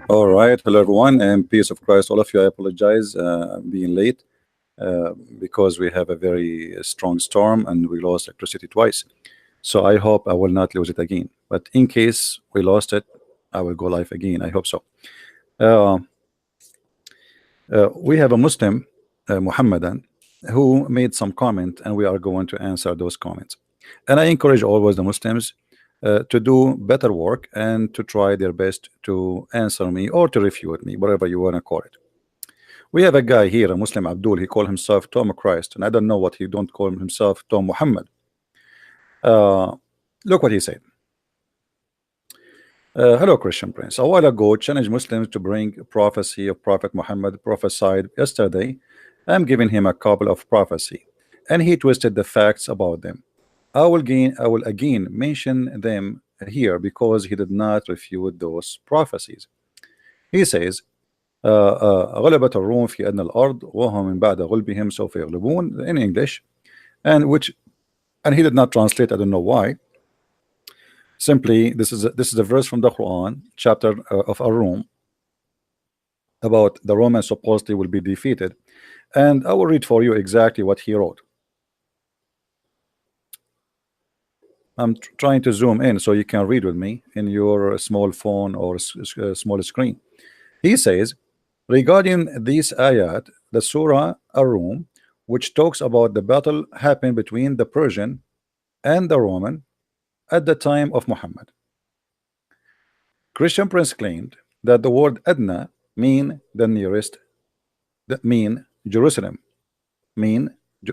All right, hello everyone, and peace of Christ, all of you. I apologize being late because we have a very strong storm and we lost electricity twice. So I hope I will not lose it again. But in case we lost it, I will go live again. I hope so. Uh, we have a Muslim, Muhammadan, who made some comment, and we are going to answer those comments. And I encourage always the Muslims to do better work and to try their best to answer me or to refute me, whatever you want to call it. We have a guy here, a Muslim Abdul. He called himself Tom Christ, and I don't know what he don't call himself Tom Muhammad. Uh, Look what he said. Hello, Christian Prince. A while ago, challenged Muslims to bring prophecy of Prophet Muhammad prophesied yesterday. I'm giving him a couple of prophecy, and he twisted the facts about them. I will again mention them here because he did not refute those prophecies. He says, غلبت الروم في أدنى الأرض وهم من بعد غلبهم سوف يغلبون, in English, and he did not translate. I don't know why. Simply, this is a verse from the Quran, chapter of Ar-Rum, about the Romans supposedly will be defeated, and I will read for you exactly what he wrote. I'm trying to zoom in so you can read with me in your small phone or small screen. He says, regarding these ayat, the Surah Ar-Rum, which talks about the battle happened between the Persian and the Roman at the time of Muhammad. Christian Prince claimed that the word Adna mean the nearest, that mean Jerusalem, mean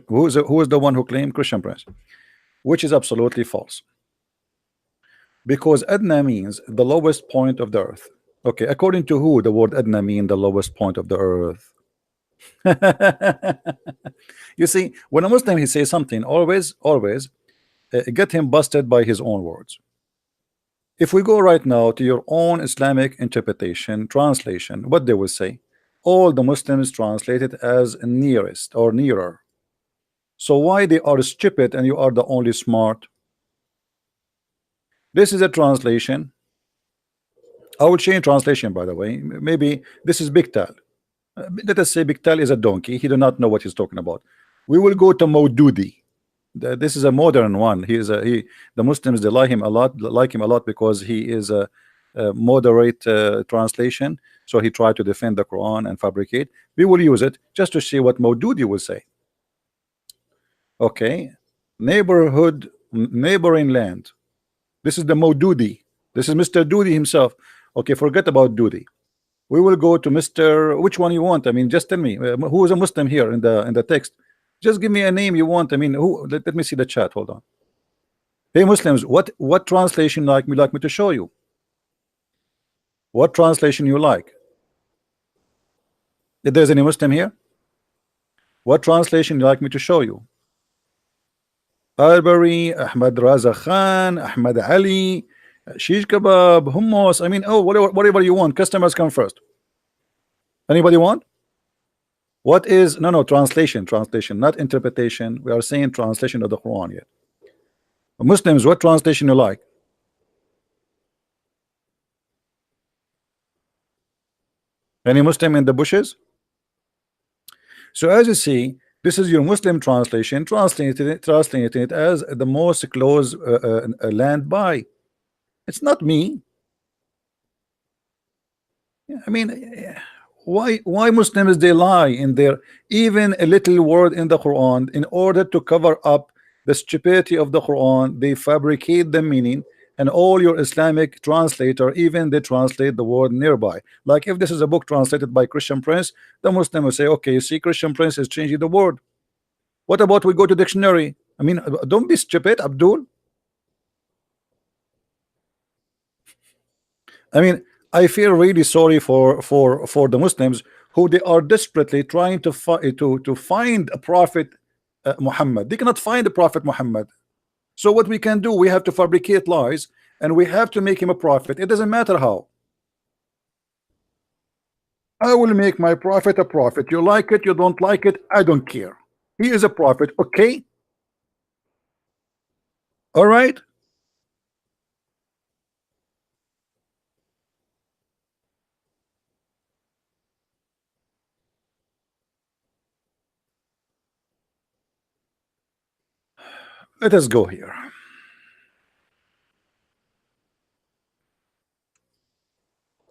who is the one who claimed? Christian Prince, which is absolutely false, because Adna means the lowest point of the earth. Okay, according to who the word Adna mean the lowest point of the earth? You see, when a Muslim he says something, always get him busted by his own words. If we go right now to your own Islamic interpretation, translation, what they will say, all the Muslims translate it as nearest or nearer. So why they are stupid and you are the only smart? This is a translation. I will change translation, by the way. Maybe this is Biktal. Let us say Biktal is a donkey. He do not know what he's talking about. We will go to Maududi. This is a modern one. The Muslims they like him a lot because he is a moderate translation. So he tried to defend the Quran and fabricate. We will use it just to see what Maududi will say. Okay, neighboring land. This is the Maududi. This is Mr. Dudi himself. Okay, forget about Dudi. We will go to Mr. Which one you want? I mean, just tell me who is a Muslim here in the text. Just give me a name you want. I mean, who? Let me see the chat. Hold on. Hey Muslims, what translation like me to show you? What translation you like? If there's any Muslim here, what translation you like me to show you? Albary, Ahmad Raza Khan, Ahmad Ali, Shish Kebab, Hummus. I mean, oh, whatever you want. Customers come first. Anybody want? What is no translation, not interpretation. We are saying translation of the Quran yet. Muslims, what translation you like? Any Muslim in the bushes? So as you see, this is your Muslim translation, translating it as the most close land by. It's not me. I mean, why Muslims they lie in their even a little word in the Quran in order to cover up the stupidity of the Quran? They fabricate the meaning, and all your Islamic translator even they translate the word nearby. Like if this is a book translated by Christian Prince, the Muslim will say, okay, you see, Christian Prince is changing the word. What about we go to dictionary? I mean, don't be stupid, Abdul. I mean, I feel really sorry for the Muslims who they are desperately trying to find a prophet Muhammad. They cannot find the prophet Muhammad. So what we can do, we have to fabricate lies and we have to make him a prophet. It doesn't matter how. I will make my prophet a prophet. You like it, you don't like it, I don't care. He is a prophet, okay? All right. Let us go here.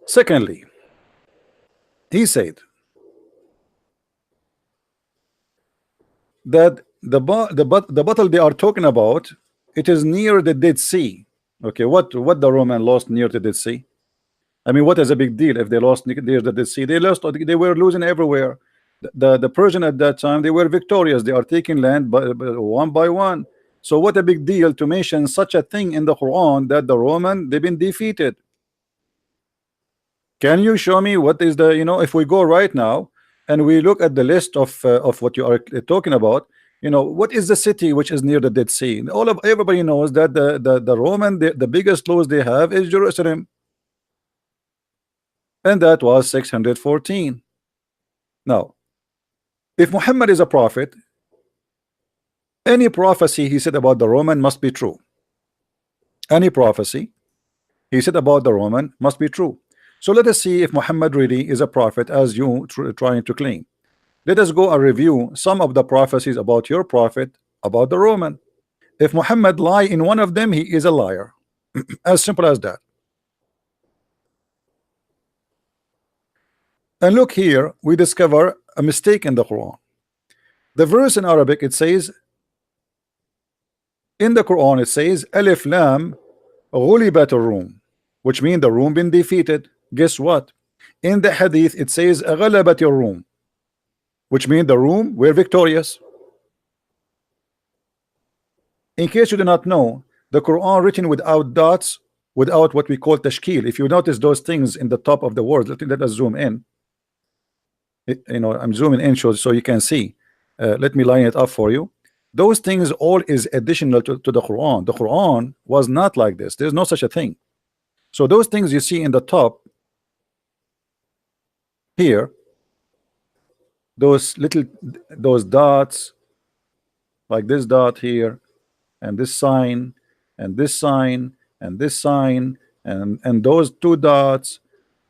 Secondly, he said that the battle they are talking about, it is near the Dead Sea. Okay, what the Roman lost near the Dead Sea? I mean, what is a big deal if they lost near the Dead Sea? They lost. They were losing everywhere. The Persian at that time, they were victorious. They are taking land one by one. So what a big deal to mention such a thing in the Quran, that the Roman, they've been defeated. Can you show me what is the, if we go right now and we look at the list of what you are talking about, what is the city which is near the Dead Sea? Everybody knows that the Roman, the biggest loss they have is Jerusalem, and that was 614. Now, if Muhammad is a prophet, any prophecy he said about the Roman must be true. Any prophecy he said about the Roman must be true. So let us see if Muhammad really is a prophet as you trying to claim. Let us go and review some of the prophecies about your prophet about the Roman. If Muhammad lie in one of them, he is a liar. As simple as that. And look here, we discover a mistake in the Quran. The verse in Arabic, it says, in the Quran it says Alif Lam Ghulibat Rum, which means the Rum been defeated. Guess what? In the Hadith it says Ghalabat Rum, which means the Rum were victorious. In case you do not know, the Quran written without dots, without what we call tashkil. If you notice those things in the top of the words, let us zoom in. I'm zooming in so you can see. Let me line it up for you. Those things all is additional to the Quran. The Quran was not like this. There's no such a thing. So those things you see in the top here, those dots, like this dot here, and this sign, and this sign, and this sign, and those two dots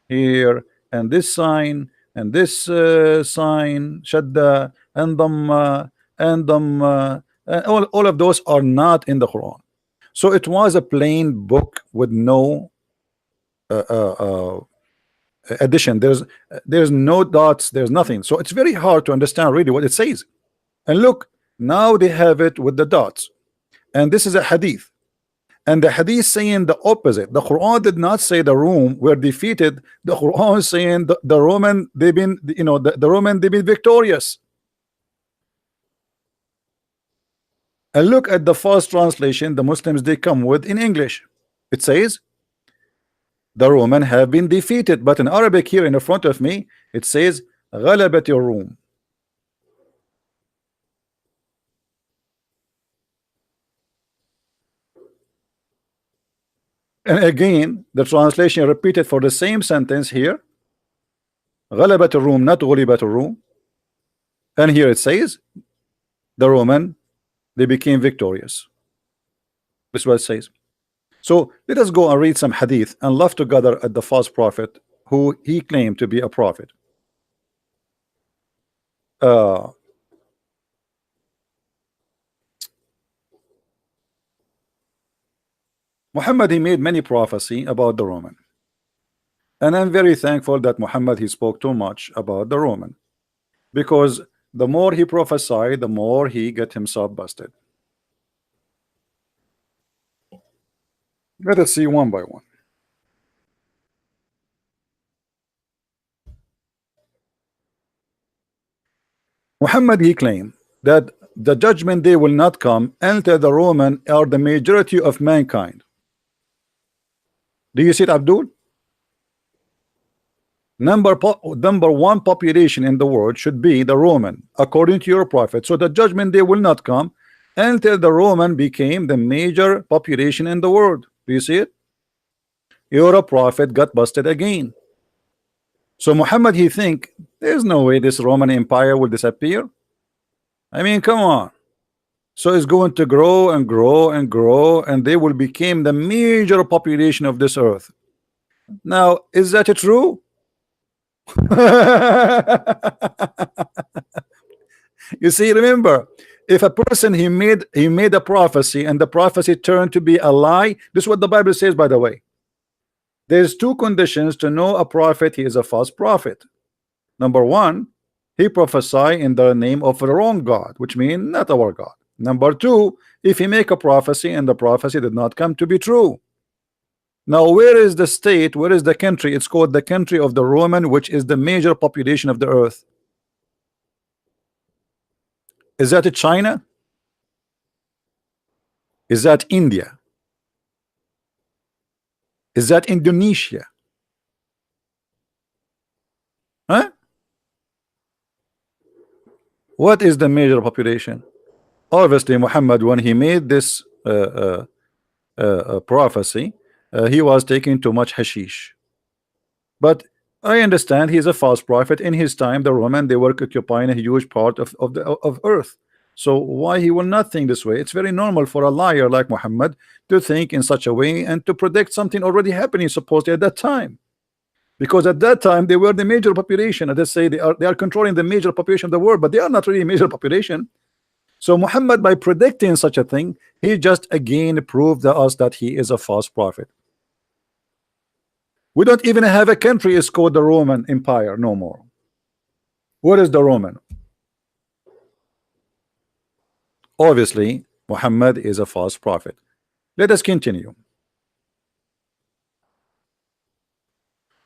here, and this sign, and this sign, shadda, and dhamma, and all of those are not in the Quran. So it was a plain book with no addition. There's no dots, there's nothing. So it's very hard to understand really what it says. And look, now they have it with the dots, and this is a hadith, and the hadith saying the opposite. The Quran did not say the Rome were defeated. The Quran is saying the Roman, they've been, the Roman, they've been victorious. And look at the first translation the Muslims they come with in English. It says the Roman have been defeated, but in Arabic here in the front of me it says غلبت الروم. And again the translation repeated for the same sentence here, غلبت الروم, not غلبت الروم. And here it says the Roman, they became victorious. This is what it says. So let us go and read some hadith and laugh together at the false prophet who he claimed to be a prophet. Muhammad, he made many prophecy about the Roman, and I'm very thankful that Muhammad, he spoke too much about the Roman, because the more he prophesied, the more he get himself busted. Let us see one by one. Muhammad, he claimed that the judgment day will not come until the Roman are the majority of mankind. Do you see it, Abdul? Number one population in the world should be the Roman, according to your prophet. So the judgment day will not come until the Roman became the major population in the world. Do you see it? Your prophet got busted again. So Muhammad, he think there's no way this Roman Empire will disappear. I mean, come on. So it's going to grow and grow and grow, and they will become the major population of this earth. Now, is that true? You see, remember, If a person he made a prophecy and the prophecy turned to be a lie, this is what the Bible says, by the way. There's two conditions to know a prophet he is a false prophet. Number one, he prophesy in the name of the wrong God, which means not our God. Number two, if he make a prophecy and the prophecy did not come to be true. Now, where is the state? Where is the country? It's called the country of the Roman, which is the major population of the earth. Is that China? Is that India? Is that Indonesia? Huh? What is the major population? Obviously, Muhammad, when he made this prophecy, he was taking too much hashish. But I understand he is a false prophet. In his time, the Roman, they were occupying a huge part of earth. So why he will not think this way? It's very normal for a liar like Muhammad to think in such a way and to predict something already happening supposedly at that time. Because at that time they were the major population. Let's say they are controlling the major population of the world, but they are not really a major population. So Muhammad, by predicting such a thing, he just again proved to us that he is a false prophet. We don't even have a country is called the Roman Empire no more. What is the Roman? Obviously, Muhammad is a false prophet. Let us continue.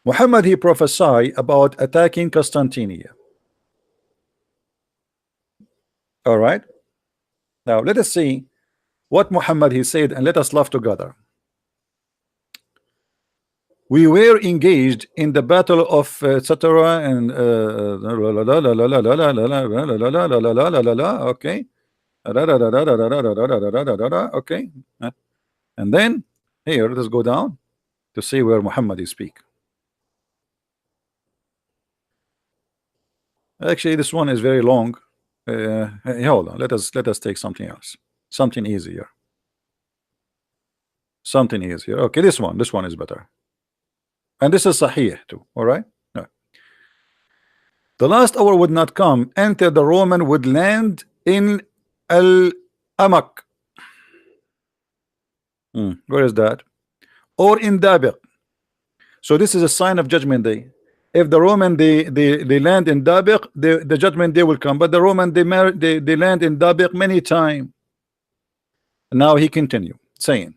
Muhammad, he prophesied about attacking Constantinople. All right. Now let us see what Muhammad he said, and let us laugh together. We were engaged in the battle of etc. and okay. Okay. And then here, let us go down to see where Muhammad is speak. Actually, this one is very long. Hold on. Let us take something else, something easier. Something easier. Okay, this one is better. And this is Sahih too. All right. No. The last hour would not come until the Roman would land in Al-Amak. Where is that? Or in Dabiq. So this is a sign of judgment day. If the Roman they land in Dabiq, the judgment day will come. But the Roman they land in Dabiq many times. Now he continue saying,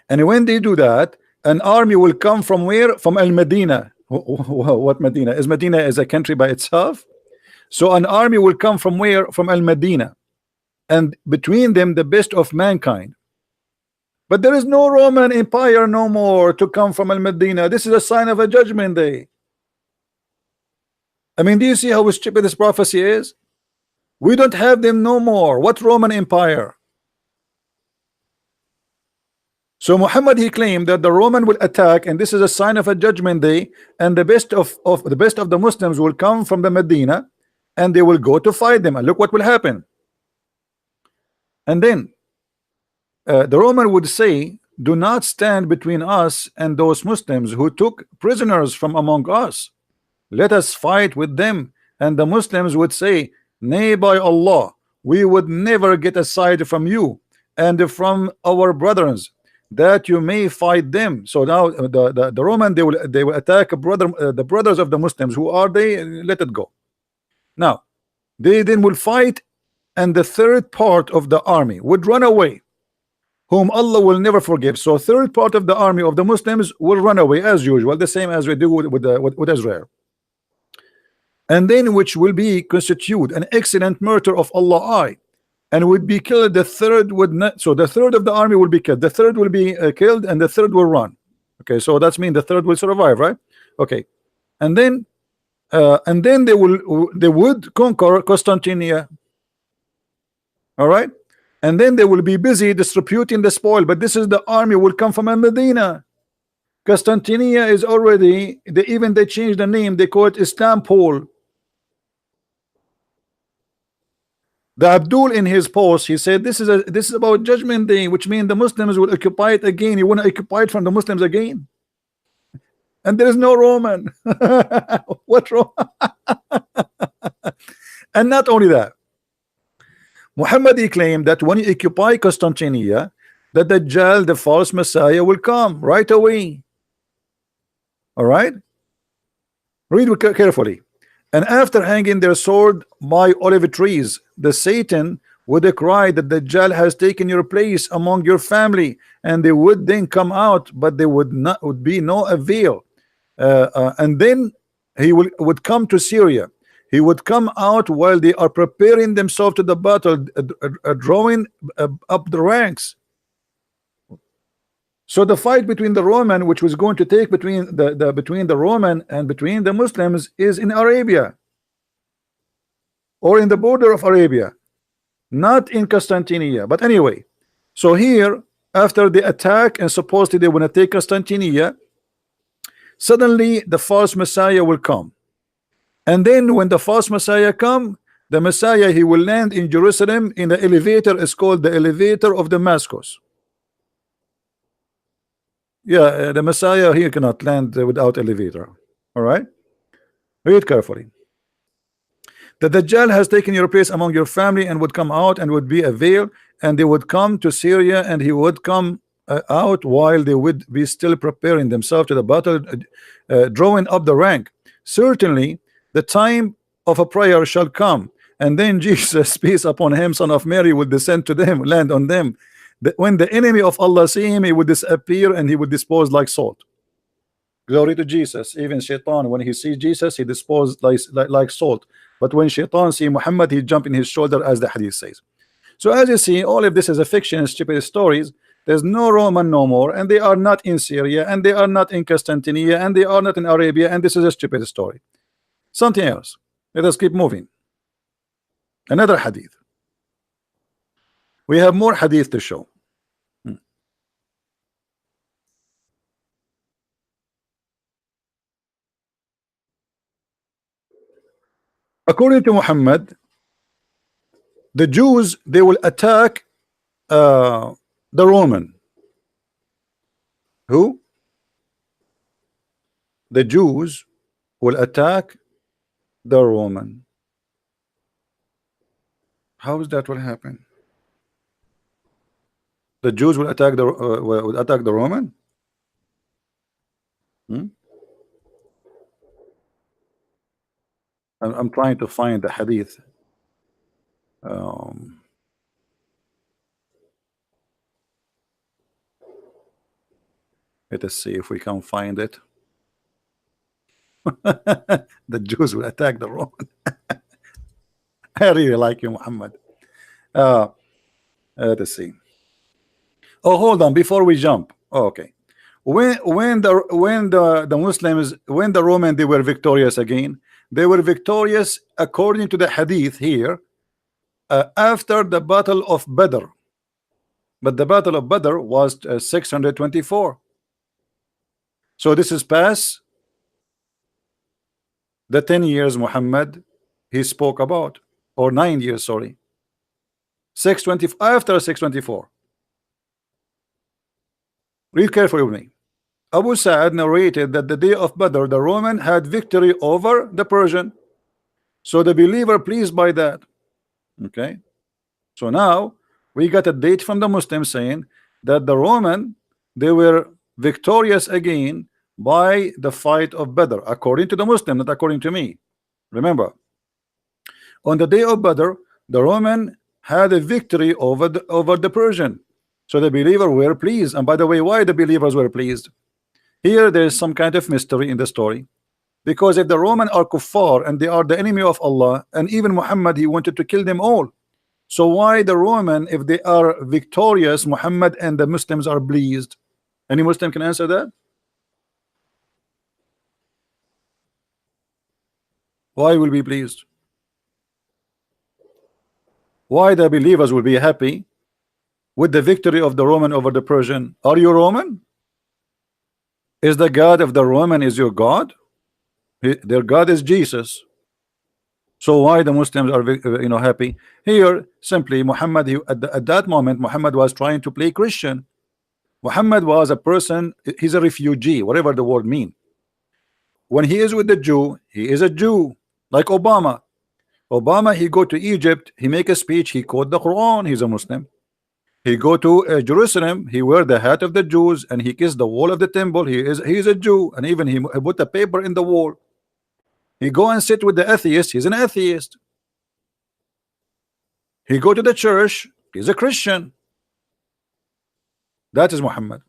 and when they do that, an army will come from where? From Al-Medina. What Medina? Is Medina is a country by itself? So an army will come from where? From Al-Medina, and between them the best of mankind. But there is no Roman Empire no more to come from Al-Medina. This is a sign of a judgment day. I mean, do you see how stupid this prophecy is? We don't have them no more. What Roman Empire? So Muhammad he claimed that the Roman will attack, and this is a sign of a judgment day, and the best of the Muslims will come from the Medina, and they will go to fight them. And look what will happen. And then the Roman would say, do not stand between us and those Muslims who took prisoners from among us. Let us fight with them. And the Muslims would say, nay, by Allah, we would never get aside from you and from our brothers, that you may fight them. So now the Roman they will attack the brothers of the Muslims. Who are they? Let it go. Now they then will fight, and the third part of the army would run away, whom Allah will never forgive. So third part of the army of the Muslims will run away as usual, the same as we do with Israel. And then which will be constitute an excellent murder of Allah, and would be killed. The third would not. So the third of the army will be killed. The third will be killed, and the third will run. Okay, so that's mean the third will survive, right? Okay, and then they would conquer Constantinople. All right, and then they will be busy distributing the spoil. But this is the army will come from Medina. Constantinople is already they changed the name. They call it Istanbul. The Abdul in his post, he said this is about judgment day, which means the Muslims will occupy it again. You want to occupy it from the Muslims again, and there is no Roman. What Roman? And not only that, Muhammad he claimed that when you occupy Constantinople, that the Dajjal, the false Messiah, will come right away. All right, read carefully. And after hanging their sword by olive trees, the Satan would cry that the Dajjal has taken your place among your family, and they would then come out, but there would be no avail. And then he would come to Syria. He would come out while they are preparing themselves to the battle, drawing up the ranks. So the fight between the Roman, which was going to take between the Roman and between the Muslims, is in Arabia, or in the border of Arabia, not in Constantinople. But anyway, so here, after the attack and supposedly they want to take Constantinople, suddenly the false Messiah will come. And then when the false Messiah come, the Messiah, he will land in Jerusalem in the elevator. Is called the elevator of Damascus. Yeah, the Messiah here cannot land without elevator. All right, read carefully. The Dajjal has taken your place among your family and would come out and would be a veil, and they would come to Syria, and he would come out while they would be still preparing themselves to the battle, drawing up the rank. Certainly the time of a prayer shall come, and then Jesus, peace upon him, son of Mary, will descend to them, land on them. When the enemy of Allah see him, he would disappear and he would dispose like salt. Glory to Jesus. Even Shaitan, when he sees Jesus, he disposed like salt. But when Shaitan see Muhammad, he jump in his shoulder, as the hadith says. So as you see, all of this is a fiction and stupid stories. There's no Roman no more, and they are not in Syria, and they are not in Constantinople, and they are not in Arabia, and this is a stupid story. Something else. Let us keep moving. Another hadith. We have more hadith to show. According to Muhammad, the Jews, they will attack the Roman. Who? The Jews will attack the Roman. How is that will happen? The Jews will attack the Roman? I'm trying to find the hadith. Let us see if we can find it. The Jews will attack the Roman. I really like you, Muhammad. Let us see. Oh, hold on before we jump. Oh, okay. When the Muslims, when the Roman, they were victorious again. They were victorious according to the hadith here after the battle of Badr. But the battle of Badr was 624. So this is past the 10 years Muhammad he spoke about, or 9 years, sorry. 620 after 624. Read carefully with me. Abu Sa'ad narrated that the day of Badr, the Roman had victory over the Persian. So the believer pleased by that. Okay. So now we got a date from the Muslims saying that the Roman, they were victorious again by the fight of Badr, according to the Muslim, not according to me. Remember, on the day of Badr, the Roman had a victory over the Persian. So the believer were pleased. And by the way, why the believers were pleased? Here there is some kind of mystery in the story, because if the Roman are kuffar and they are the enemy of Allah, and even Muhammad, he wanted to kill them all. So why the Roman, if they are victorious, Muhammad and the Muslims are pleased? Any Muslim can answer that? Why will be pleased? Why the believers will be happy with the victory of the Roman over the Persian? Are you Roman? Is the God of the Roman is your God? Their God is Jesus. So why the Muslims are happy? Here simply Muhammad, at that moment Muhammad was trying to play Christian. Muhammad was a person, he's a refugee, whatever the word mean. When he is with the Jew, he is a Jew, like Obama. Obama, he go to Egypt, he make a speech, he quote the Quran, he's a Muslim. He go to Jerusalem, he wear the hat of the Jews, and he kiss the wall of the temple. He is a Jew, and even he put a paper in the wall. He go and sit with the atheist, he's an atheist. He go to the church, he's a Christian. That is Muhammad.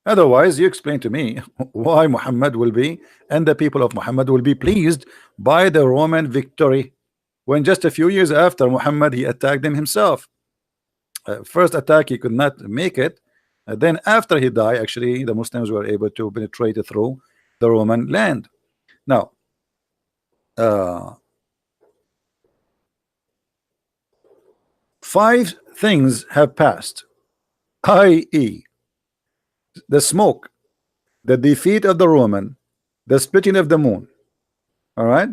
Otherwise, you explain to me why Muhammad will be, and the people of Muhammad will be pleased by the Roman victory, when just a few years after Muhammad, he attacked them himself. First attack, he could not make it. Then after he died, actually, the Muslims were able to penetrate through the Roman land. Now, 5 things have passed, i.e., the smoke, the defeat of the Roman, the splitting of the moon. All right,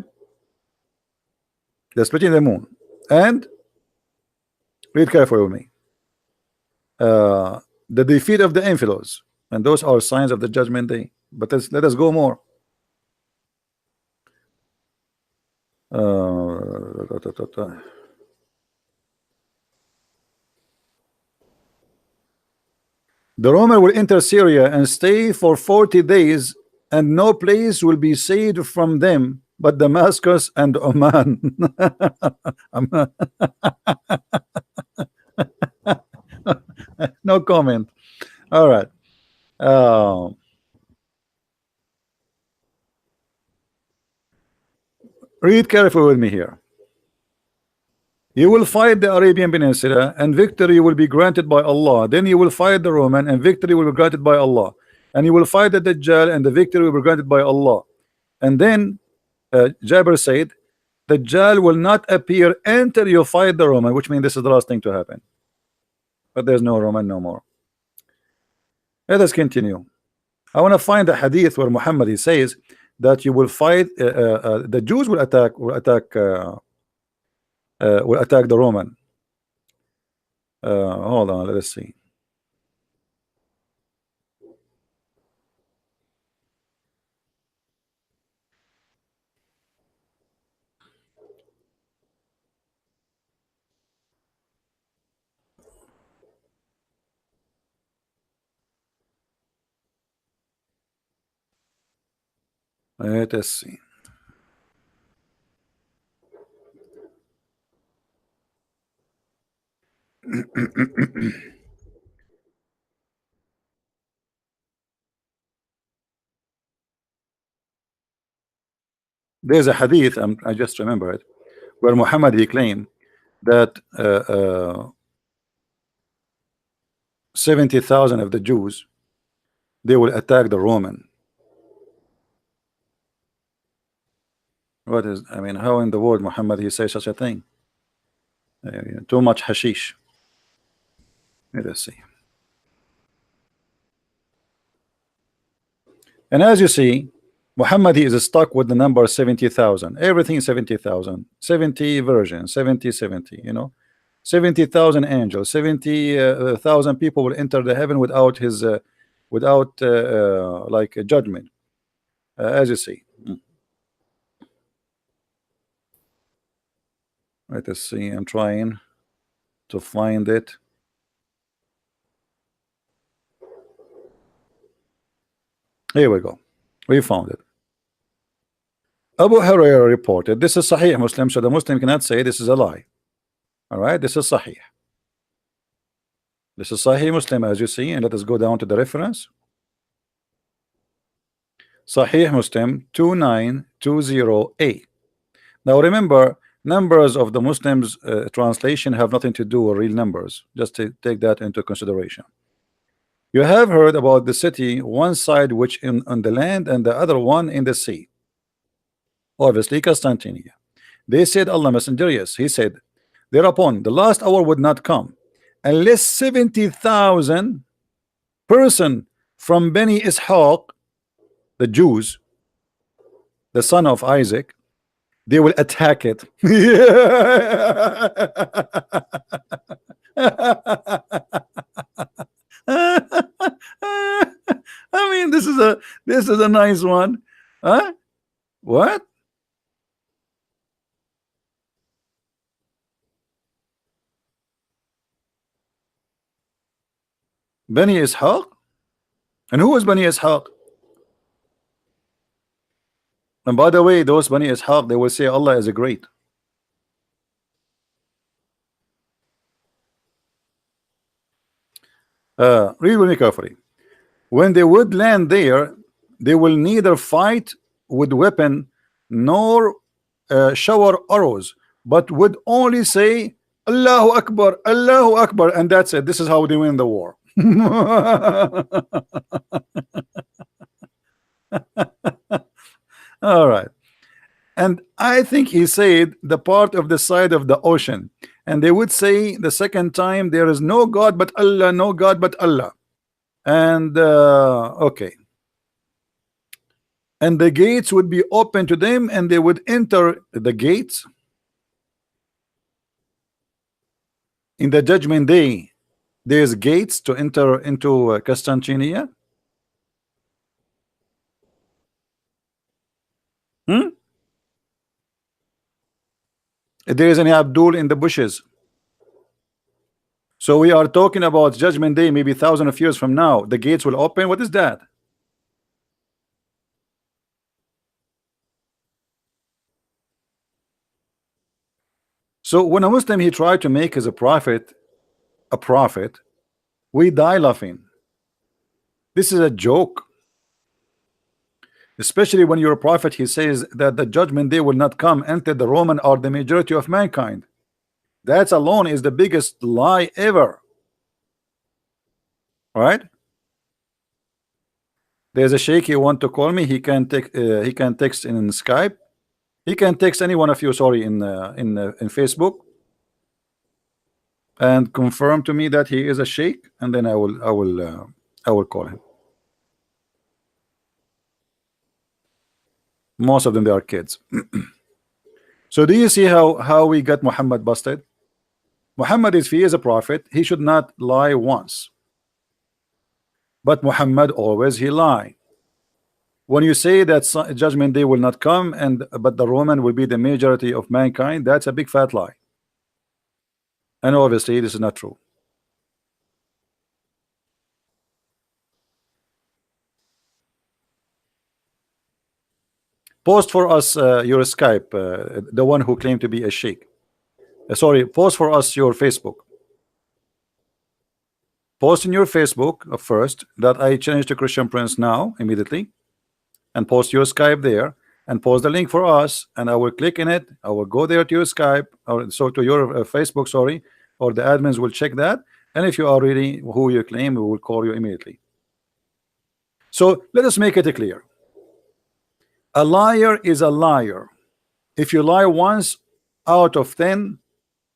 the splitting of the moon, and read carefully with me. The defeat of the infidels, and those are signs of the judgment day. But let us go more. The Roman will enter Syria and stay for 40 days, and no place will be saved from them but Damascus and Oman. No comment. All right. Read carefully with me here. You will fight the Arabian Peninsula, and victory will be granted by Allah. Then you will fight the Roman, and victory will be granted by Allah. And you will fight the Dajjal, and the victory will be granted by Allah. And then Jabir said, Dajjal will not appear until you fight the Roman, which means this is the last thing to happen. But there's no Roman no more. Let us continue. I want to find a hadith where Muhammad, he says that you will fight, the Jews will attack the Roman. Hold on, let us see. Let us see. There's a hadith, I just remember it, where Muhammad, he claimed that 70,000 of the Jews, they will attack the Roman. What is, I mean, how in the world Muhammad, he say such a thing? Too much hashish. Let us see. And as you see, Muhammad, he is stuck with the number 70,000. Everything is 70,000. 70 virgins, 70, you know, 70,000 angels, 70,000 people will enter the heaven without his, like a judgment. As you see. Let us see. I'm trying to find it. Here we go. We found it. Abu Hurairah reported, this is Sahih Muslim, so the Muslim cannot say this is a lie. All right, this is Sahih. This is Sahih Muslim, as you see, and let us go down to the reference. Sahih Muslim 2920a. Now remember, numbers of the Muslims translation have nothing to do with real numbers. Just to take that into consideration. You have heard about the city, one side which on the land and the other one in the sea. Obviously Constantinople. They said, Allah Messenger, yes, he said, thereupon the last hour would not come unless 70,000 person from Beni Ishaq, the Jews, the son of Isaac, they will attack it. I mean, this is a nice one. Huh? What? Bani Ishaq? And who is Bani Ishaq? And by the way, those Bani Ishaq, they will say Allah is a great. Read with me carefully. When they would land there, they will neither fight with weapon nor shower arrows, but would only say Allahu Akbar, Allahu Akbar, and that's it. This is how they win the war. All right. And I think he said the part of the side of the ocean, and they would say the second time, there is no God but Allah, no God but Allah. And okay, and the gates would be open to them, and they would enter the gates in the judgment day. There's gates to enter into Constantinople. If there is any Abdul in the bushes. So we are talking about judgment day, maybe thousands of years from now. The gates will open. What is that? So when a Muslim he tried to make as a prophet, we die laughing. This is a joke. Especially when you're a prophet, he says that the judgment day will not come until the Roman are the majority of mankind. That alone is the biggest lie ever. Right? There's a sheikh he want to call me. He can text in Skype. He can text any one of you, sorry, in Facebook, and confirm to me that he is a sheikh, and then I will call him. Most of them, they are kids. So do you see how we got Muhammad busted? Muhammad, if he is a prophet, he should not lie once. But Muhammad always he lie. When you say that judgment day will not come, but the Roman will be the majority of mankind, that's a big fat lie. And obviously this is not true. Post for us your Skype, the one who claimed to be a sheikh. Sorry, post for us your Facebook. Post in your Facebook first that I changed to Christian Prince now, immediately, and post your Skype there, and post the link for us, and I will click in it. I will go there to your Skype, or so to your Facebook, sorry, or the admins will check that, and if you are really who you claim, we will call you immediately. So let us make it clear. A liar is a liar. If you lie once out of 10,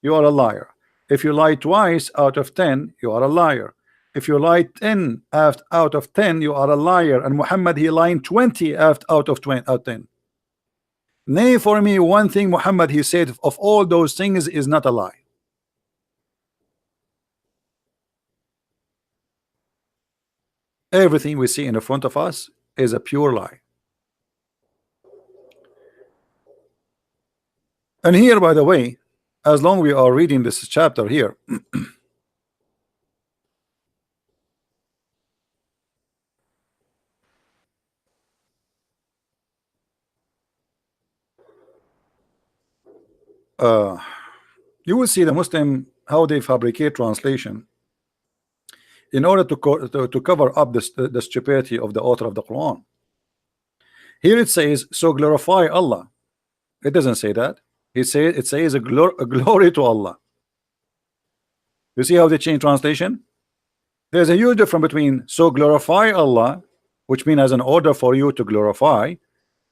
you are a liar. If you lie twice out of 10, you are a liar. If you lie 10 out of 10, you are a liar. And Muhammad, he lied 20 out of 10. Name for me one thing Muhammad he said of all those things is not a lie. Everything we see in the front of us is a pure lie. And here, by the way, as long we are reading this chapter here, you will see the Muslim how they fabricate translation in order to cover up the stupidity of the author of the Quran. Here it says, so glorify Allah. It doesn't say that. It says a glory to Allah. You see how they change translation? There's a huge difference between so glorify Allah, which means as an order for you to glorify,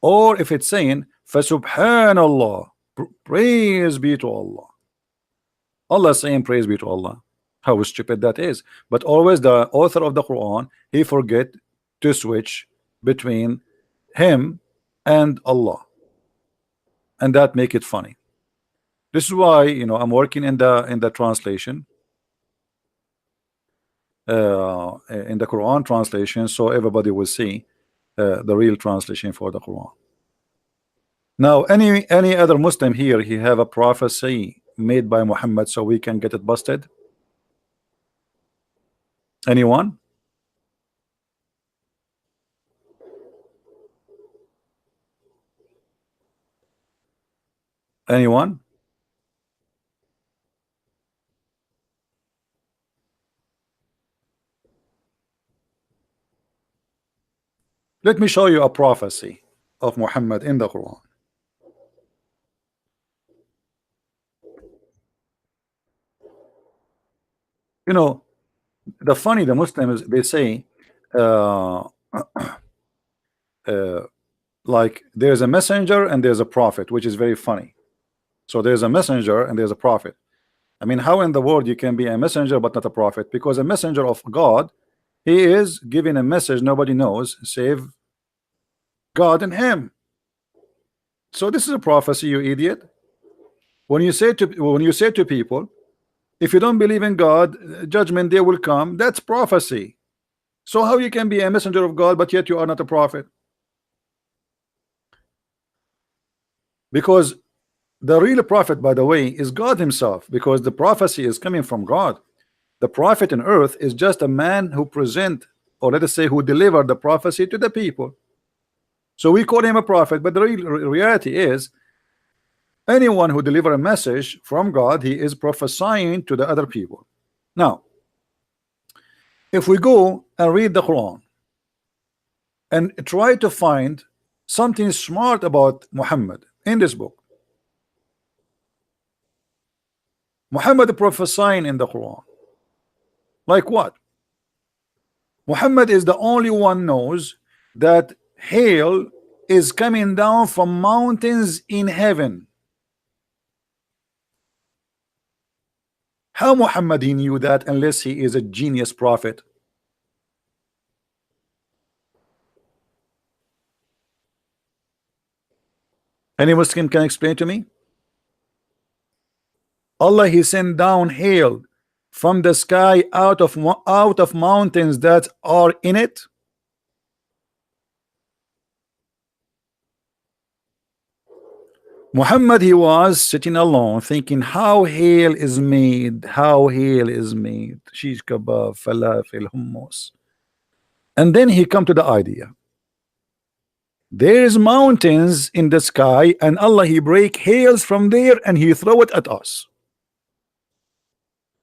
or if it's saying Subhanallah, praise be to Allah. Allah saying praise be to Allah. How stupid that is. But always the author of the Quran, he forget to switch between him and Allah, and that make it funny. This is why, you know, I'm working in the translation, in the Quran translation, so everybody will see the real translation for the Quran. Now, any other Muslim here, he have a prophecy made by Muhammad, so we can get it busted. Anyone? Anyone? Let me show you a prophecy of Muhammad in the Quran. You know, the Muslims, they say uh, like there's a messenger and there's a prophet, which is very funny. So there's a messenger and there's a prophet. I mean, how in the world you can be a messenger but not a prophet? Because a messenger of God, he is giving a message nobody knows save God and him. So this is a prophecy, you idiot. When you say to people, if you don't believe in God, judgment day will come, that's prophecy. So how you can be a messenger of God but yet you are not a prophet? Because the real prophet, by the way, is God himself, because the prophecy is coming from God. The prophet in earth is just a man who present, or let us say who delivered the prophecy to the people. So we call him a prophet, but the real reality is anyone who deliver a message from God, he is prophesying to the other people. Now, if we go and read the Quran and try to find something smart about Muhammad in this book, Muhammad prophesying in the Quran, like what? Muhammad is the only one knows that hail is coming down from mountains in heaven. How Muhammad he knew that unless he is a genius prophet? Any Muslim can explain to me? Allah he sent down hail from the sky out of mountains that are in it. Muhammad he was sitting alone thinking how hail is made, shish kebab, falafel, hummus, and then he come to the idea there is mountains in the sky and Allah he break hails from there and he throw it at us.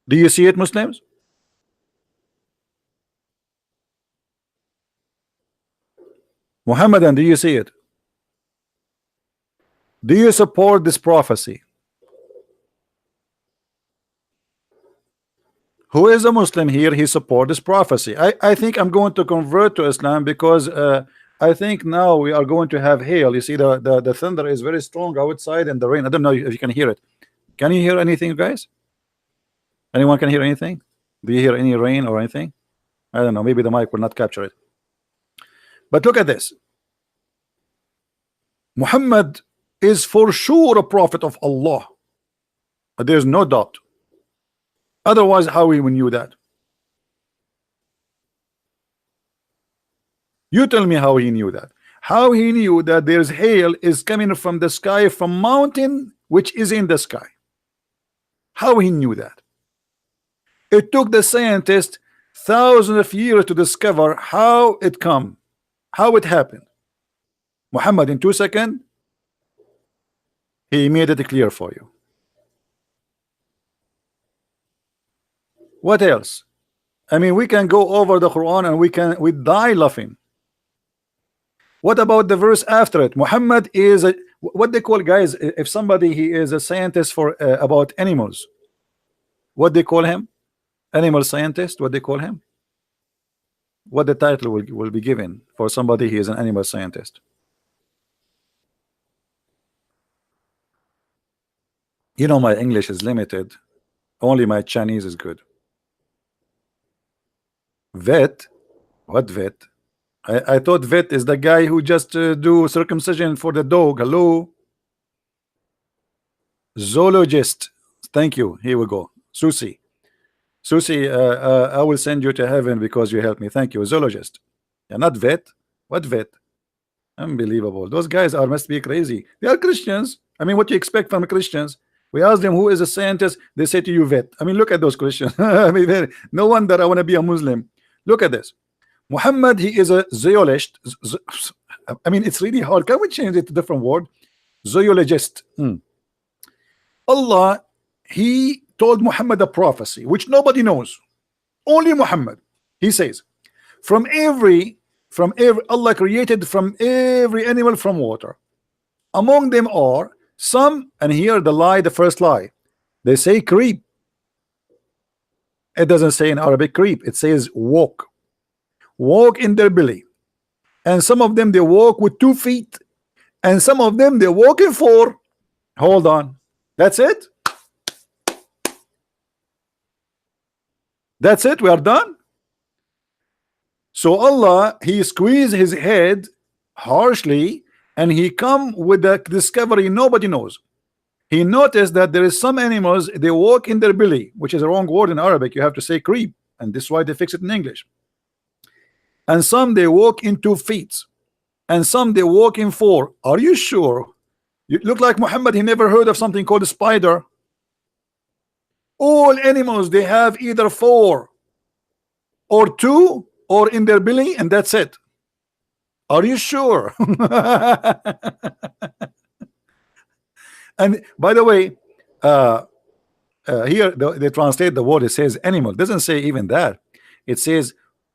Do you see it, Muslims? Muhammadan, do you see it? Do you support this prophecy? Who is a Muslim here? He support this prophecy. I think I'm going to convert to Islam because I think now we are going to have hail. You see the thunder is very strong outside and the rain. I don't know if you can hear it. Can you hear anything, guys? Anyone can hear anything? Do you hear any rain or anything? I don't know. Maybe the mic will not capture it. But look at this. Muhammad is for sure a prophet of Allah. There's no doubt. Otherwise, how we knew that? You tell me how he knew that. How he knew that there's hail is coming from the sky, from mountain which is in the sky. How he knew that? It took the scientists thousands of years to discover how it come, how it happened. Muhammad in 2 seconds he made it clear for you. What else? I mean, we can go over the Quran and we die laughing. What about the verse after it? Muhammad is a, what they call, guys, if somebody he is a scientist for about animals, what they call him? Animal scientist, what they call him? What the title will be given for somebody he is an animal scientist? You know, my English is limited. Only my Chinese is good. Vet? What vet? I thought vet is the guy who just do circumcision for the dog. Hello? Zoologist. Thank you. Here we go. Susie. Susie, I will send you to heaven because you helped me. Thank you. Zoologist. Yeah, not vet. What vet? Unbelievable. Those guys must be crazy. They are Christians. I mean, what do you expect from Christians? We ask them who is a scientist, they say to you vet. I mean, look at those questions. I mean, no wonder I want to be a Muslim. Look at this. Muhammad, he is a zoologist. I mean, it's really hard. Can we change it to a different word? Zoologist. Allah, he told Muhammad a prophecy which nobody knows, only Muhammad. He says, from every Allah created from every animal from water. Among them are some, and here the lie, the first lie, they say creep. It doesn't say in Arabic creep, it says walk in their belly. And some of them they walk with 2 feet, and some of them they walk in 4. Hold on, that's it. That's it, we are done. So Allah, he squeezed his head harshly, and he come with a discovery nobody knows. He noticed that there is some animals, they walk in their belly, which is a wrong word in Arabic. You have to say creep, and this is why they fix it in English. And some they walk in 2 feet, and some they walk in 4. Are you sure? You look like Muhammad, he never heard of something called a spider. All animals, they have either 4 or 2 or in their belly, and that's it. Are you sure? And by the way, here they translate the word, it says animal, it doesn't say even that. It says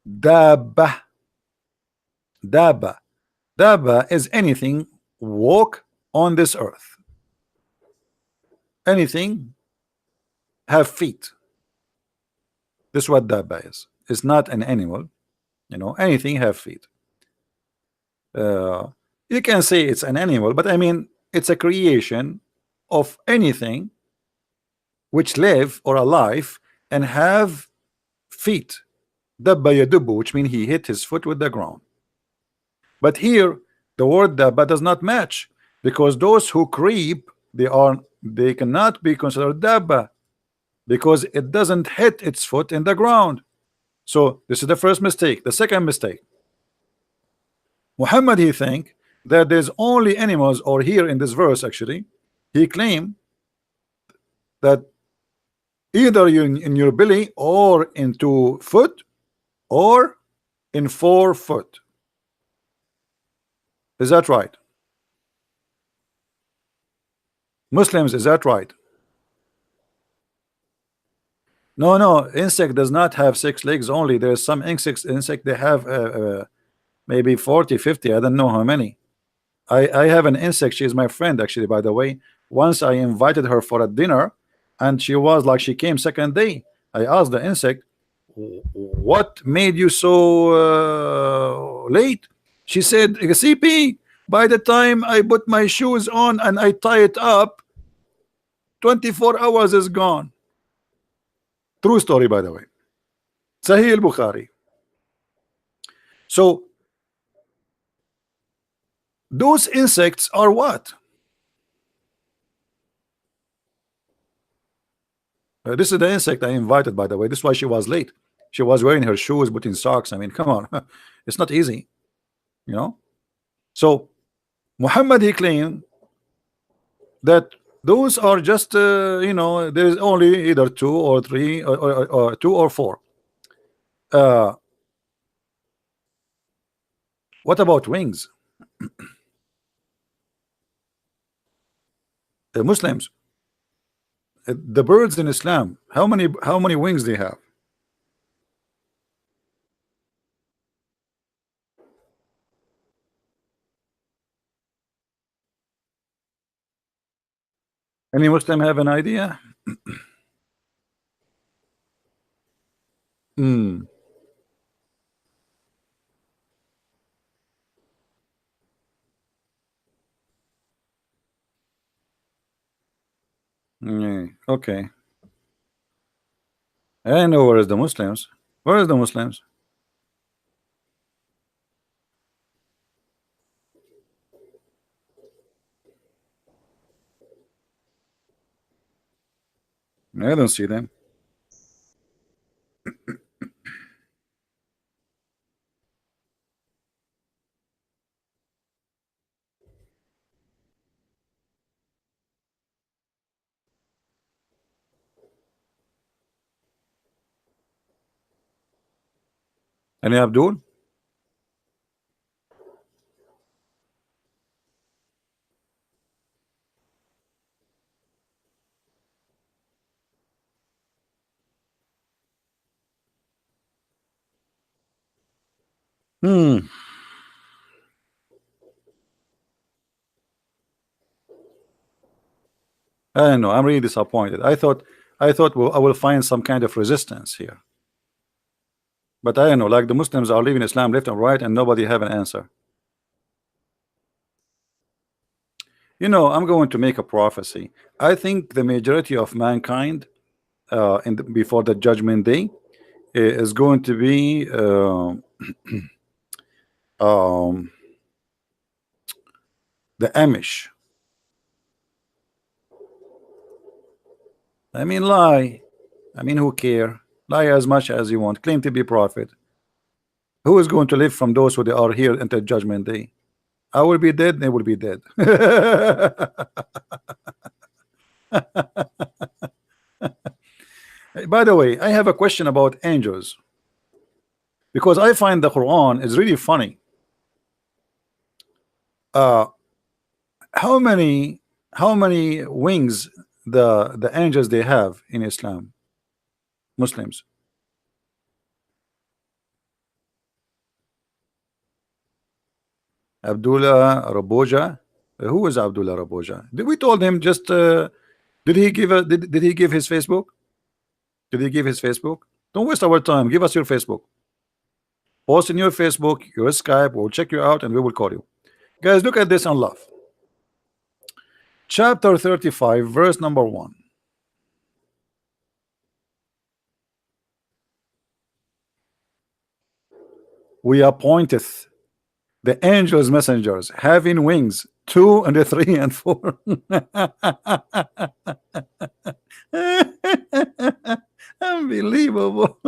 dabba. Dabba is anything walk on this earth. Anything have feet. This is what dabba is. It's not an animal, you know. Anything have feet. You can say it's an animal, but I mean it's a creation of anything which live or alive and have feet. Dabba yadubu, which means he hit his foot with the ground. But here the word dabba does not match, because those who creep, they cannot be considered dabba, because it doesn't hit its foot in the ground. So this is the first mistake. The second mistake, Muhammad, he think that there's only animals, or here in this verse actually he claimed that either you in your belly or in 2 foot or in 4 foot. Is that right? Muslims, is that right? No, insect does not have 6 legs only. There's some insect they have maybe 40, 50, I don't know how many. I have an insect, she is my friend actually, by the way. Once I invited her for a dinner, and she was like, she came second day. I asked the insect, what made you so late? She said, CP, by the time I put my shoes on and I tie it up, 24 hours is gone. True story, by the way. Sahih al-Bukhari. So those insects are what? This is the insect I invited, by the way. This is why she was late. She was wearing her shoes, putting socks. I mean, come on. It's not easy, you know. So Muhammad, he claimed that those are just you know, there's only either 2 or 3 or 2 or 4. What about wings? The Muslims, the birds in Islam, how many wings they have? Any Muslim have an idea? Hmm. Okay. I know where is the Muslims. Where is the Muslims? I don't see them. Any Abdul? Hmm. I don't know. I'm really disappointed. I thought I will find some kind of resistance here. But I don't know. Like the Muslims are leaving Islam left and right, and nobody have an answer. I'm going to make a prophecy. I think the majority of mankind, before the judgment day, is going to be um, the Amish. I mean, lie. I mean, who care? Lie as much as you want. Claim to be prophet. Who is going to live from those who are here until judgment day? I will be dead. They will be dead. By the way, I have a question about angels because I find the Quran is really funny. Uh, how many wings the angels they have in Islam? Muslims. Abdullah Raboja. Who is Abdullah Raboja? We told him just. Did he give his Facebook? Did he give his Facebook? Don't waste our time. Give us your Facebook. Post in your Facebook, your Skype. We'll check you out and we will call you. Guys, look at this and laugh. Chapter 35, verse number 1. We appointeth the angels messengers having wings 2 and 3 and 4. Unbelievable.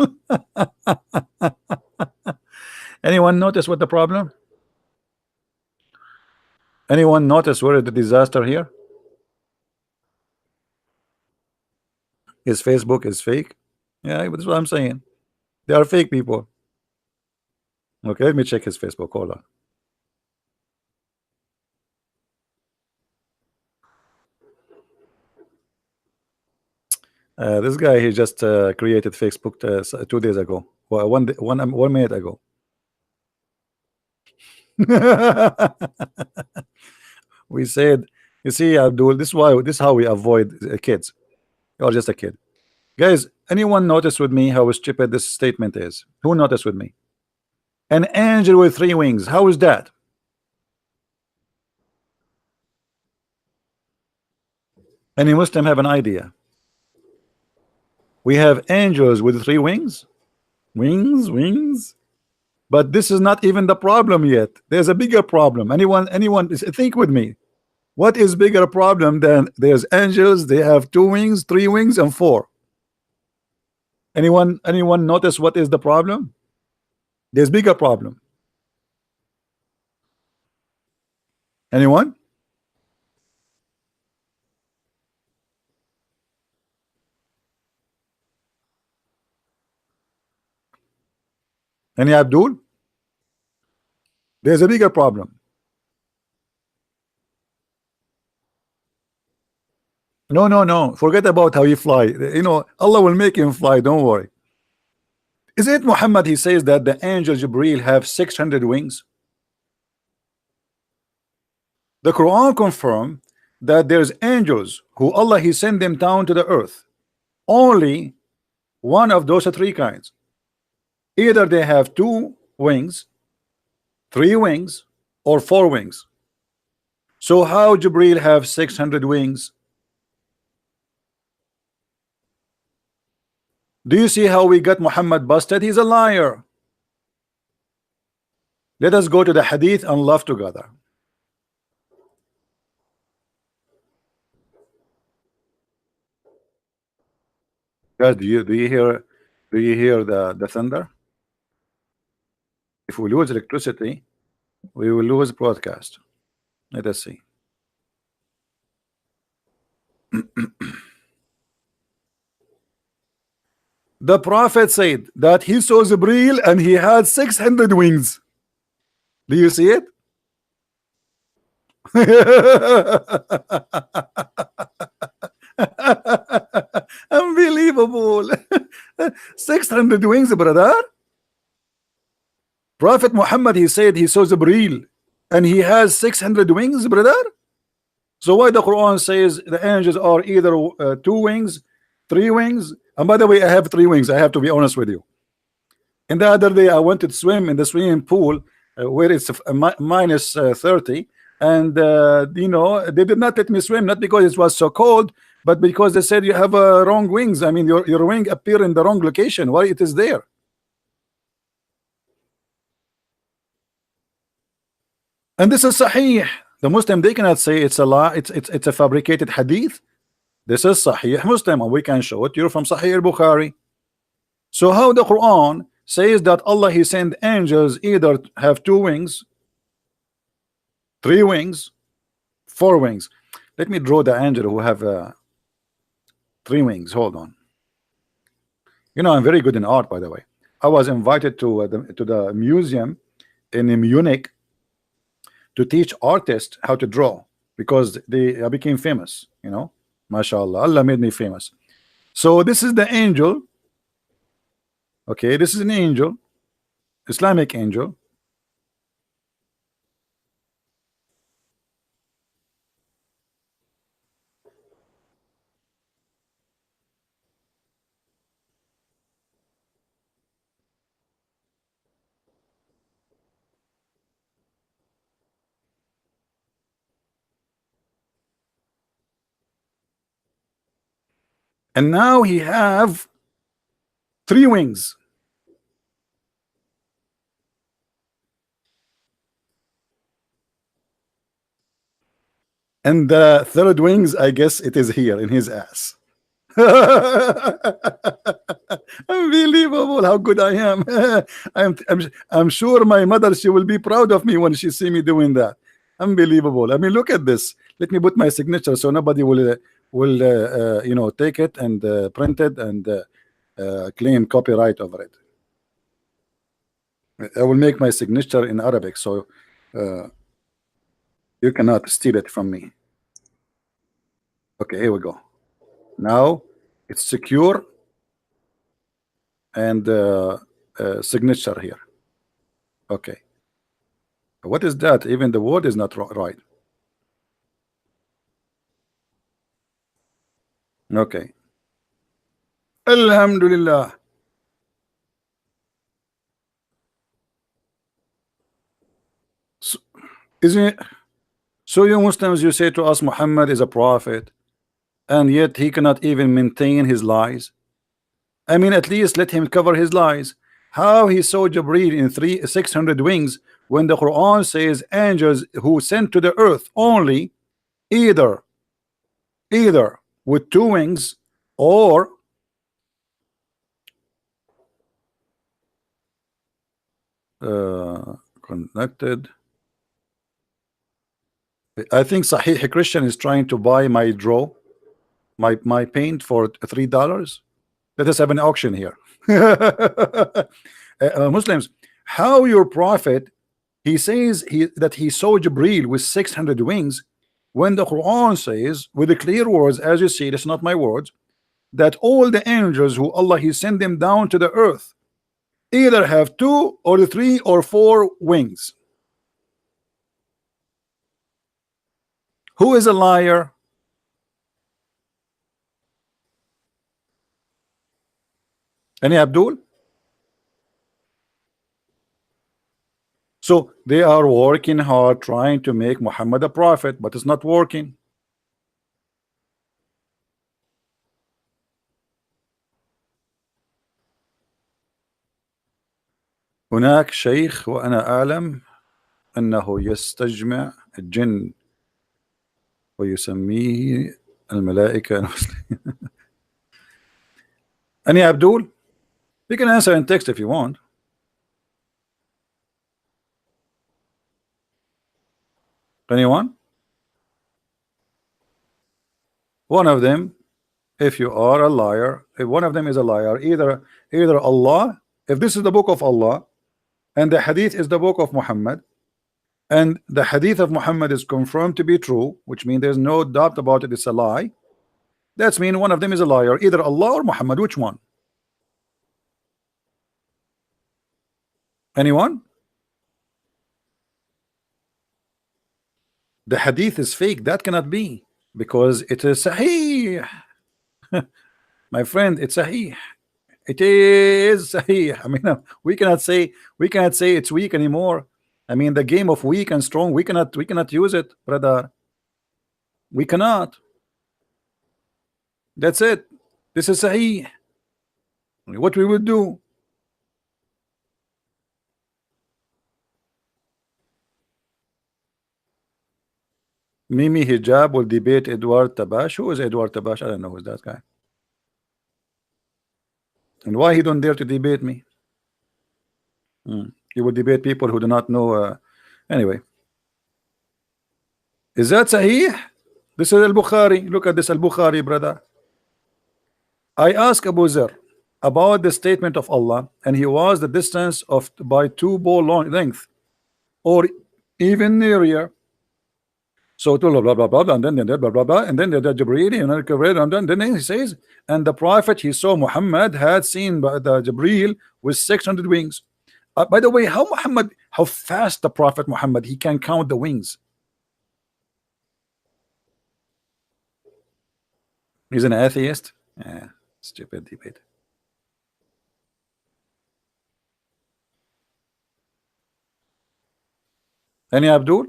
Anyone notice what the problem? Anyone notice where the disaster here? His Facebook is fake. Yeah, that's what I'm saying. They are fake people. Okay, let me check his Facebook. Hold on. This guy, he just created Facebook 2 days ago. Well, 1 minute ago. We said, you see, Abdul, this is how we avoid kids. You're just a kid. Guys, anyone notice with me how stupid this statement is? Who noticed with me? An angel with 3 wings. How is that? Any Muslim have an idea? We have angels with 3 wings. Wings. But this is not even the problem yet. There's a bigger problem. Anyone think with me. What is bigger problem than there's angels? They have 2 wings, 3 wings, and 4. Anyone notice what is the problem? There's bigger problem. Anyone? Any Abdul? There's a bigger problem. No. Forget about how he fly. Allah will make him fly. Don't worry. Is it Muhammad? He says that the angel Jibril have 600 wings. The Quran confirm that there's angels who Allah he sent them down to the earth. Only one of those 3 kinds. Either they have 2 wings, 3 wings, or 4 wings. So how Jibril have 600 wings? Do you see how we got Muhammad busted? He's a liar. Let us go to the hadith and laugh together. Guys, do you hear the thunder? If we lose electricity, we will lose broadcast. Let us see. The Prophet said that he saw Jibril and he had 600 wings. Do you see it? Unbelievable. 600 wings, brother. Prophet Muhammad, he said he saw Jibril and he has 600 wings, brother. So why the Quran says the angels are either 2 wings, 3 wings? And by the way, I have 3 wings. I have to be honest with you. And the other day I went to swim in the swimming pool where it's minus 30, and you know, they did not let me swim, not because it was so cold, but because they said you have wrong wings. I mean, your wing appear in the wrong location. Why it is there? And this is Sahih. The Muslim, they cannot say it's a lie. It's a fabricated hadith. This is Sahih Muslim, and we can show it. You're from Sahih al-Bukhari. So how the Quran says that Allah he sent angels either have 2 wings, 3 wings, 4 wings. Let me draw the angel who have 3 wings. Hold on. You know, I'm very good in art, by the way. I was invited to the museum in Munich to teach artists how to draw because I became famous. You know, mashallah, Allah made me famous. So this is the angel. Okay, this is an angel, Islamic angel. And now he have 3 wings. And the third wings, I guess it is here in his ass. Unbelievable how good I am. I'm sure my mother, she will be proud of me when she see me doing that. Unbelievable. I mean, look at this. Let me put my signature so nobody will you know, take it and print it and claim copyright over it. I will make my signature in Arabic, so you cannot steal it from me. Okay, here we go. Now it's secure and signature here. Okay, what is that? Even the word is not right. Okay, Alhamdulillah. So, isn't it? So you Muslims, you say to us Muhammad is a prophet, and yet he cannot even maintain his lies. I mean, at least let him cover his lies. How he saw Jibreel in 600 wings when the Quran says angels who sent to the earth only either with 2 wings or connected. I think Sahih Christian is trying to buy my draw, my paint for $3. Let us have an auction here. Muslims, how your prophet, he says that he saw Jibreel with 600 wings when the Quran says with the clear words, as you see, it's not my words, that all the angels who Allah he sent them down to the earth either have 2 or 3 or 4 wings. Who is a liar? Any Abdul? So they are working hard trying to make Muhammad a prophet, but it's not working. هناك شيخ وأنا أعلم أنه يستجمع الجن ويسميه الملائكة المسلمين. Any Abdul? You can answer in text if you want. Anyone? One of them if you are a liar, if one of them is a liar, either Allah, if this is the book of Allah and the hadith is the book of Muhammad, and the hadith of Muhammad is confirmed to be true, which means there's no doubt about it, it's a lie, that's mean one of them is a liar, either Allah or Muhammad. Which one? Anyone? The hadith is fake, that cannot be, because it is sahih. My friend, it's sahih. It is sahih. I mean, we cannot say it's weak anymore. I mean, the game of weak and strong, we cannot use it, brother. We cannot. That's it. This is sahih. What we will do? Mimi Hijab will debate Edward Tabash. Who is Edward Tabash? I don't know who's that guy. And why he don't dare to debate me? He will debate people who do not know. Anyway, is that sahih? This is Al-Bukhari. Look at this Al-Bukhari, brother. I asked Abu Zar about the statement of Allah, and he was the distance of by 2 bow length, or even nearer. So blah blah blah blah, and then blah blah blah, and then the Jibreel, and then he says, and the prophet he saw Muhammad had seen by the Jibreel with 600 wings. By the way, how fast the prophet Muhammad, he can count the wings. He's an atheist. Yeah, stupid debate. Any Abdul?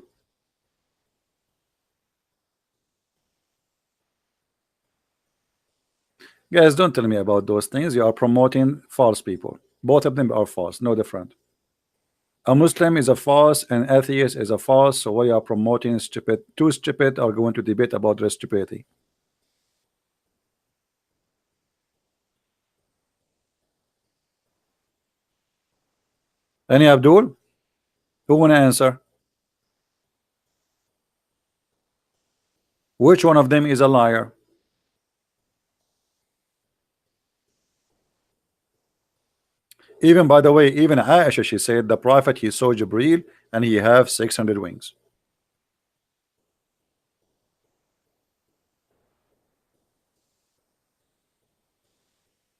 Guys, don't tell me about those things. You are promoting false people. Both of them are false, no different. A Muslim is a false, an atheist is a false. So we are promoting stupid. Two stupid are going to debate about their stupidity. Any Abdul? Who want to answer? Which one of them is a liar? Even, by the way, even Aisha, she said the prophet he saw Jibreel and he have 600 wings.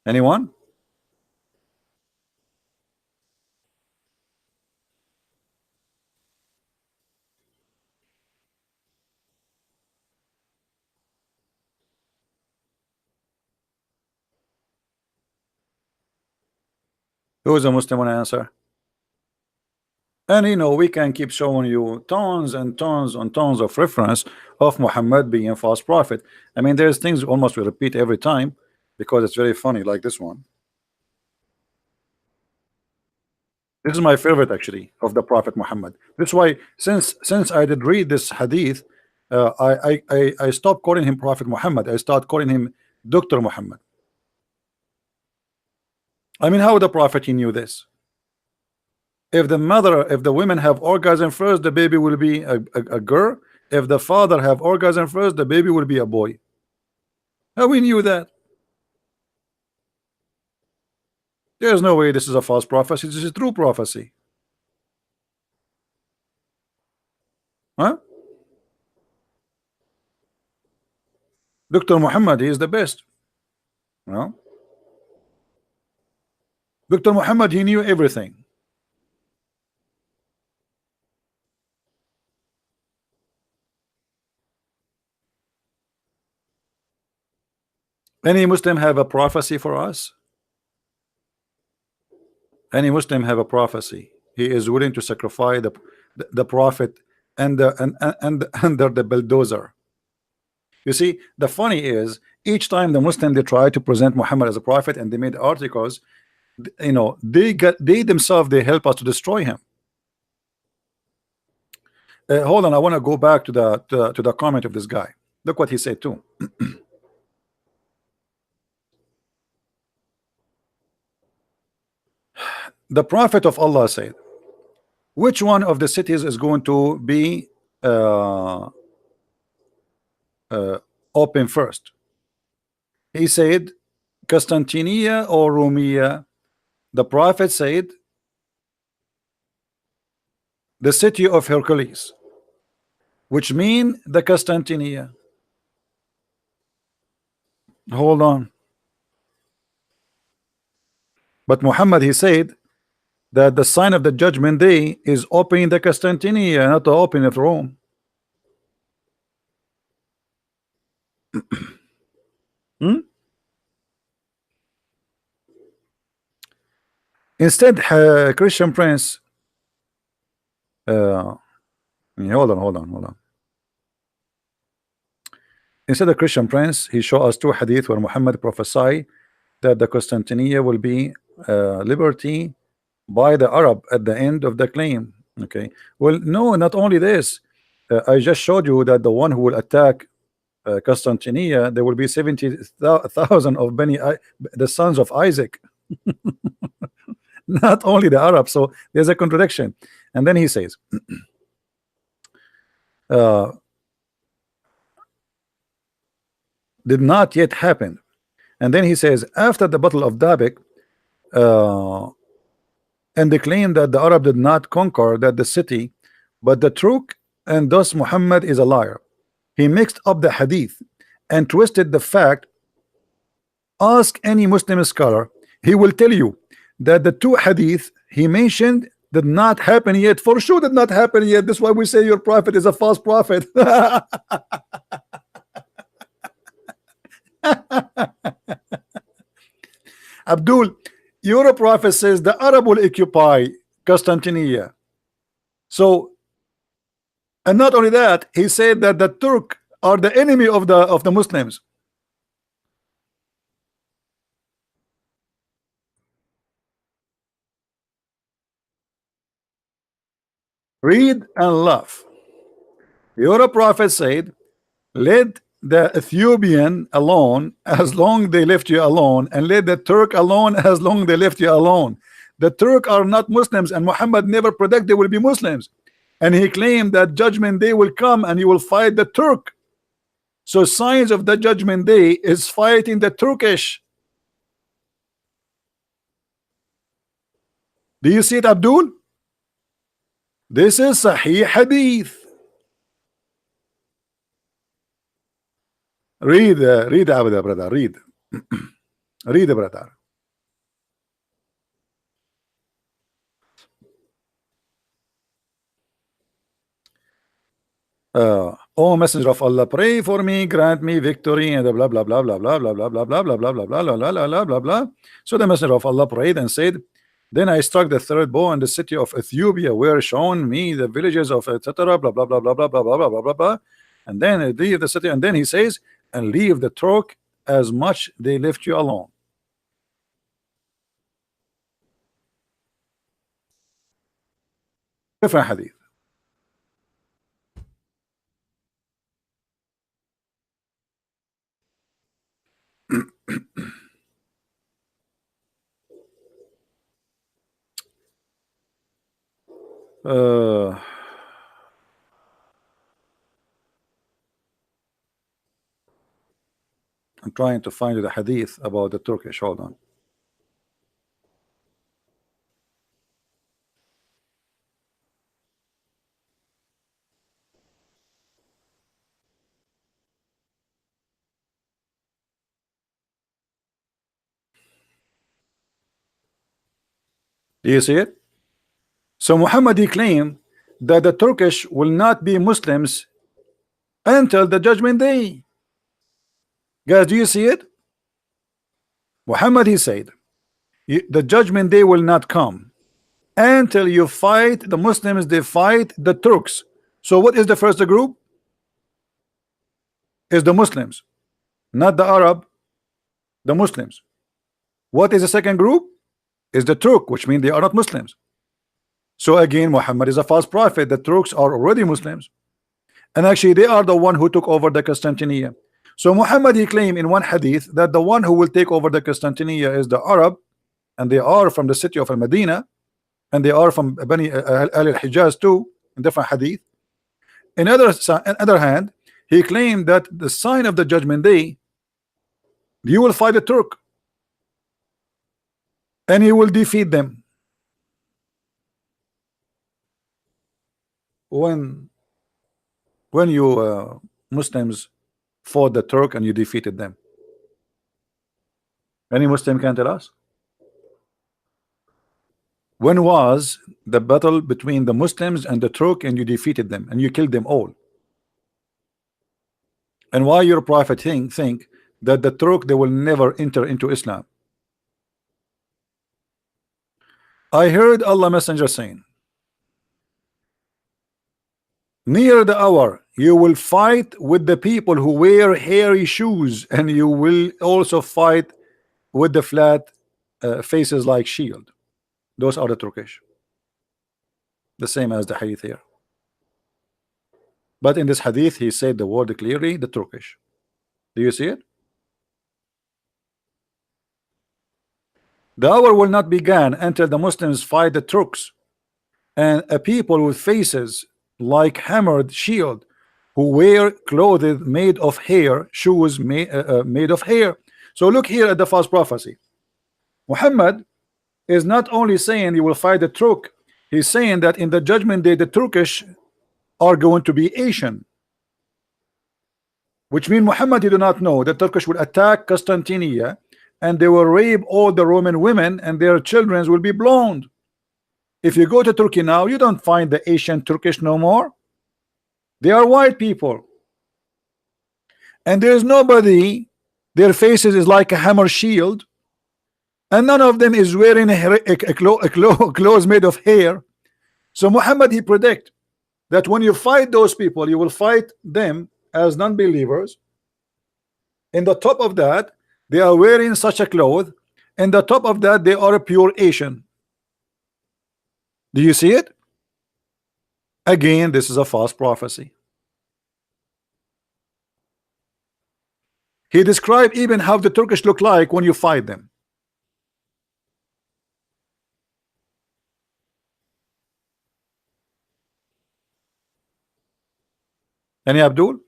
Anyone? Who is a Muslim want to answer? And you know, we can keep showing you tons and tons and tons of reference of Muhammad being a false prophet. I mean, there's things almost we repeat every time because it's very funny, like this one. This is my favorite actually of the Prophet Muhammad. That's why since I did read this hadith, I stopped calling him Prophet Muhammad. I start calling him Dr. Muhammad. I mean, how the Prophet he knew this? If the women have orgasm first, the baby will be a girl. If the father have orgasm first, the baby will be a boy. How we knew that? There's no way this is a false prophecy. This is a true prophecy. Huh? Dr. Muhammad, he is the best. Well, Dr. Muhammad, he knew everything. Any Muslim have a prophecy for us? Any Muslim have a prophecy? He is willing to sacrifice the prophet and under the bulldozer. You see, the funny is, each time the Muslim they try to present Muhammad as a prophet and they made articles, you know, they themselves they help us to destroy him. Hold on, I want to go back to the comment of this guy. Look what he said too. The Prophet of Allah said, which one of the cities is going to be open first? He said Constantinia or Romia. The prophet said the city of Hercules, which mean the Constantinia. Hold on. But Muhammad, he said that the sign of the judgment day is opening the Constantinia, not the opening of Rome. Hmm? Instead, Christian Prince. Hold on. Instead of Christian Prince, he showed us two hadith where Muhammad prophesied that the Constantinia will be liberty by the Arab at the end of the claim. Okay. Well, no, not only this. I just showed you that the one who will attack Constantinia, there will be 70,000 of the sons of Isaac. Not only the Arabs. So there's a contradiction. And then he says, did not yet happen. And then he says, after the battle of Dabik, and they claim that the Arab did not conquer the city, but the Turk, and thus Muhammad is a liar. He mixed up the hadith and twisted the fact. Ask any Muslim scholar, he will tell you that the two hadith he mentioned did not happen yet. For sure did not happen yet. That's why we say your prophet is a false prophet. Abdul, your prophet says the Arab will occupy Constantinia. So, and not only that, he said that the Turk are the enemy of the Muslims. Read and laugh. Your prophet said, let the Ethiopian alone as long they left you alone, and let the Turk alone as long they left you alone. The Turk are not Muslims, and Muhammad never predicted they will be Muslims. And he claimed that judgment day will come and he will fight the Turk. So signs of the judgment day is fighting the Turkish. Do you see it, Abdul? This is Sahih Hadith. Read, Abda, brother. Read. Read, brother. Oh, messenger of Allah, pray for me, grant me victory, and blah blah blah blah blah blah blah blah blah blah blah blah blah blah blah blah blah. So the messenger of Allah prayed and said, then I struck the third bow in the city of Ethiopia, where shown me the villages of etc. Blah blah blah blah blah blah blah blah blah blah blah. And then leave the city, and then he says, and leave the Turk as much they left you alone. Different hadith. I'm trying to find the hadith about the Turkish. Hold on. Do you see it? So Muhammad, he claimed that the Turkish will not be Muslims until the judgment day. Guys, do you see it? Muhammad, he said, the judgment day will not come until you fight the Muslims, they fight the Turks. So what is the first group? Is the Muslims, not the Arab, the Muslims. What is the second group? Is the Turk, which means they are not Muslims. So again, Muhammad is a false prophet. The Turks are already Muslims, and actually they are the one who took over the Constantinia. So Muhammad, he claimed in one hadith that the one who will take over the Constantinia is the Arab, and they are from the city of Al-Medina, and they are from Bani al-Hijaz too, in different hadith. On other hand, he claimed that the sign of the judgment day You will fight the Turk and you will defeat them. When you Muslims fought the Turk and you defeated them? Any Muslim can tell us? When was the battle between the Muslims and the Turk and you defeated them and you killed them all? And why your prophet think that the Turk, they will never enter into Islam? I heard Allah Messenger saying, near the hour you will fight with the people who wear hairy shoes, and you will also fight with the flat faces like shield. Those are the Turkish, the same as the hadith here. But in this hadith he said the word clearly, the Turkish. Do you see it? The hour will not begin until the Muslims fight the Turks, and a people with faces like hammered shield, who wear clothes made of hair, shoes made of hair. So look here at the false prophecy. Muhammad is not only saying he will fight the Turk, he's saying that in the judgment day the Turkish are going to be Asian, which means Muhammad, you do not know the Turkish will attack Constantinople and they will rape all the Roman women and their children will be blonde. If you go to Turkey now, you don't find the Asian Turkish no more. They are white people, and there's nobody, their faces is like a hammer shield, and none of them is wearing clothes made of hair. So Muhammad, he predict that when you fight those people, you will fight them as non-believers. In the top of that, they are wearing such a cloth, and the top of that, they are a pure Asian. Do you see it? Again, this is a false prophecy. He described even how the Turkish look like when you fight them. Any Abdul?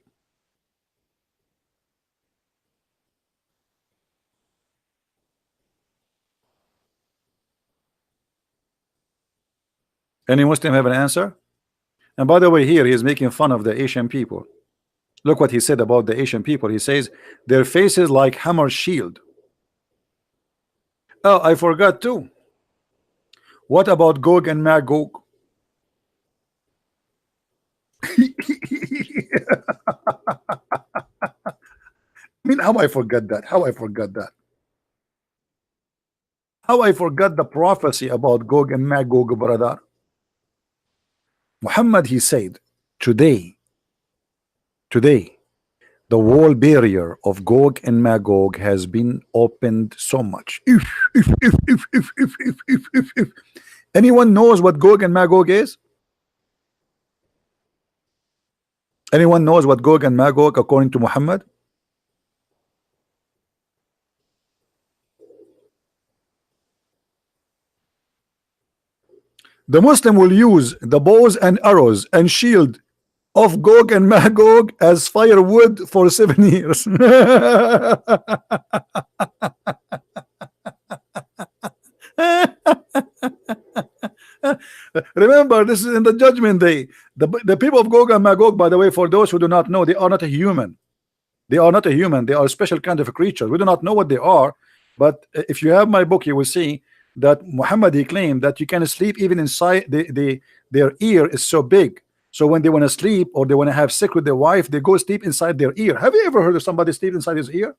Any Muslim have an answer? And by the way, here he is making fun of the Asian people. Look what he said about the Asian people. He says their faces like hammer shield. Oh, I forgot too. What about Gog and Magog? I mean, how I forgot that? How I forgot that? How I forgot the prophecy about Gog and Magog, brother? Muhammad, he said, today, the wall barrier of Gog and Magog has been opened so much. If anyone knows what Gog and Magog is? Anyone knows what Gog and Magog according to Muhammad? The Muslim will use the bows and arrows and shield of Gog and Magog as firewood for 7 years. Remember, this is in the judgment day. The people of Gog and Magog, by the way, for those who do not know, they are not a human. They are not a human. They are a special kind of a creature. We do not know what they are, but if you have my book, you will see that Muhammad, he claimed that you can sleep even inside their ear is so big. So when they want to sleep or they want to have sex with their wife, they go sleep inside their ear. Have you ever heard of somebody sleep inside his ear?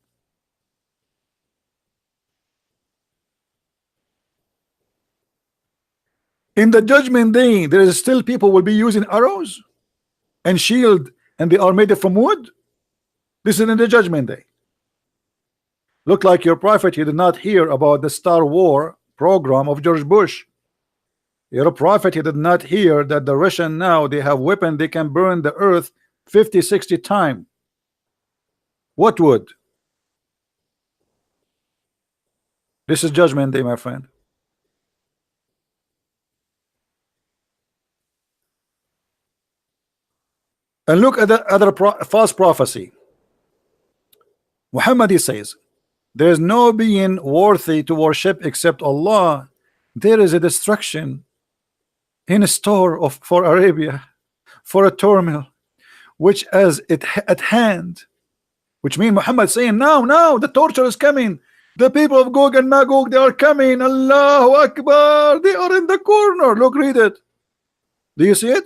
In the judgment day, there is still people will be using arrows and shield, and they are made from wood. This is in the judgment day. Look like your prophet, you did not hear about the Star War program of George Bush. You're a prophet, you did not hear that the Russian now they have weapon, they can burn the earth 50-60 times. What would? This is judgment day, my friend. And look at the other false prophecy. Muhammad, he says There is no being worthy to worship except Allah. There is a destruction in store of for Arabia, for a turmoil which is at hand, which means Muhammad saying now the torture is coming. The people of Gog and Magog, they are coming. Allahu Akbar. They are in the corner. Look, read it. Do you see it?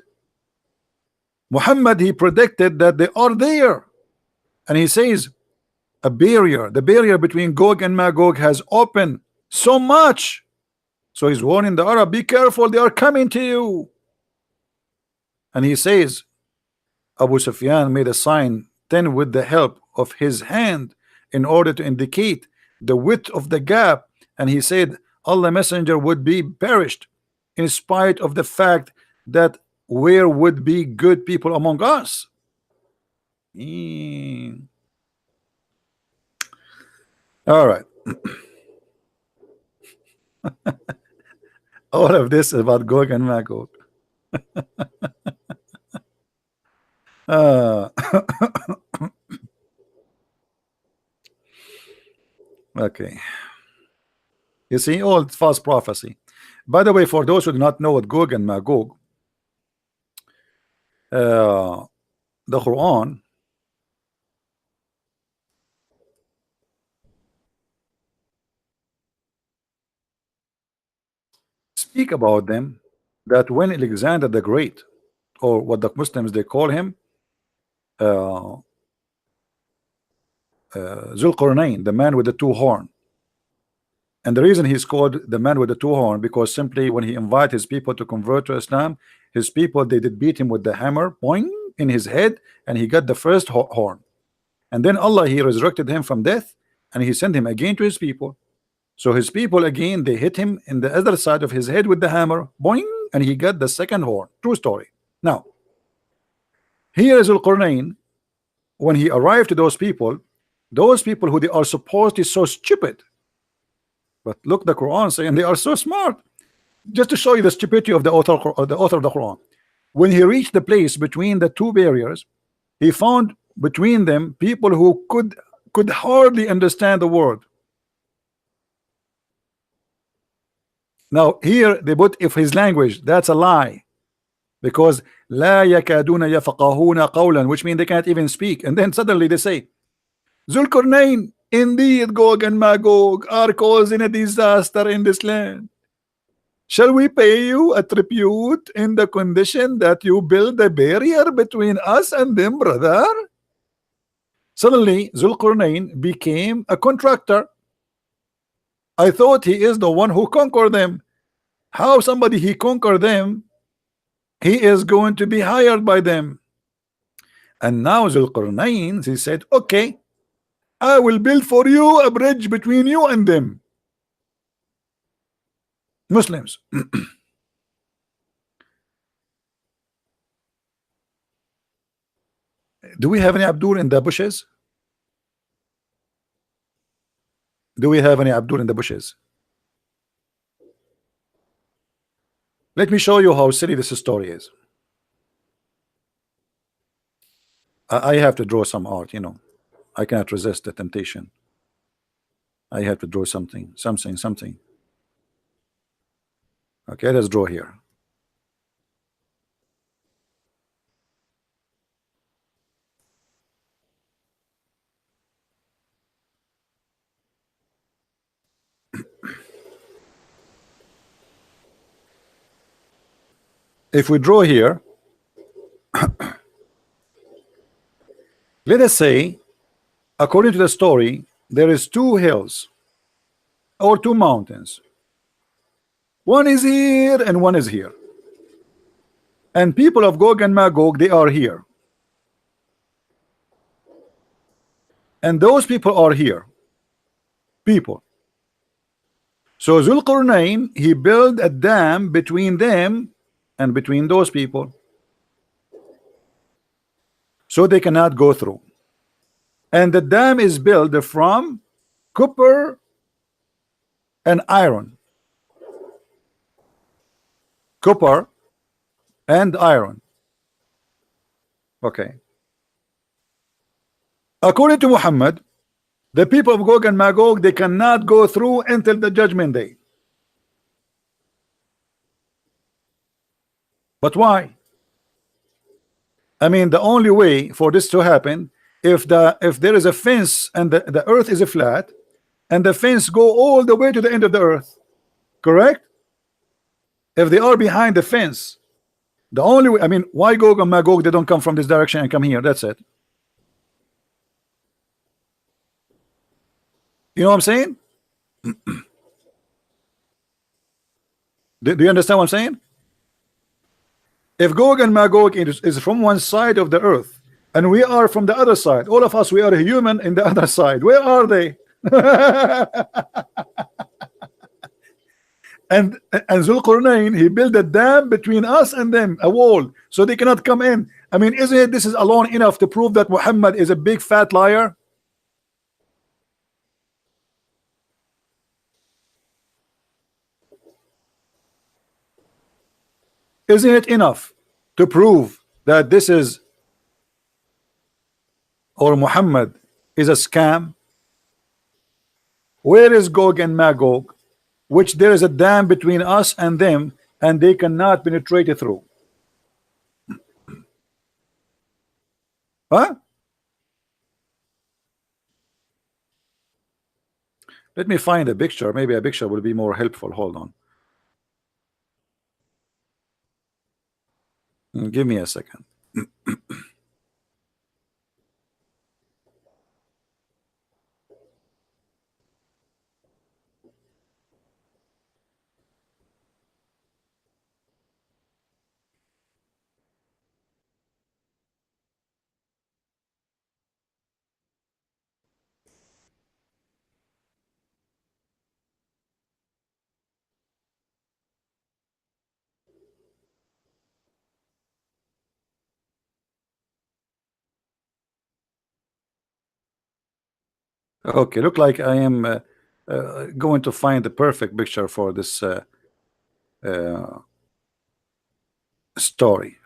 Muhammad, he predicted that they are there. And he says the barrier between Gog and Magog has opened so much. So he's warning the Arab, be careful, they are coming to you. And he says Abu Sufyan made a sign then with the help of his hand in order to indicate the width of the gap, and he said Allah Messenger would be perished in spite of the fact that where would be good people among us. All right. All of this is about Gog and Magog. Okay. You see, all false prophecy. By the way, for those who do not know what Gog and Magog, the Quran speak about them, that when Alexander the Great, or what the Muslims they call him, Zulqarnain, the man with the two horn. And the reason he's called the man with the two horn, because simply when he invited his people to convert to Islam, his people, they did beat him with the hammer, boing, in his head, and he got the first horn. And then Allah, he resurrected him from death, and he sent him again to his people. So his people again, they hit him in the other side of his head with the hammer, boing, and he got the second horn. True story. Now, here is Al-Qurnain. When he arrived to those people who they are supposed to be so stupid, but look, the Quran saying they are so smart. Just to show you the stupidity of the author of the Quran. When he reached the place between the two barriers, he found between them people who could hardly understand the word. Now here they put if his language, that's a lie, because لا يكادون يفقهون قولا, which means they can't even speak. And then suddenly they say Zulqarnain, indeed Gog and Magog are causing a disaster in this land. Shall we pay you a tribute in the condition that you build a barrier between us and them, brother? Suddenly Zulqarnain became a contractor. I thought he is the one who conquered them. How somebody he conquered them, he is going to be hired by them. And now Zulqarnain, he said, okay, I will build for you a bridge between you and them. Muslims. Do we have any Abdul in the bushes? Do we have any Abdul in the bushes? Let me show you how silly this story is. I have to draw some art, you know. I cannot resist the temptation. I have to draw something. Okay, let's draw here. If we draw here, let us say, according to the story, there is two hills or two mountains. One is here and one is here. And people of Gog and Magog, they are here. And those people are here. People. So Zulqarnain, he built a dam between them and between those people, so they cannot go through. And the dam is built from copper and iron. Copper and iron. Okay. According to Muhammad, The people of Gog and Magog, they cannot go through until the judgment day. But why? I mean, the only way for this to happen, if there is a fence and the earth is a flat, and the fence go all the way to the end of the earth, correct? If they are behind the fence, the only way, I mean, why Gog and Magog, they don't come from this direction and come here? That's it. You know what I'm saying? Do you understand what I'm saying? If Gog and Magog is from one side of the earth and we are from the other side, all of us, we are human in the other side, where are they? and Zulqarnain, he built a dam between us and them, a wall, so they cannot come in. I mean, isn't it, this is alone enough to prove that Muhammad is a big fat liar? Isn't it enough to prove that this is, or Muhammad is a scam? Where is Gog and Magog, which there is a dam between us and them, and they cannot penetrate it through? Huh? Let me find a picture. Maybe a picture will be more helpful. Hold on. Give me a second. Okay, look like I am going to find the perfect picture for this story.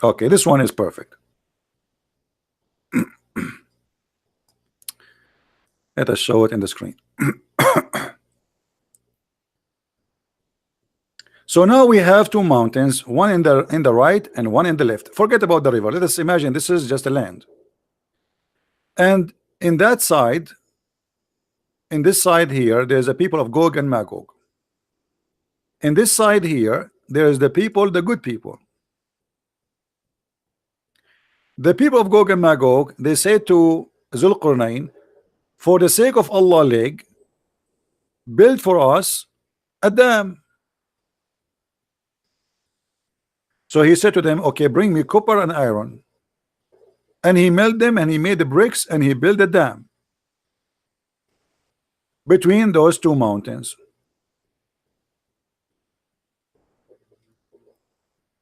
Okay, this one is perfect. Let us show it in the screen. So now we have two mountains, one in the right and one in the left. Forget about the river. Let us imagine this is just a land. And in that side, in this side here, there's a people of Gog and Magog. In this side here, there's the people, the good people. The people of Gog and Magog, they say to Zulqarnain, for the sake of Allah leg, build for us a dam. So he said to them, okay, bring me copper and iron. And he melted them and he made the bricks and he built a dam between those two mountains.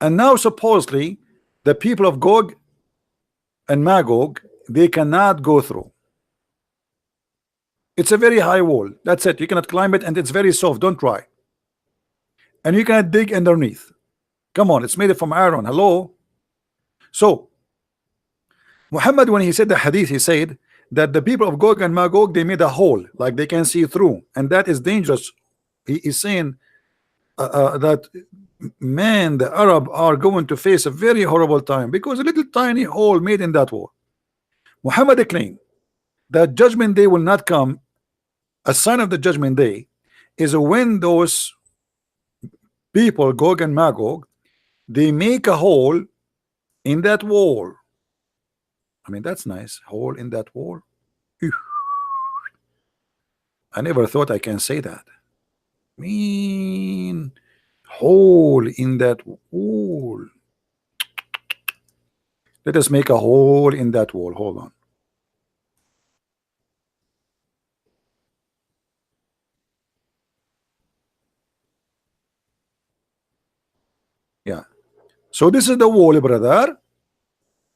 And now supposedly the people of Gog and Magog, they cannot go through. It's a very high wall. That's it. You cannot climb it, and it's very soft. Don't try. And you cannot dig underneath. Come on, it's made from iron. Hello. So Muhammad, when he said the hadith, he said that the people of Gog and Magog, they made a hole like they can see through, and that is dangerous. He is saying that man, the Arab are going to face a very horrible time because a little tiny hole made in that wall. Muhammad claimed that judgment day will not come. A sign of the judgment day is when those people, Gog and Magog, they make a hole in that wall. I mean, that's nice. Hole in that wall. Ew. I never thought I can say that. Mean hole in that wall. Let us make a hole in that wall. Hold on. Yeah. So this is the wall, brother.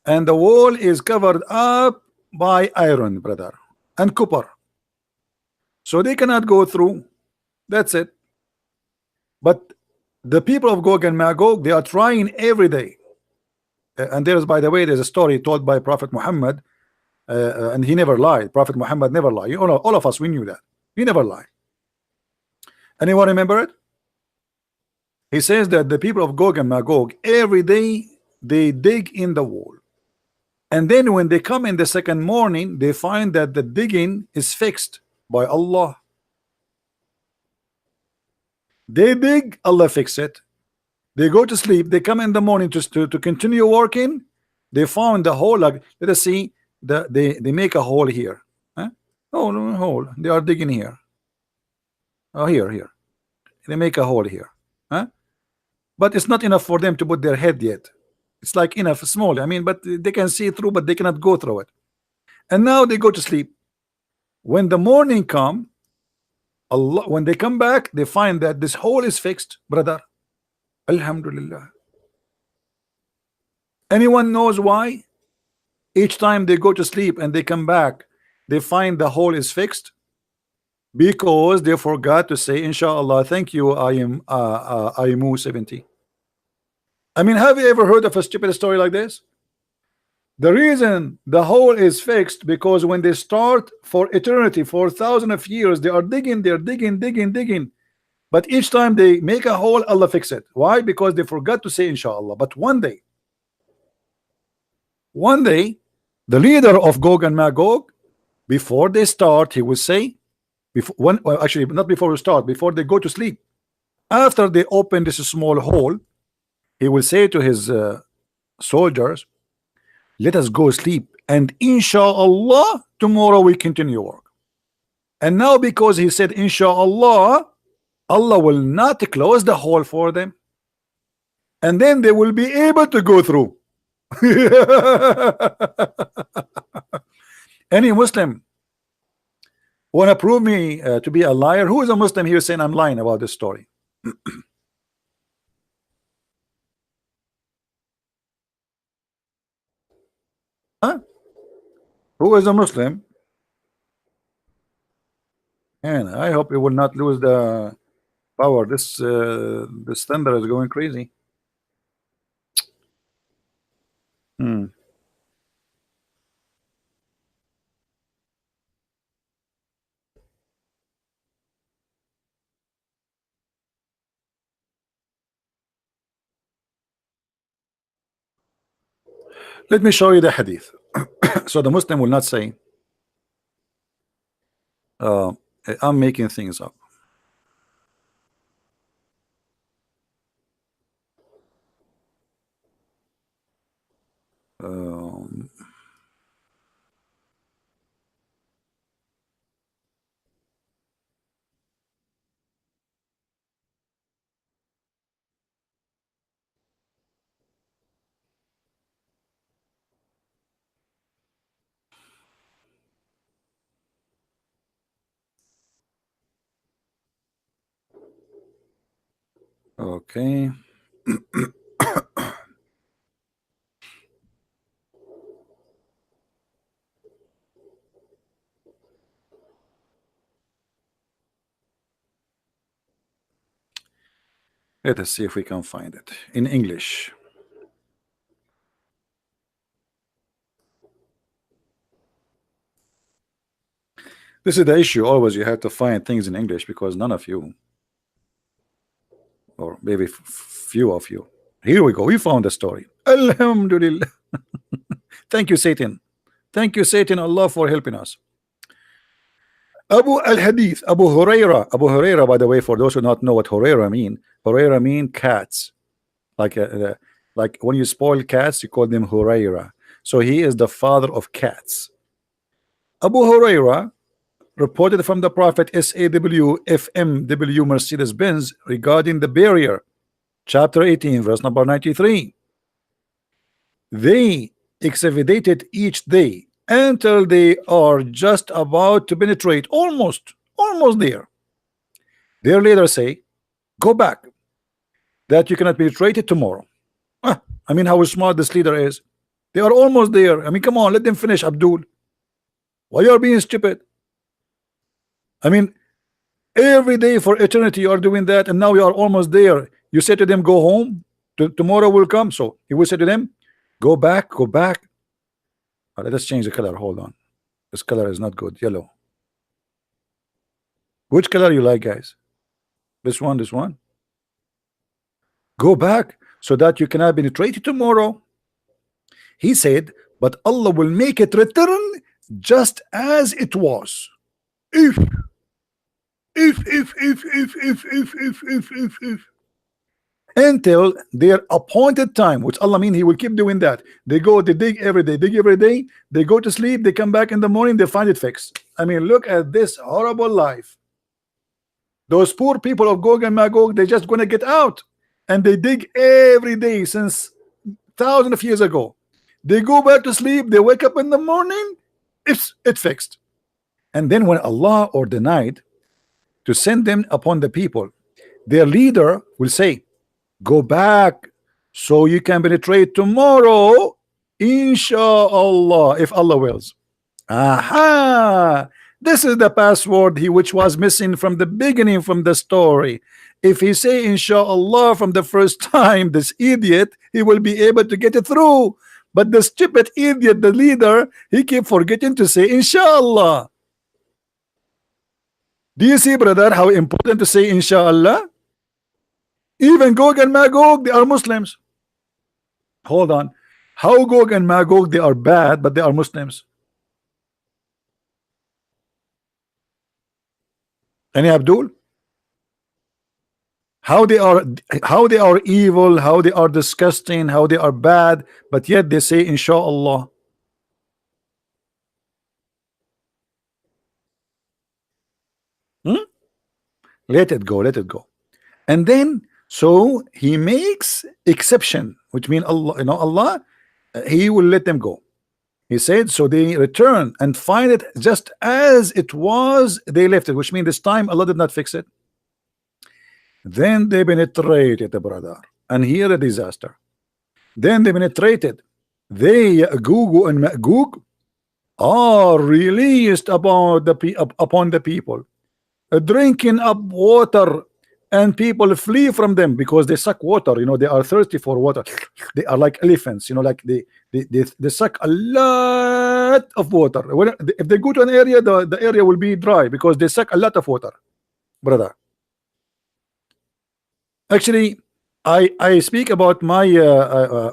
And the wall is covered up by iron, brother, and copper. So they cannot go through. That's it. But the people of Gog and Magog, they are trying every day. And there's, by the way, there's a story told by Prophet Muhammad, and he never lied. Prophet Muhammad never lied. All of us, we knew that. He never lied. Anyone remember it? He says that the people of Gog and Magog, every day they dig in the wall. And then when they come in the second morning, they find that the digging is fixed by Allah. They dig, Allah fix it. They go to sleep, they come in the morning to continue working. They found the hole. Like, let us see, they make a hole here. Huh? Oh, no, hole. They are digging here. Oh, here. They make a hole here. Huh? But it's not enough for them to put their head yet. It's like enough, small. I mean, but they can see through, but they cannot go through it. And now they go to sleep. When the morning come, Allah, when they come back, they find that this hole is fixed, brother. Alhamdulillah. Anyone knows why? Each time they go to sleep and they come back, they find the hole is fixed because they forgot to say, Inshallah, thank you, I am 70. I mean, have you ever heard of a stupid story like this? The reason the hole is fixed because when they start for eternity, for thousands of years, they are digging, they're digging. But each time they make a hole, Allah fix it. Why? Because they forgot to say Inshallah. But one day, the leader of Gog and Magog, before they start, he will say, well, actually, not before we start, before they go to sleep, after they open this small hole, he will say to his soldiers, let us go sleep, and Inshallah, tomorrow we continue work. And now, because he said Inshallah, Allah will not close the hole for them, and then they will be able to go through. Any Muslim want to prove me to be a liar? Who is a Muslim here saying I'm lying about this story? Huh? Who is a Muslim? And I hope it will not lose the power. This thunder is going crazy. Let me show you the hadith. So the Muslim will not say I'm making things up. Okay. Let us see if we can find it in English. This is the issue. Always you have to find things in English because none of you, or maybe few of you. Here we go. We found the story. Alhamdulillah. Thank you, Satan. Thank you, Satan, Allah, for helping us. Abu al-Hadith, Abu Huraira. Abu Huraira, by the way, for those who not know what Huraira mean cats. Like when you spoil cats, you call them Huraira. So he is the father of cats. Abu Huraira reported from the Prophet SAW FMW Mercedes-Benz regarding the barrier, chapter 18, verse number 93. They excavated each day until they are just about to penetrate, almost there. Their leaders say, go back, that you cannot penetrate it tomorrow. I mean, how smart this leader is. They are almost there. I mean, come on, let them finish, Abdul. Why you are being stupid? I mean, every day for eternity you are doing that, and now you are almost there. You say to them, go home, tomorrow will come. So he will say to them, Go back, go back. Let us change the color. Hold on. This color is not good. Yellow. Which color you like, guys? This one, this one. Go back so that you cannot penetrate it tomorrow. He said, but Allah will make it return just as it was. If until their appointed time, which Allah mean He will keep doing that. They go, they dig every day, they go to sleep, they come back in the morning, they find it fixed. I mean, look at this horrible life. Those poor people of Gog and Magog, they're just gonna get out, and they dig every day since thousands of years ago. They go back to sleep, they wake up in the morning, it's fixed. And then when Allah or denied to send them upon the people, their leader will say, go back so you can penetrate tomorrow, inshallah, if Allah wills. Aha! This is the password which was missing from the beginning, from the story. If he say inshallah from the first time, this idiot, he will be able to get it through. But the stupid idiot, the leader, he keep forgetting to say inshallah. Do you see, brother, how important to say inshallah? Even Gog and Magog, they are Muslims. Hold on. How Gog and Magog, they are bad, but they are Muslims? Any Abdul? How they are evil, how they are disgusting, how they are bad, but yet they say inshallah. Let it go, let it go. And then so he makes exception, which means Allah, Allah, he will let them go. He said, so they return and find it just as it was, they left it, which means this time Allah did not fix it. Then they penetrated, the brother, and here a disaster. Then they penetrated. They, Ya'juj and Ma'juj, are released upon the people, drinking up water, and people flee from them because they suck water. They are thirsty for water. They are like elephants. Like they suck a lot of water. If they go to an area, the area will be dry because they suck a lot of water, brother. Actually, I speak about my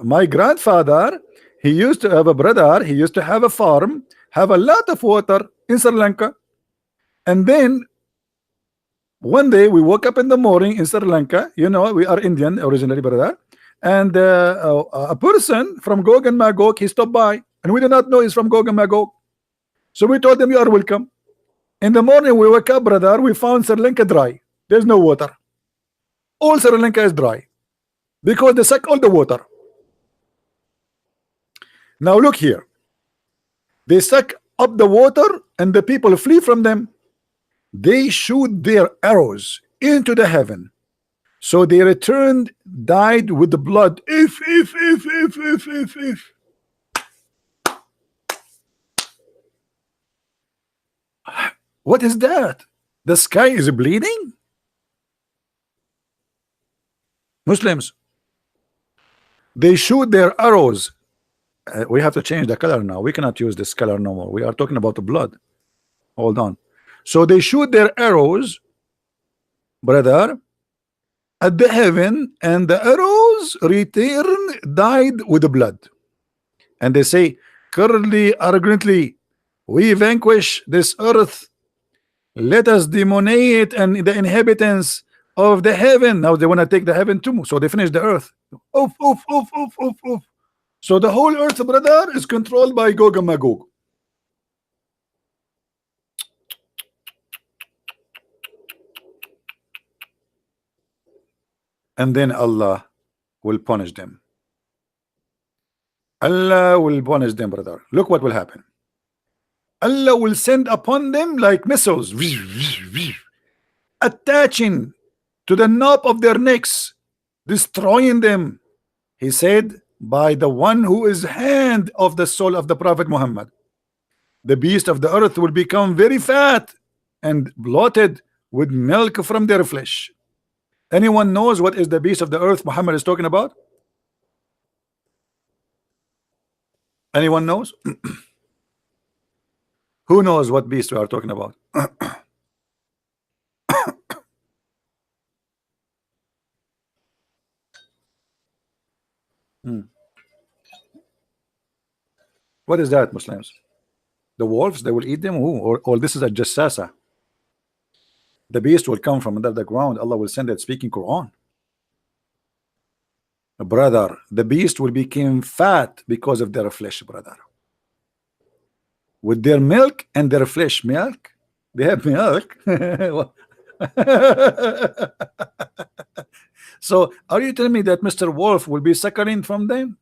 my grandfather. He used to have a brother. He used to have a farm, have a lot of water in Sri Lanka, and then one day we woke up in the morning in Sri Lanka. We are Indian originally, brother, and a person from Gog and Magog, he stopped by, and we did not know he's from Gog and Magog. So we told him, you are welcome. In the morning we woke up, brother, we found Sri Lanka dry. There's no water. All Sri Lanka is dry because they suck all the water. Now look here. They suck up the water and the people flee from them. They shoot their arrows into the heaven. So they returned, died with the blood. If. What is that? The sky is bleeding? Muslims, they shoot their arrows. We have to change the color now. We cannot use this color no more. We are talking about the blood. Hold on. So they shoot their arrows, brother, at the heaven, and the arrows return died with the blood. And they say, currently, arrogantly, we vanquish this earth. Let us demoniate and the inhabitants of the heaven. Now they want to take the heaven too, so they finish the earth. Oof. So the whole earth, brother, is controlled by Gog and Magog. And then Allah will punish them. Allah will punish them, brother. Look what will happen. Allah will send upon them like missiles, attaching to the knob of their necks, destroying them. He said, by the one who is hand of the soul of the Prophet Muhammad, the beast of the earth will become very fat and bloated with milk from their flesh. Anyone knows what is the beast of the earth Muhammad is talking about? Anyone knows? Who knows what beast we are talking about? Hmm. What is that, Muslims? The wolves, they will eat them? Who? Or this is a jassasa. The beast will come from under the ground. Allah will send it speaking Quran. Brother, the beast will become fat because of their flesh, brother. With their milk and their flesh. Milk? They have milk. So are you telling me that Mr. Wolf will be suckling from them?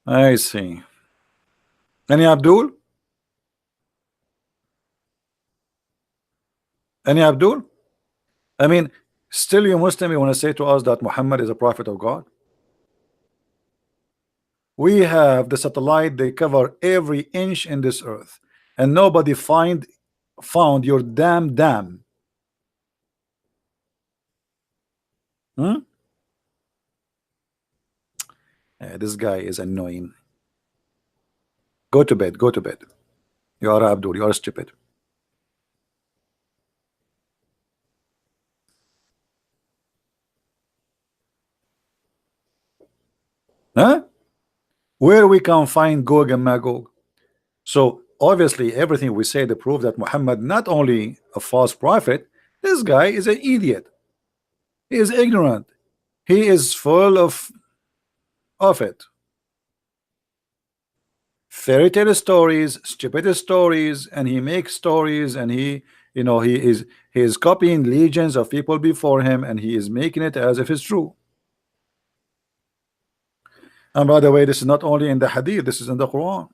I see. Any Abdul? Any Abdul? I mean, still you Muslim, you want to say to us that Muhammad is a prophet of God? We have the satellite, they cover every inch in this earth, and nobody found your damn dam. This guy is annoying. Go to bed, go to bed. You are Abdul, you are stupid. Huh? Where we can find Gog and Magog? So obviously everything we say to prove that Muhammad not only a false prophet, this guy is an idiot. He is ignorant. He is full of it. Fairy tale stories, stupid stories, and he makes stories, and he is copying legions of people before him, and he is making it as if it's true. And by the way, this is not only in the hadith, this is in the Quran.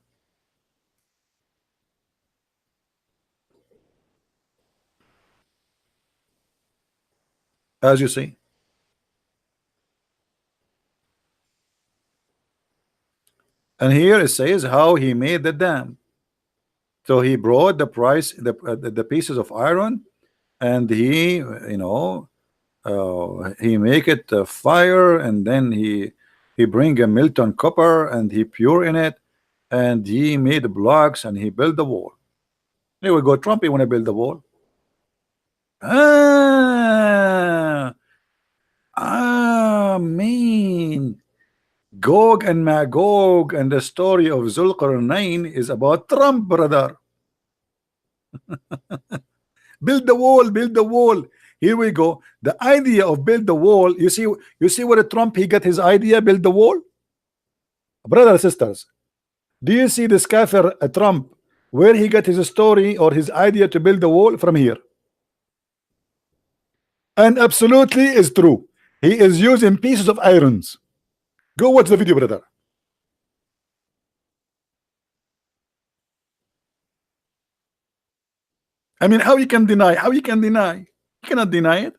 As you see. And here it says how he made the dam. So he brought the pieces of iron, and he he make it fire, and then he bring a Milton copper, and he pure in it, and he made blocks, and he built the wall. Here we go, Trump, you want to build the wall? Mean Gog and Magog and the story of Zulqarnain is about Trump, brother. Build the wall, build the wall. Here we go. The idea of build the wall. You see where Trump he got his idea, build the wall? Brothers and sisters, do you see this kafir Trump, where he got his story or his idea to build the wall? From here. And absolutely is true. He is using pieces of irons. Go watch the video, brother. I mean, how you can deny? How you can deny? You cannot deny it.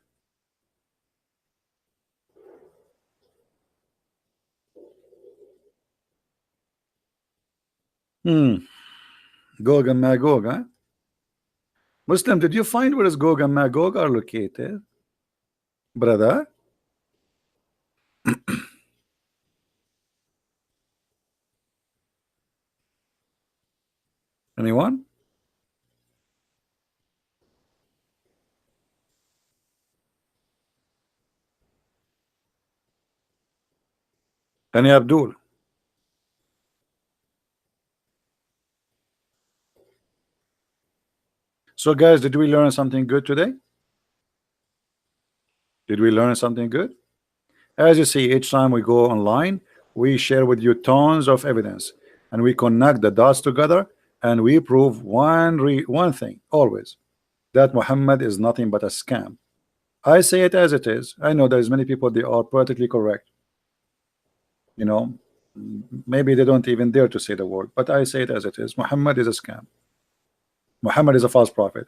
Gog and Magog, huh? Muslim, did you find where is Gog and Magog are located, brother? Anyone? Any Abdul? So guys, did we learn something good today? Did we learn something good? As you see, each time we go online, we share with you tons of evidence, and we connect the dots together, and we prove one thing always, that Muhammad is nothing but a scam. I say it as it is. I know there's many people, they are politically correct. Maybe they don't even dare to say the word, but I say it as it is. Muhammad is a scam. Muhammad is a false prophet.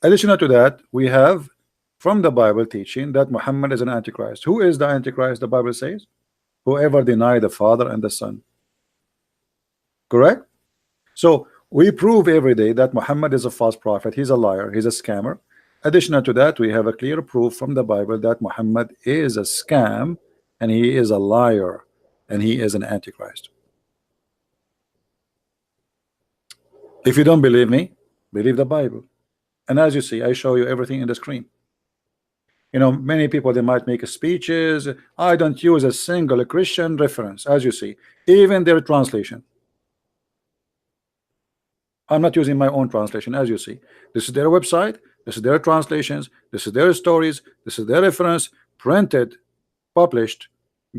Additional to that, we have from the Bible teaching that Muhammad is an antichrist. Who is the antichrist? The Bible says, whoever deny the Father and the Son. Correct? So we prove every day that Muhammad is a false prophet. He's a liar. He's a scammer. Additional to that, we have a clear proof from the Bible that Muhammad is a scam and he is a liar and he is an antichrist. If you don't believe me, believe the Bible. And as you see, I show you everything in the screen. You know, many people, they might make speeches. I don't use a single Christian reference, as you see, even their translation. I'm not using my own translation, as you see. This is their website, this is their translations, this is their stories, this is their reference, printed, published,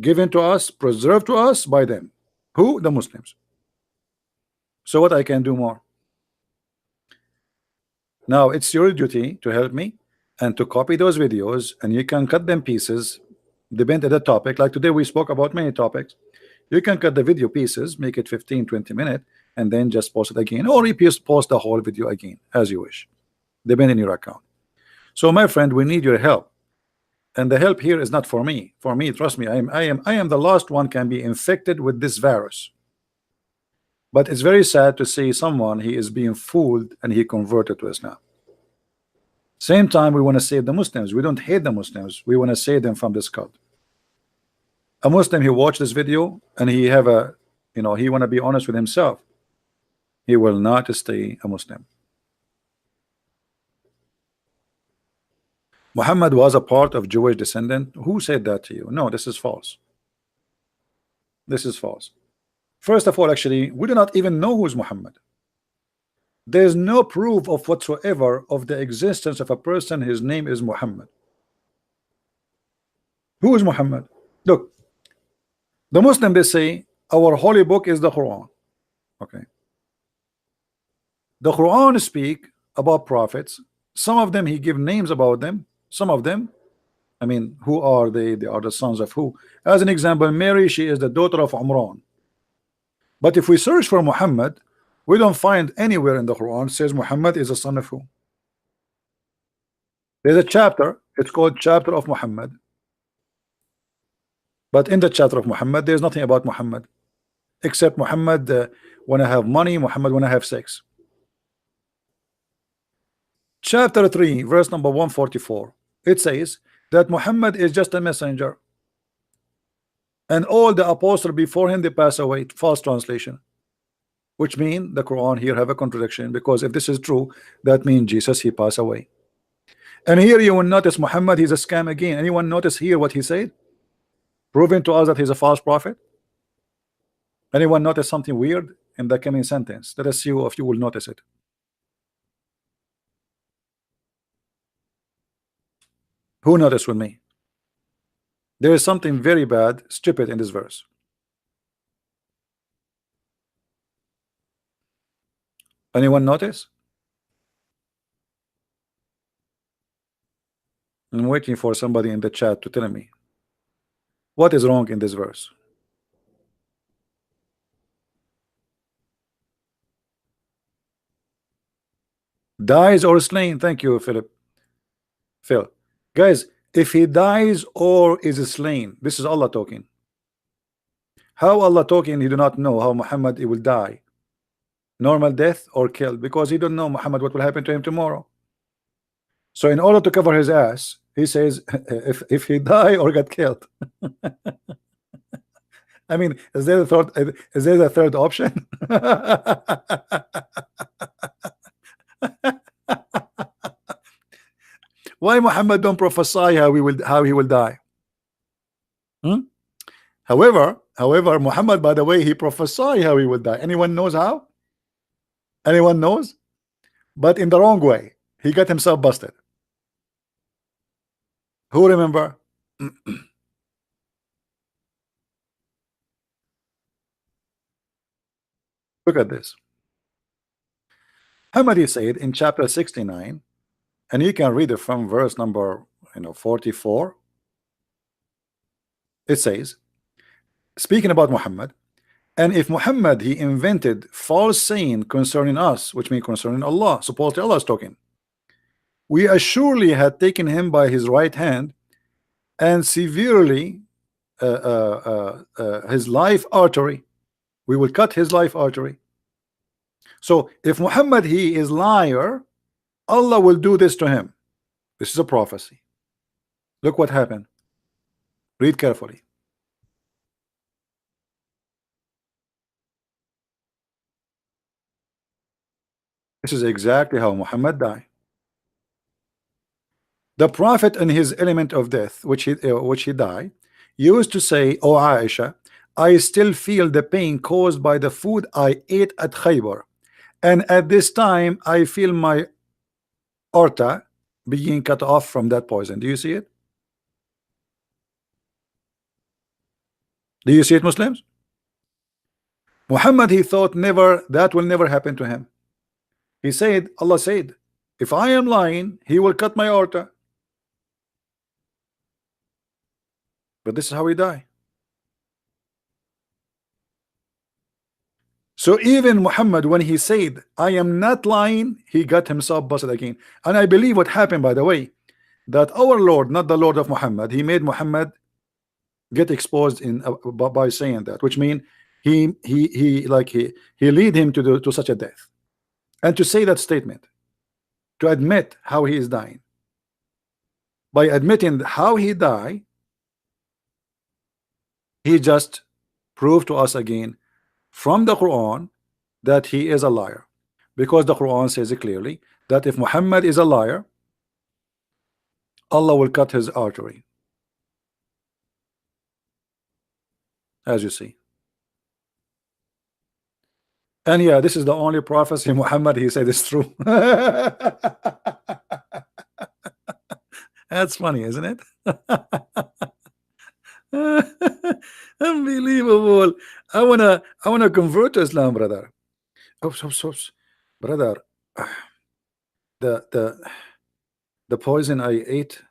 given to us, preserved to us by them. Who? The Muslims. So what I can do more? Now it's your duty to help me and to copy those videos, and you can cut them pieces, depending on the topic. Like today we spoke about many topics. You can cut the video pieces, make it 15-20 minutes, and then just post it again, or you post the whole video again, as you wish, depending on your account. So my friend, we need your help, and the help here is not for me. For me, trust me, I am the last one can be infected with this virus. But it's very sad to see someone, he is being fooled and he converted to Islam. Same time, we want to save the Muslims. We don't hate the Muslims. We want to save them from this cult. A Muslim, he watched this video and he have a, you know, he want to be honest with himself. He will not stay a Muslim. Muhammad was a part of Jewish descendant. Who said that to you? No, this is false. This is false. First of all, actually, we do not even know who's Muhammad. There is no proof of whatsoever of the existence of a person. His name is Muhammad. Who is Muhammad? Look, the Muslim, they say our holy book is the Quran. Okay. The Quran speak about prophets. Some of them he give names about them. Some of them, I mean, who are they? They are the sons of who? As an example, Mary, she is the daughter of Umran. But if we search for Muhammad, we don't find anywhere in the Quran says Muhammad is a son of who. There's a chapter, it's called chapter of Muhammad, but in the chapter of Muhammad there's nothing about Muhammad except Muhammad when I have money, Muhammad when I have sex. Chapter 3 verse number 144, it says that Muhammad is just a messenger and all the apostles before him they pass away. False translation, which mean the Quran here have a contradiction, because if this is true, that means Jesus he passed away. And here you will notice Muhammad, he's a scam again. Anyone notice here what he said, proving to us that he's a false prophet? Anyone notice something weird in the coming sentence? Let us see if you will notice it. Who noticed with me? There is something very bad, stupid in this verse. Anyone notice? I'm waiting for somebody in the chat to tell me what is wrong in this verse. Dies or slain. Thank you, Phil. Guys, if he dies or is slain, this is Allah talking. How Allah talking? He do not know how Muhammad he will die. Normal death or killed, because he don't know Muhammad what will happen to him tomorrow. So in order to cover his ass, he says if he die or get killed. I mean, is there a third option? Why Muhammad don't prophesy how he will die? However, Muhammad, by the way, he prophesy how he will die. Anyone knows how? Anyone knows? But in the wrong way. He got himself busted. Who remember? Look at this. Muhammad, he said in chapter 69, and you can read it from verse number 44. It says, speaking about Muhammad, and if Muhammad he invented false saying concerning us, which means concerning Allah, supposedly Allah is talking, we assuredly had taken him by his right hand and severely his life artery. We will cut his life artery. So if Muhammad he is liar, Allah will do this to him. This is a prophecy. Look what happened. Read carefully. This is exactly how Muhammad died. The Prophet in his element of death, which he died, used to say, "O Aisha, I still feel the pain caused by the food I ate at Khaybar, and at this time I feel my aorta being cut off from that poison." Do you see it? Do you see it, Muslims? Muhammad, he thought never, that will never happen to him. He said, Allah said, if I am lying, he will cut my aorta. But this is how he died. So even Muhammad, when he said, I am not lying, he got himself busted again. And I believe what happened, by the way, that our Lord, not the Lord of Muhammad, he made Muhammad get exposed in by saying that, which means he lead him to such a death, and to say that statement, to admit how he is dying. By admitting how he died, he just proved to us again from the Quran that he is a liar, because the Quran says it clearly that if Muhammad is a liar, Allah will cut his artery, as you see. And yeah, this is the only prophecy Muhammad he said is true. That's funny, isn't it? Unbelievable. I wanna convert to Islam, brother. Oops. Brother, the poison I ate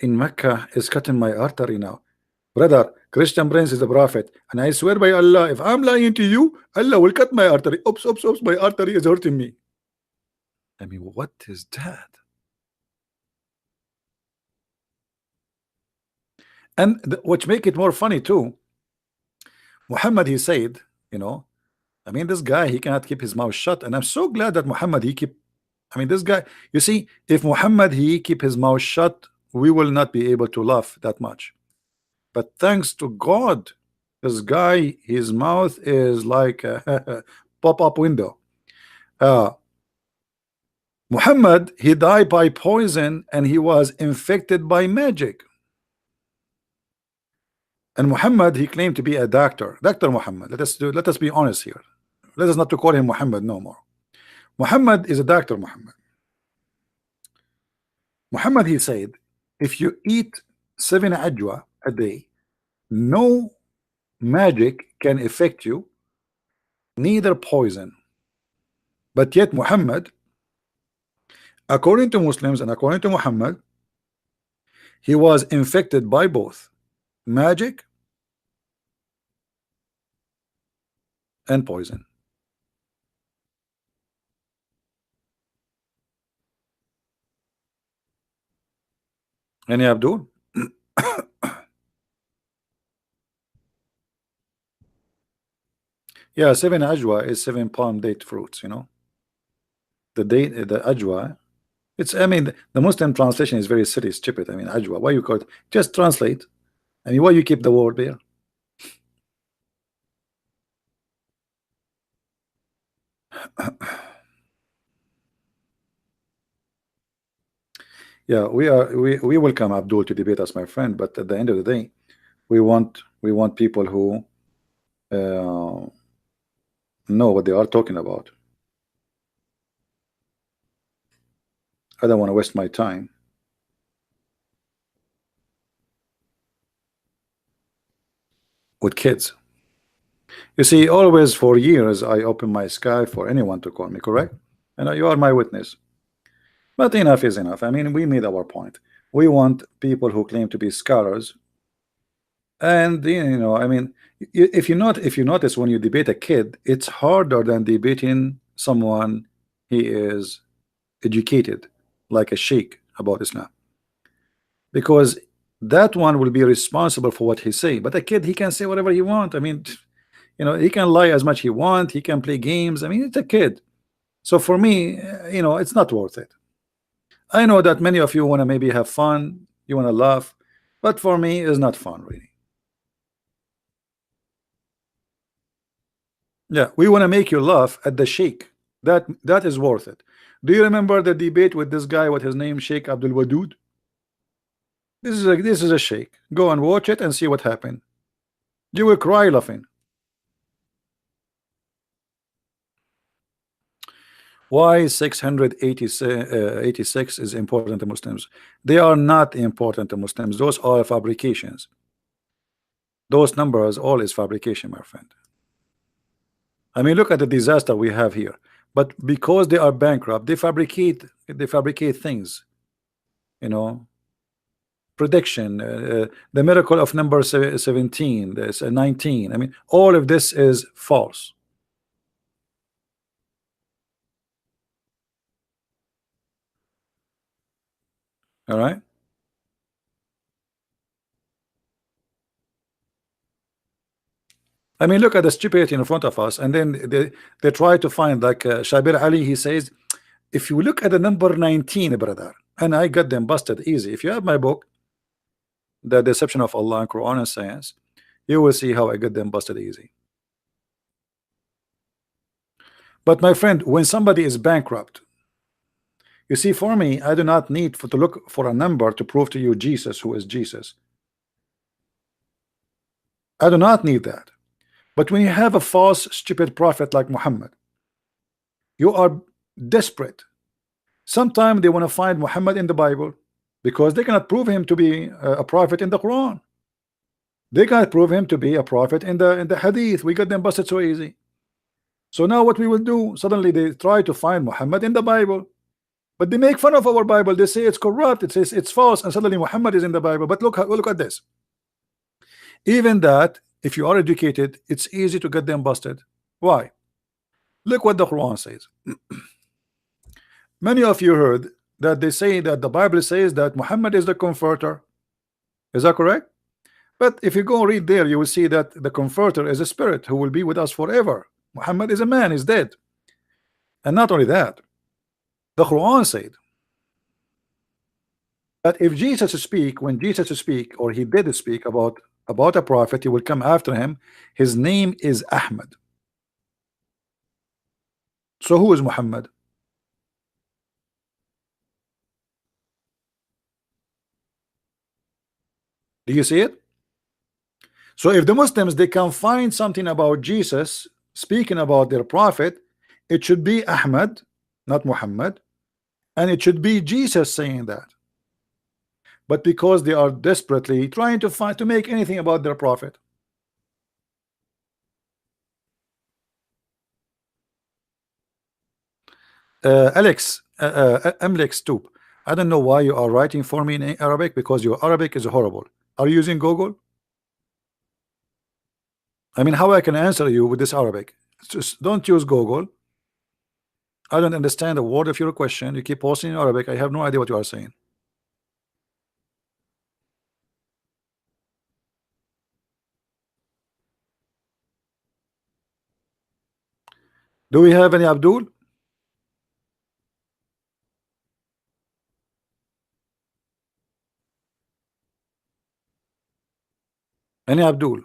in Mecca is cutting my artery now. Brother, Christian Prince is the prophet, and I swear by Allah, if I'm lying to you, Allah will cut my artery. Oops, my artery is hurting me. I mean, what is that? And which make it more funny too, Muhammad, he said, I mean, this guy, he cannot keep his mouth shut, and I'm so glad that Muhammad, I mean, this guy, you see, if Muhammad, he keep his mouth shut, we will not be able to laugh that much. But thanks to God, this guy, his mouth is like a pop-up window. Muhammad, he died by poison, and he was infected by magic. And Muhammad, he claimed to be a doctor. Dr. Muhammad, let us be honest here. Let us not to call him Muhammad no more. Muhammad is a doctor. Muhammad, he said, if you eat 7 ajwa a day, no magic can affect you, neither poison. But yet Muhammad, according to Muslims and according to Muhammad, he was infected by both magic and poison. Any Abdul? Yeah, 7 ajwa is 7 palm date fruits, The ajwa, I mean, the Muslim translation is very silly, stupid. I mean, ajwa, why you call it? Just translate. I mean, why you keep the word there? Yeah, we welcome Abdul to debate us, my friend, but at the end of the day, we want people who know what they are talking about. I don't want to waste my time. With kids. You see, always for years I open my sky for anyone to call me, correct? And you are my witness. But enough is enough. I mean, we made our point. We want people who claim to be scholars. And I mean, if you notice when you debate a kid, it's harder than debating someone he is educated, like a sheikh, about Islam, because that one will be responsible for what he say. But a kid, he can say whatever he want. I mean, he can lie as much he want, he can play games. I mean, it's a kid. So for me, it's not worth it. I know that many of you want to maybe have fun, you want to laugh, but for me it's not fun really. Yeah, we want to make you laugh at the Sheikh. That is worth it. Do you remember the debate with this guy? What his name? Sheikh Abdul Wadud. This is a Sheikh. Go and watch it and see what happened. You will cry laughing. Why 686 is important to Muslims? They are not important to Muslims. Those are fabrications. Those numbers all is fabrication, my friend. I mean, look at the disaster we have here. But because they are bankrupt, they fabricate things. You know, prediction, the miracle of number 17, there's 19. I mean, all of this is false. All right. I mean, look at the stupidity in front of us, and then they try to find like Shabir Ali. He says, if you look at the number 19, brother, and I got them busted easy. If you have my book, The Deception of Allah and Quran and Science, you will see how I got them busted easy. But my friend, when somebody is bankrupt, you see, for me, I do not need to look for a number to prove to you Jesus, who is Jesus. I do not need that. But when you have a false, stupid prophet like Muhammad, you are desperate. Sometimes they want to find Muhammad in the Bible because they cannot prove him to be a prophet in the Quran. They cannot prove him to be a prophet in the Hadith. We got them busted so easy. So now what we will do? Suddenly they try to find Muhammad in the Bible, but they make fun of our Bible. They say it's corrupt. It says it's false, and suddenly Muhammad is in the Bible. But look at this. Even that, if you are educated, it's easy to get them busted. Why? Look what the Quran says. Many of you heard that they say that the Bible says that Muhammad is the comforter. Is that correct? But if you go read there, you will see that the comforter is a spirit who will be with us forever. Muhammad is a man, is dead. And not only that, the Quran said that if Jesus speak, when Jesus speak, or he did speak about a prophet, he will come after him. His name is Ahmad. So who is Muhammad? Do you see it? So if the Muslims, they can find something about Jesus speaking about their prophet, it should be Ahmad, not Muhammad, and it should be Jesus saying that. But because they are desperately trying to make anything about their prophet. Alex, Amlex Stoop, I don't know why you are writing for me in Arabic, because your Arabic is horrible. Are you using Google? I mean, how I can answer you with this Arabic? Just don't use Google. I don't understand a word of your question. You keep posting in Arabic. I have no idea what you are saying. Do we have any Abdul? Any Abdul?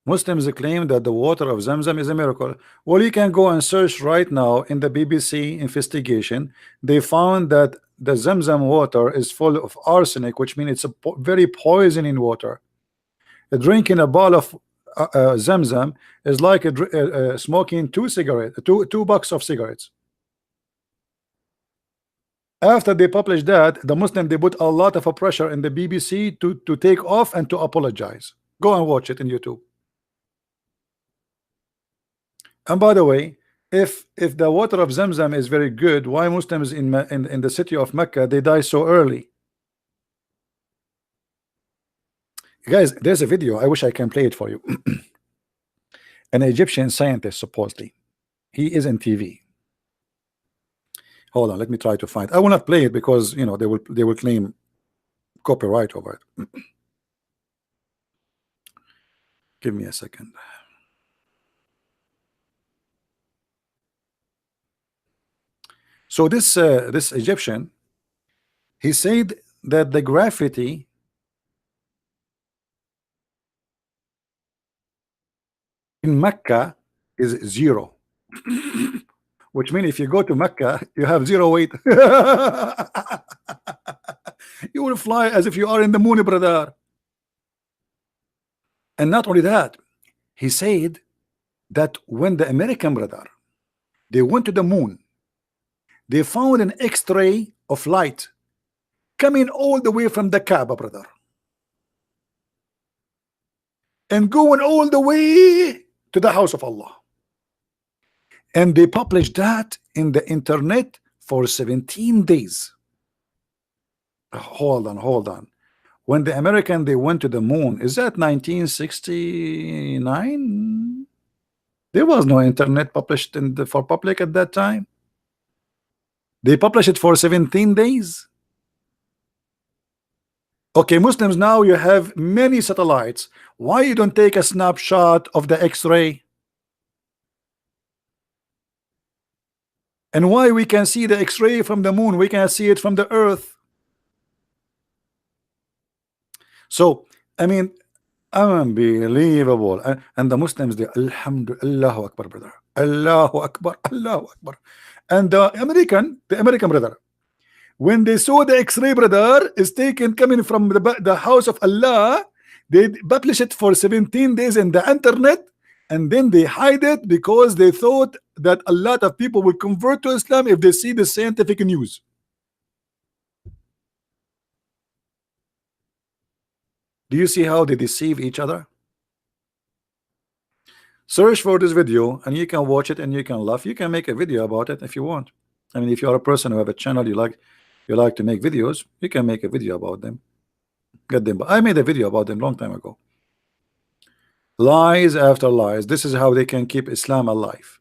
Muslims claim that the water of Zamzam is a miracle. Well, you can go and search right now in the BBC investigation. They found that the Zamzam water is full of arsenic, which means it's a very poisoning water. Drinking a bottle of Zamzam is like smoking two bucks of cigarettes. After they published that, the Muslim, they put a lot of pressure in the BBC to take off and to apologize. Go and watch it in YouTube. And by the way, if the water of Zamzam is very good, why Muslims in the city of Mecca, they die so early? Guys, there's a video. I wish I can play it for you. An Egyptian scientist, supposedly, he is in TV. Hold on, let me try to find. I will not play it because you know they will claim copyright over it. Give me a second. So this Egyptian, he said that the graffiti in Mecca is 0, which means if you go to Mecca, you have 0 weight. You will fly as if you are in the moon, brother. And not only that, he said that when the American brother, they went to the moon, they found an X-ray of light coming all the way from the Kaaba, brother, and going all the way to the house of Allah. And they published that in the internet for 17 days. Hold on. When the American, they went to the moon, is that 1969? There was no internet published for public at that time. They published it for 17 days. Okay, Muslims, now you have many satellites. Why you don't take a snapshot of the X-ray? And why we can see the X-ray from the moon, we can see it from the earth? So, I mean, unbelievable. And the Muslims, they, Alhamdulillah, Allahu Akbar, brother. Allahu Akbar, Allahu Akbar. And the American brother, when they saw the X-ray, brother, is taken coming from the house of Allah, they publish it for 17 days in the internet, and then they hide it because they thought that a lot of people will convert to Islam if they see the scientific news. Do you see how they deceive each other? Search for this video and you can watch it and you can laugh. You can make a video about it if you want. I mean, if you are a person who have a channel, you like to make videos, you can make a video about them. Get them. I made a video about them long time ago. Lies after lies. This is how they can keep Islam alive,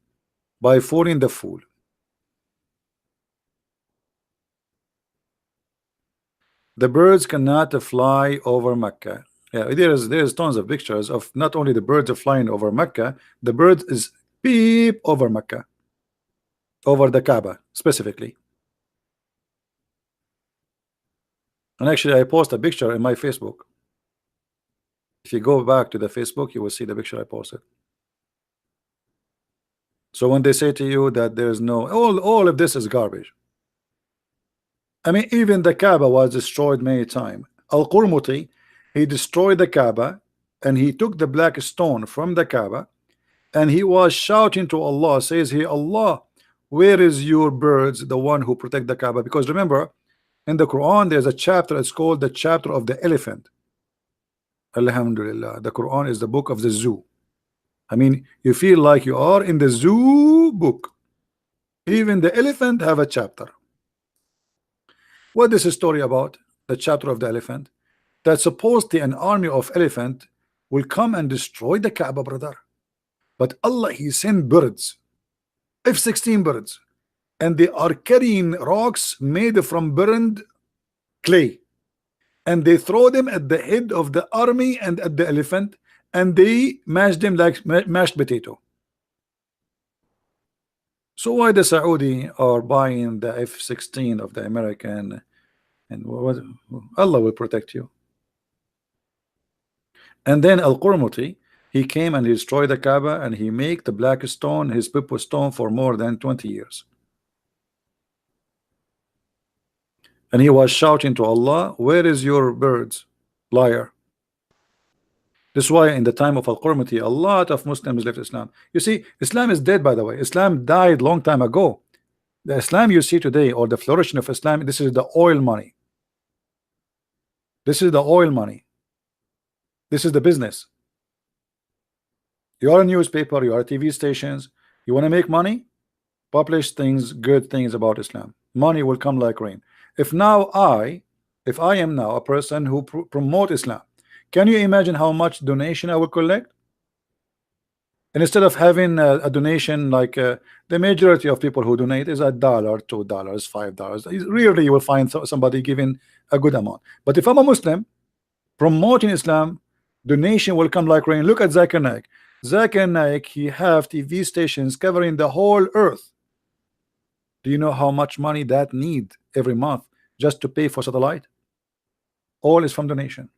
by fooling the fool. The birds cannot fly over Mecca. Yeah, there's tons of pictures of not only the birds are flying over Mecca, the bird is beep over Mecca, over the Kaaba specifically. And actually, I post a picture in my Facebook. If you go back to the Facebook, you will see the picture I posted. So when they say to you that there's no, all of this is garbage. I mean, even the Kaaba was destroyed many times. Al-Qurmuti, he destroyed the Kaaba and he took the black stone from the Kaaba and he was shouting to Allah, says he, Allah, where is your birds, the one who protect the Kaaba? Because remember, in the Quran, there's a chapter, it's called the chapter of the elephant. Alhamdulillah, the Quran is the book of the zoo. I mean, you feel like you are in the zoo book. Even the elephant have a chapter. What is the story about? The chapter of the elephant. That supposedly an army of elephant will come and destroy the Kaaba, brother. But Allah, he sent birds, F-16 birds, and they are carrying rocks made from burned clay, and they throw them at the head of the army and at the elephant, and they mash them like mashed potato. So why the Saudi are buying the F-16 of the American, and what, Allah will protect you. And then Al-Qurmuti, he came and he destroyed the Kaaba and he made the black stone his Pippo stone for more than 20 years. And he was shouting to Allah, where is your birds, liar? This is why in the time of Al-Qurmuti, a lot of Muslims left Islam. You see, Islam is dead, by the way. Islam died long time ago. The Islam you see today, or the flourishing of Islam, this is the oil money. This is the oil money. This is the business. You are a newspaper, you are TV stations, you want to make money, publish things, good things about Islam. Money will come like rain. If I am now a person who promote Islam, can you imagine how much donation I will collect? And instead of having a donation like the majority of people who donate is $1, $2, $5, rarely you will find somebody giving a good amount. But if I'm a Muslim promoting Islam, donation will come like rain. Look at Zakir Naik. Zakir Naik, he have TV stations covering the whole earth. Do you know how much money that need every month just to pay for satellite? All is from donation.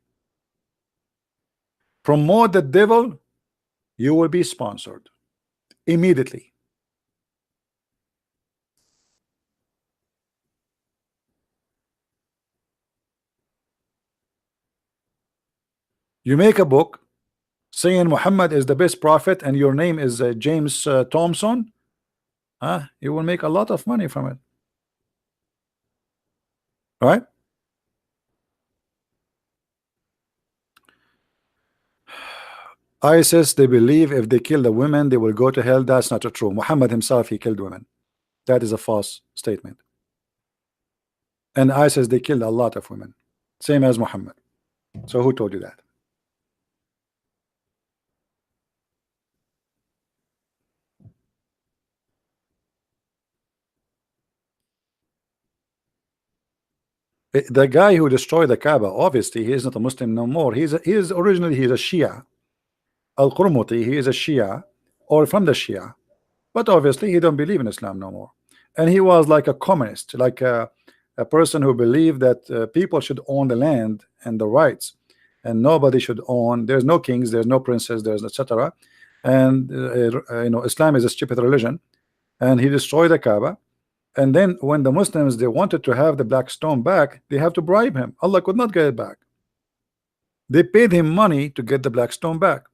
Promote the devil, you will be sponsored immediately. You make a book saying Muhammad is the best prophet and your name is James Thompson, you will make a lot of money from it, right? ISIS, they believe if they kill the women they will go to hell. That's not true. Muhammad himself, he killed women. That is a false statement. And ISIS, they killed a lot of women, same as Muhammad. So who told you that? The guy who destroyed the Kaaba, obviously he is not a Muslim no more. He is originally he's a Shia. Al-Qurmuti, he is a Shia or from the Shia, but obviously he don't believe in Islam no more. And he was like a communist, like a person who believed that people should own the land and the rights, and nobody should own. There's no kings, there's no princes, there's etc. And you know, Islam is a stupid religion, and he destroyed the Kaaba. And then when the Muslims they wanted to have the black stone back, they have to bribe him. Allah could not get it back. They paid him money to get the black stone back.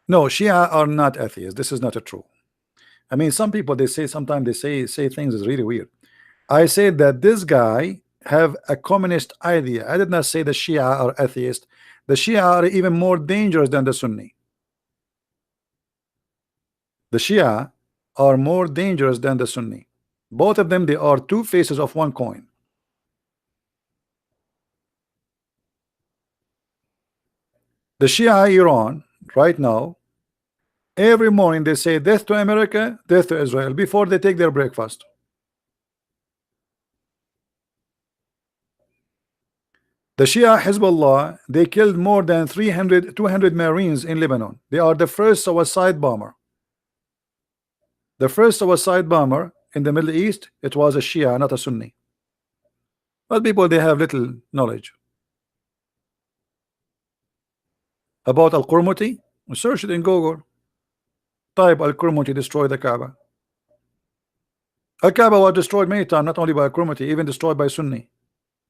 No, Shia are not atheists. This is not a true. I mean, some people they say sometimes they say things is really weird. I said that this guy have a communist idea. I did not say the Shia are atheist. The Shia are even more dangerous than the Sunni. The Shia are more dangerous than the Sunni. Both of them, they are two faces of one coin. The Shia Iran right now, every morning they say death to America, death to Israel before they take their breakfast. The Shia Hezbollah, they killed more than 200 Marines in Lebanon. They are the first suicide bomber. The first suicide bomber in the Middle East, it was a Shia, not a Sunni. But people, they have little knowledge about Al-Qurmuti. Search it in Google. Type Al-Qurmuti destroyed the Kaaba. Al-Kaaba was destroyed many times, not only by Al-Qurmuti, even destroyed by Sunni,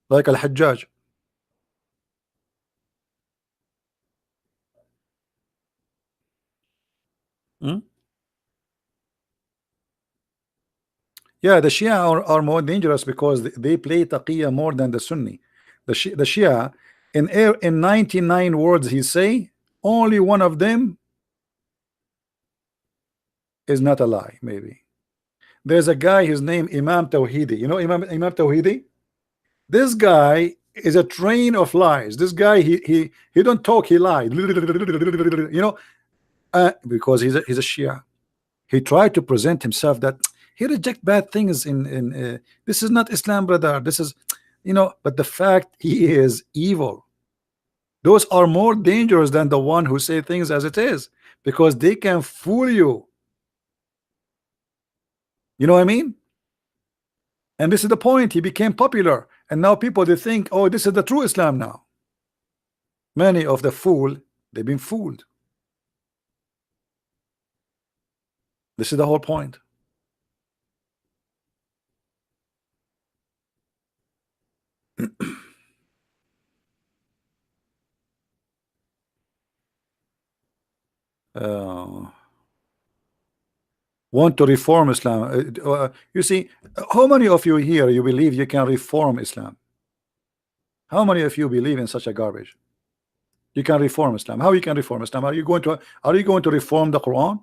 like Al-Hajjaj. Yeah, the Shia are more dangerous because they play taqiyya more than the Sunni. The Shia in 99 words he say, only one of them is not a lie. Maybe there's a guy, his name Imam Tawhidi. You know Imam Tawhidi? This guy is a train of lies. This guy he don't talk, he lied. You know, because he's a Shia. He tried to present himself that he reject bad things in this is not Islam, brother. This is, you know, but the fact he is evil. Those are more dangerous than the one who say things as it is, because they can fool you. You know what I mean? And this is the point. He became popular, and now people they think, oh, this is the true Islam now. Many of the fool, they've been fooled. This is the whole point. Want to reform Islam. You see, how many of you here you believe you can reform Islam? How many of you believe in such a garbage? You can reform Islam. How you can reform Islam? Are you going to reform the Quran?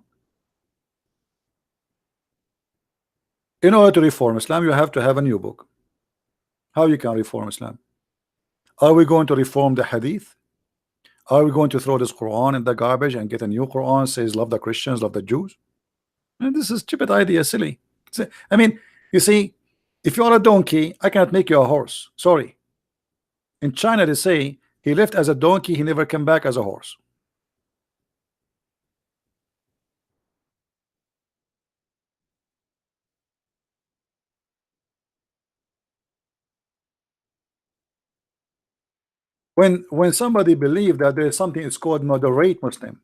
In order to reform Islam, you have to have a new book. How you can reform Islam? Are we going to reform the Hadith? Are we going to throw this Quran in the garbage and get a new Quran says love the Christians, love the Jews? And this is stupid idea, silly. I mean, you see, if you are a donkey, I cannot make you a horse. Sorry. In China, they say he left as a donkey, he never came back as a horse. When somebody believe that there is something it's called moderate Muslim,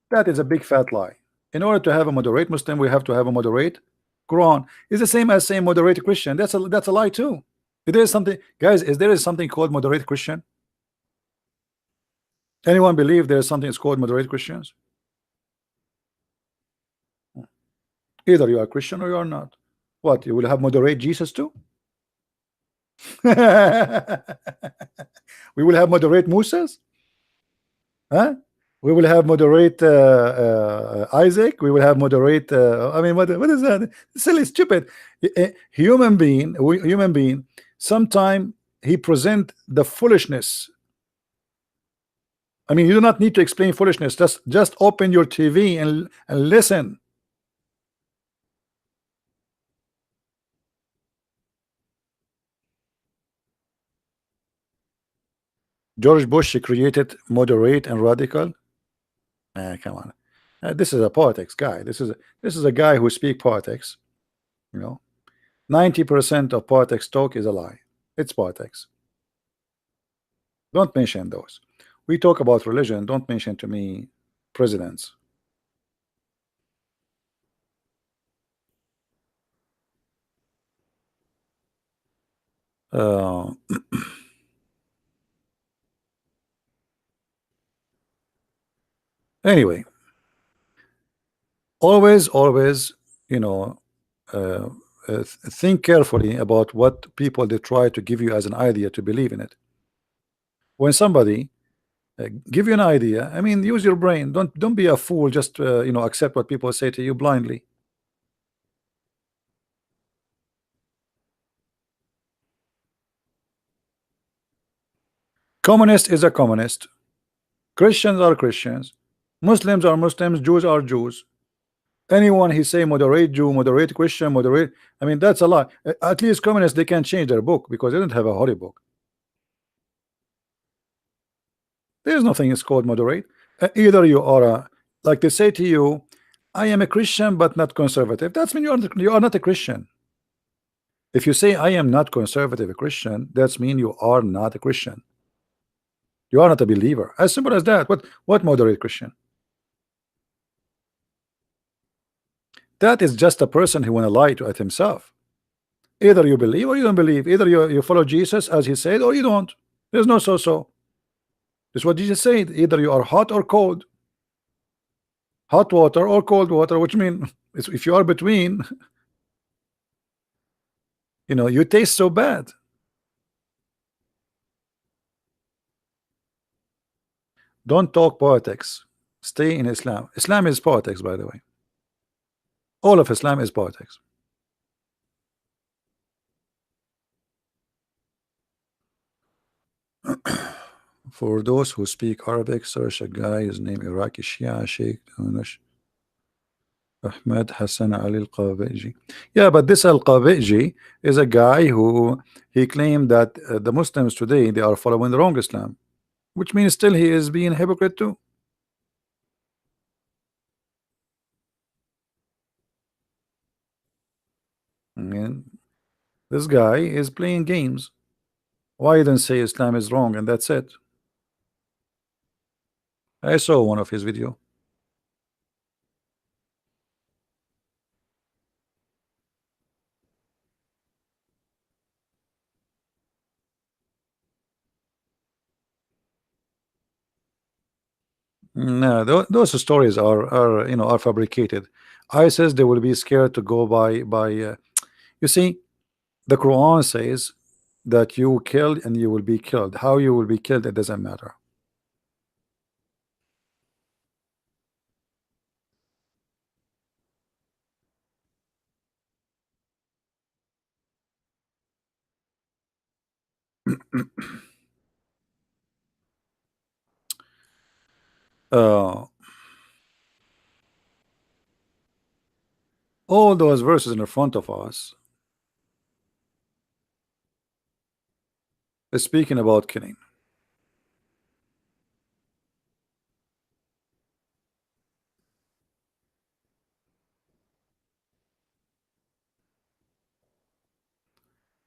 that is a big fat lie. In order to have a moderate Muslim, we have to have a moderate Quran. It's the same as saying moderate Christian. That's a lie too. If there is something, guys, is there is something called moderate Christian? Anyone believe there is something it's called moderate Christians? Either you are Christian or you are not. What, you will have moderate Jesus too? We will have moderate Musas, huh? We will have moderate Isaac. We will have moderate. I mean, what is that? Silly, stupid. Human being. Sometime he present the foolishness. I mean, you do not need to explain foolishness. Just open your TV and listen. George Bush created moderate and radical. Come on, this is a politics guy. This is a guy who speak politics. You know, 90% of politics talk is a lie. It's politics. Don't mention those. We talk about religion. Don't mention to me presidents. Uh, anyway, always, you know, uh, think carefully about what people they try to give you as an idea to believe in it. When somebody give you an idea, I mean, use your brain. Don't be a fool. Just accept what people say to you blindly. Communist is a communist. Christians are Christians. Muslims are Muslims. Jews are Jews. Anyone he say moderate Jew, moderate Christian, moderate, I mean, that's a lie. At least communists, they can change their book because they don't have a holy book. There's nothing is called moderate. Either you are a, like they say to you, I am a Christian but not conservative. That's mean you are not a Christian. If you say I am not conservative a Christian, that's mean you are not a Christian. You are not a believer. As simple as that. What moderate Christian? That is just a person who want to lie to himself. Either you believe or you don't believe. Either you follow Jesus as he said or you don't. There's no so. That's what Jesus said. Either you are hot or cold. Hot water or cold water, which mean if you are between, you taste so bad. Don't talk politics. Stay in Islam. Islam is politics, by the way. All of Islam is politics. For those who speak Arabic, search a guy, his name Iraqi Shia Sheikh Ahmed Hassan Ali Al-Qabeji. Yeah, but this Al-Qabeji is a guy who he claimed that the Muslims today they are following the wrong Islam, which means still he is being hypocrite too. I mean, this guy is playing games. Why you don't say Islam is wrong and that's it? I saw one of his video. No, those stories are fabricated. ISIS they will be scared to go by. You see, the Quran says that you killed and you will be killed. How you will be killed, it doesn't matter. Uh, all those verses in front of us is speaking about killing.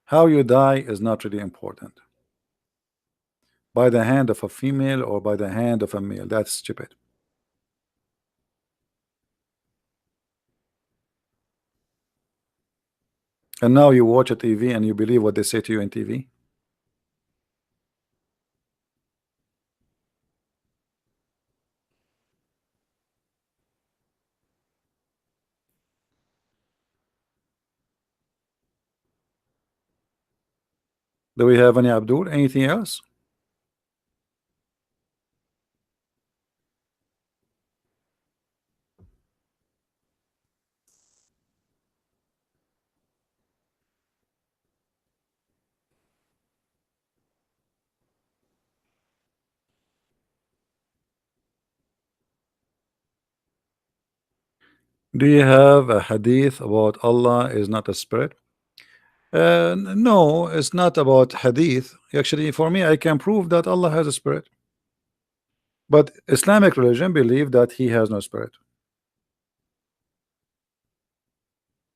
How you die is not really important. by the hand of a female or by the hand of a male. That's stupid. And now you watch a TV and you believe what they say to you in TV. Do we have any Abdul? Anything else? Do you have a hadith about Allah is not a spirit? No, it's not about hadith. Actually, for me, I can prove that Allah has a spirit. But Islamic religion believe that he has no spirit.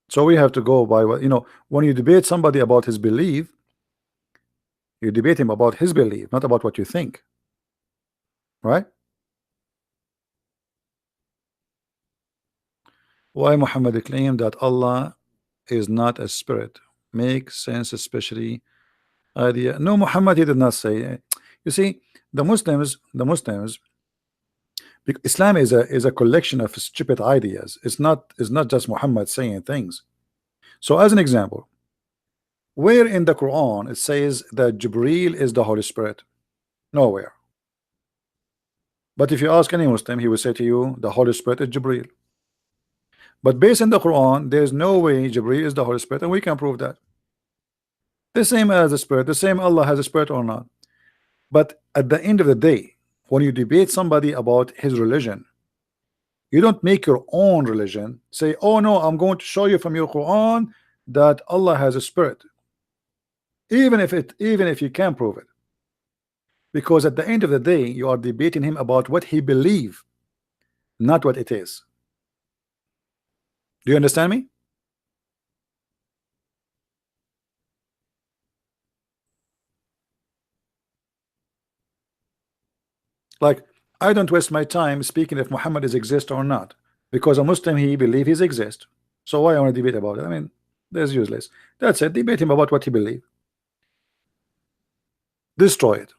So we have to go by what, when you debate somebody about his belief, you debate him about his belief, not about what you think. Right? Why Muhammad claimed that Allah is not a spirit? Makes sense, especially idea. No, Muhammad, he did not say. You see, the Muslims, Islam is a collection of stupid ideas. It's not just Muhammad saying things. So as an example, where in the Quran it says that Jibreel is the Holy Spirit? Nowhere. But if you ask any Muslim, he will say to you the Holy Spirit is Jibreel. But based on the Quran, there is no way Jibreel is the Holy Spirit, and we can prove that. The same as the Spirit, the same Allah has a spirit or not. But at the end of the day, when you debate somebody about his religion, you don't make your own religion. Say, oh no, I'm going to show you from your Quran that Allah has a spirit, even if you can prove it. Because at the end of the day, you are debating him about what he believes, not what it is. Do you understand me? Like, I don't waste my time speaking if Muhammad is exist or not, because a Muslim, he believe he's exist. So why I want to debate about it? I mean, that's useless. That's it. Debate him about what he believe. Destroy it.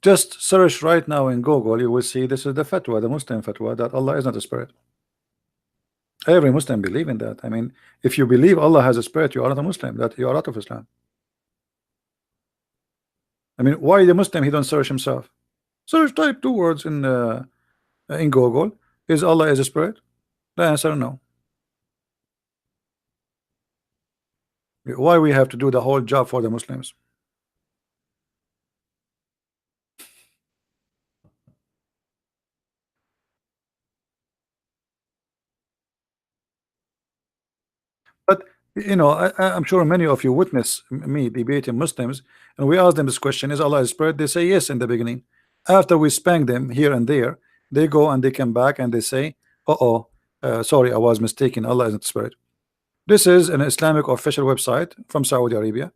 Just search right now in Google, you will see this is the fatwa, the Muslim fatwa, that Allah is not a spirit. Every Muslim believe in that. I mean, if you believe Allah has a spirit, you are not a Muslim, that you are out of Islam. I mean, why the Muslim, he don't search himself? Search, type 2 words in Google, is Allah is a spirit? The answer no. Why we have to do the whole job for the Muslims? But I'm sure many of you witness me debating Muslims, and we ask them this question: is Allah a spirit? They say yes in the beginning. After we spank them here and there, they go and they come back and they say, sorry, I was mistaken. Allah isn't a spirit. This is an Islamic official website from Saudi Arabia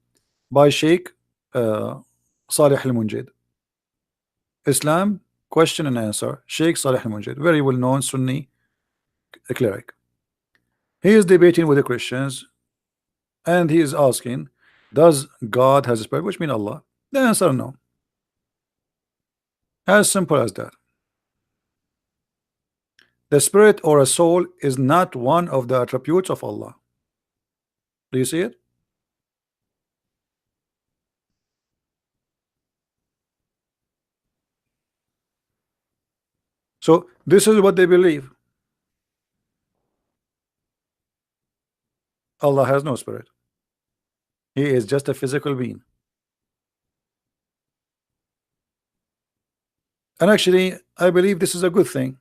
by Sheikh Salih Al-Munjid. Islam question and answer. Sheikh Salih Al-Munjid, very well known Sunni cleric. He is debating with the Christians, and he is asking, does God has a spirit, which means Allah? The answer no. As simple as that. The spirit or a soul is not one of the attributes of Allah. Do you see it? So this is what they believe. Allah has no spirit. He is just a physical being. And actually, I believe this is a good thing,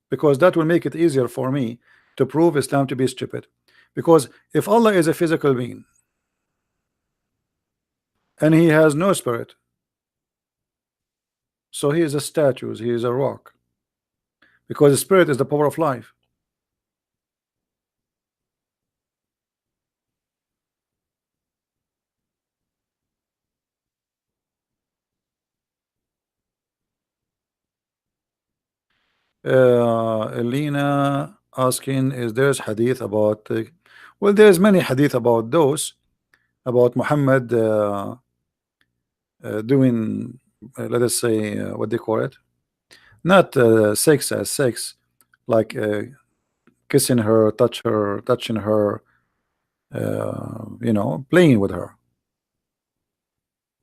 because that will make it easier for me to prove Islam to be stupid. Because if Allah is a physical being and he has no spirit. So he is a statue, he is a rock, because the spirit is the power of life. Elena asking, is there's hadith about well, there's many hadith about those, about Muhammad doing let us say what they call it, not sex as sex, like kissing her, touching her, you know, playing with her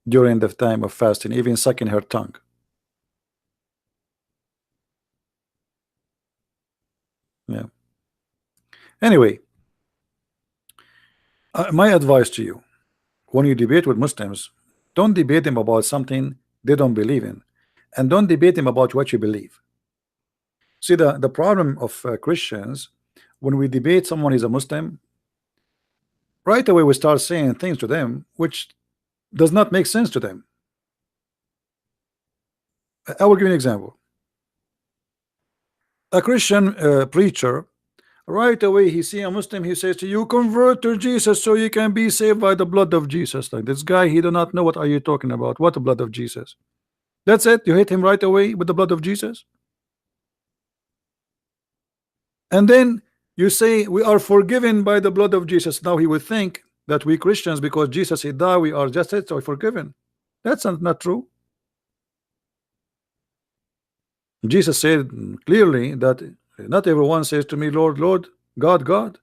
during the time of fasting, even sucking her tongue. Yeah. Anyway, my advice to you, when you debate with Muslims, don't debate them about something they don't believe in, and don't debate them about what you believe. See, the problem of Christians, when we debate someone is a Muslim, right away we start saying things to them which does not make sense to them. I will give you an example. A Christian preacher, right away he see a Muslim, he says to you, convert to Jesus so you can be saved by the blood of Jesus. Like, this guy, he do not know what are you talking about. What the blood of Jesus? That's it. You hit him right away with the blood of Jesus, and then you say we are forgiven by the blood of Jesus. Now he would think that we Christians, because Jesus he died, we are just so forgiven. That's not true. Jesus said clearly that not everyone says to me, Lord, Lord, God, God,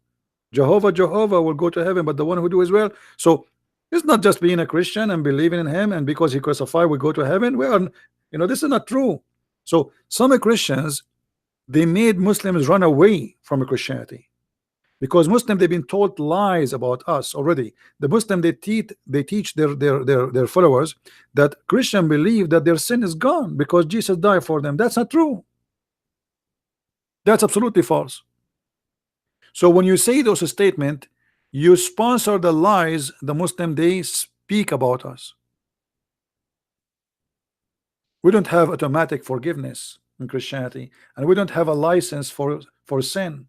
Jehovah, Jehovah will go to heaven, but the one who do his will. So it's not just being a Christian and believing in him, and because he crucified we go to heaven. We are, you know, this is not true. So some Christians, they made Muslims run away from Christianity, because Muslims, they've been told lies about us already. The Muslim, they teach their followers that Christian believe that their sin is gone because Jesus died for them. That's not true. That's absolutely false. So when you say those statements, you sponsor the lies the Muslim they speak about us. We don't have automatic forgiveness in Christianity, and we don't have a license for sin.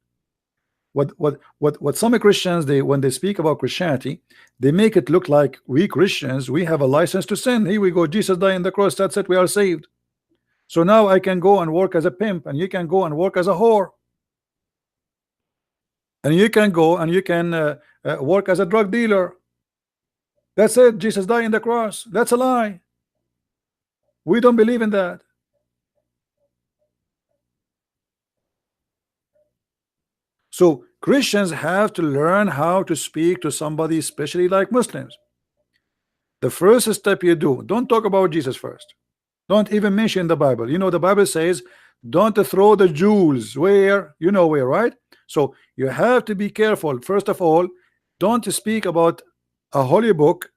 What some Christians, they, when they speak about Christianity, they make it look like we Christians, we have a license to sin. Here we go, Jesus died on the cross, that's it, we are saved. So now I can go and work as a pimp, and you can go and work as a whore, and you can go and you can work as a drug dealer. That's it, Jesus died on the cross. That's a lie. We don't believe in that. So Christians have to learn how to speak to somebody, especially like Muslims. The first step you do, don't talk about Jesus first. Don't even mention the Bible. You know, the Bible says don't throw the jewels where, you know where, right? So you have to be careful. First of all, don't speak about a holy book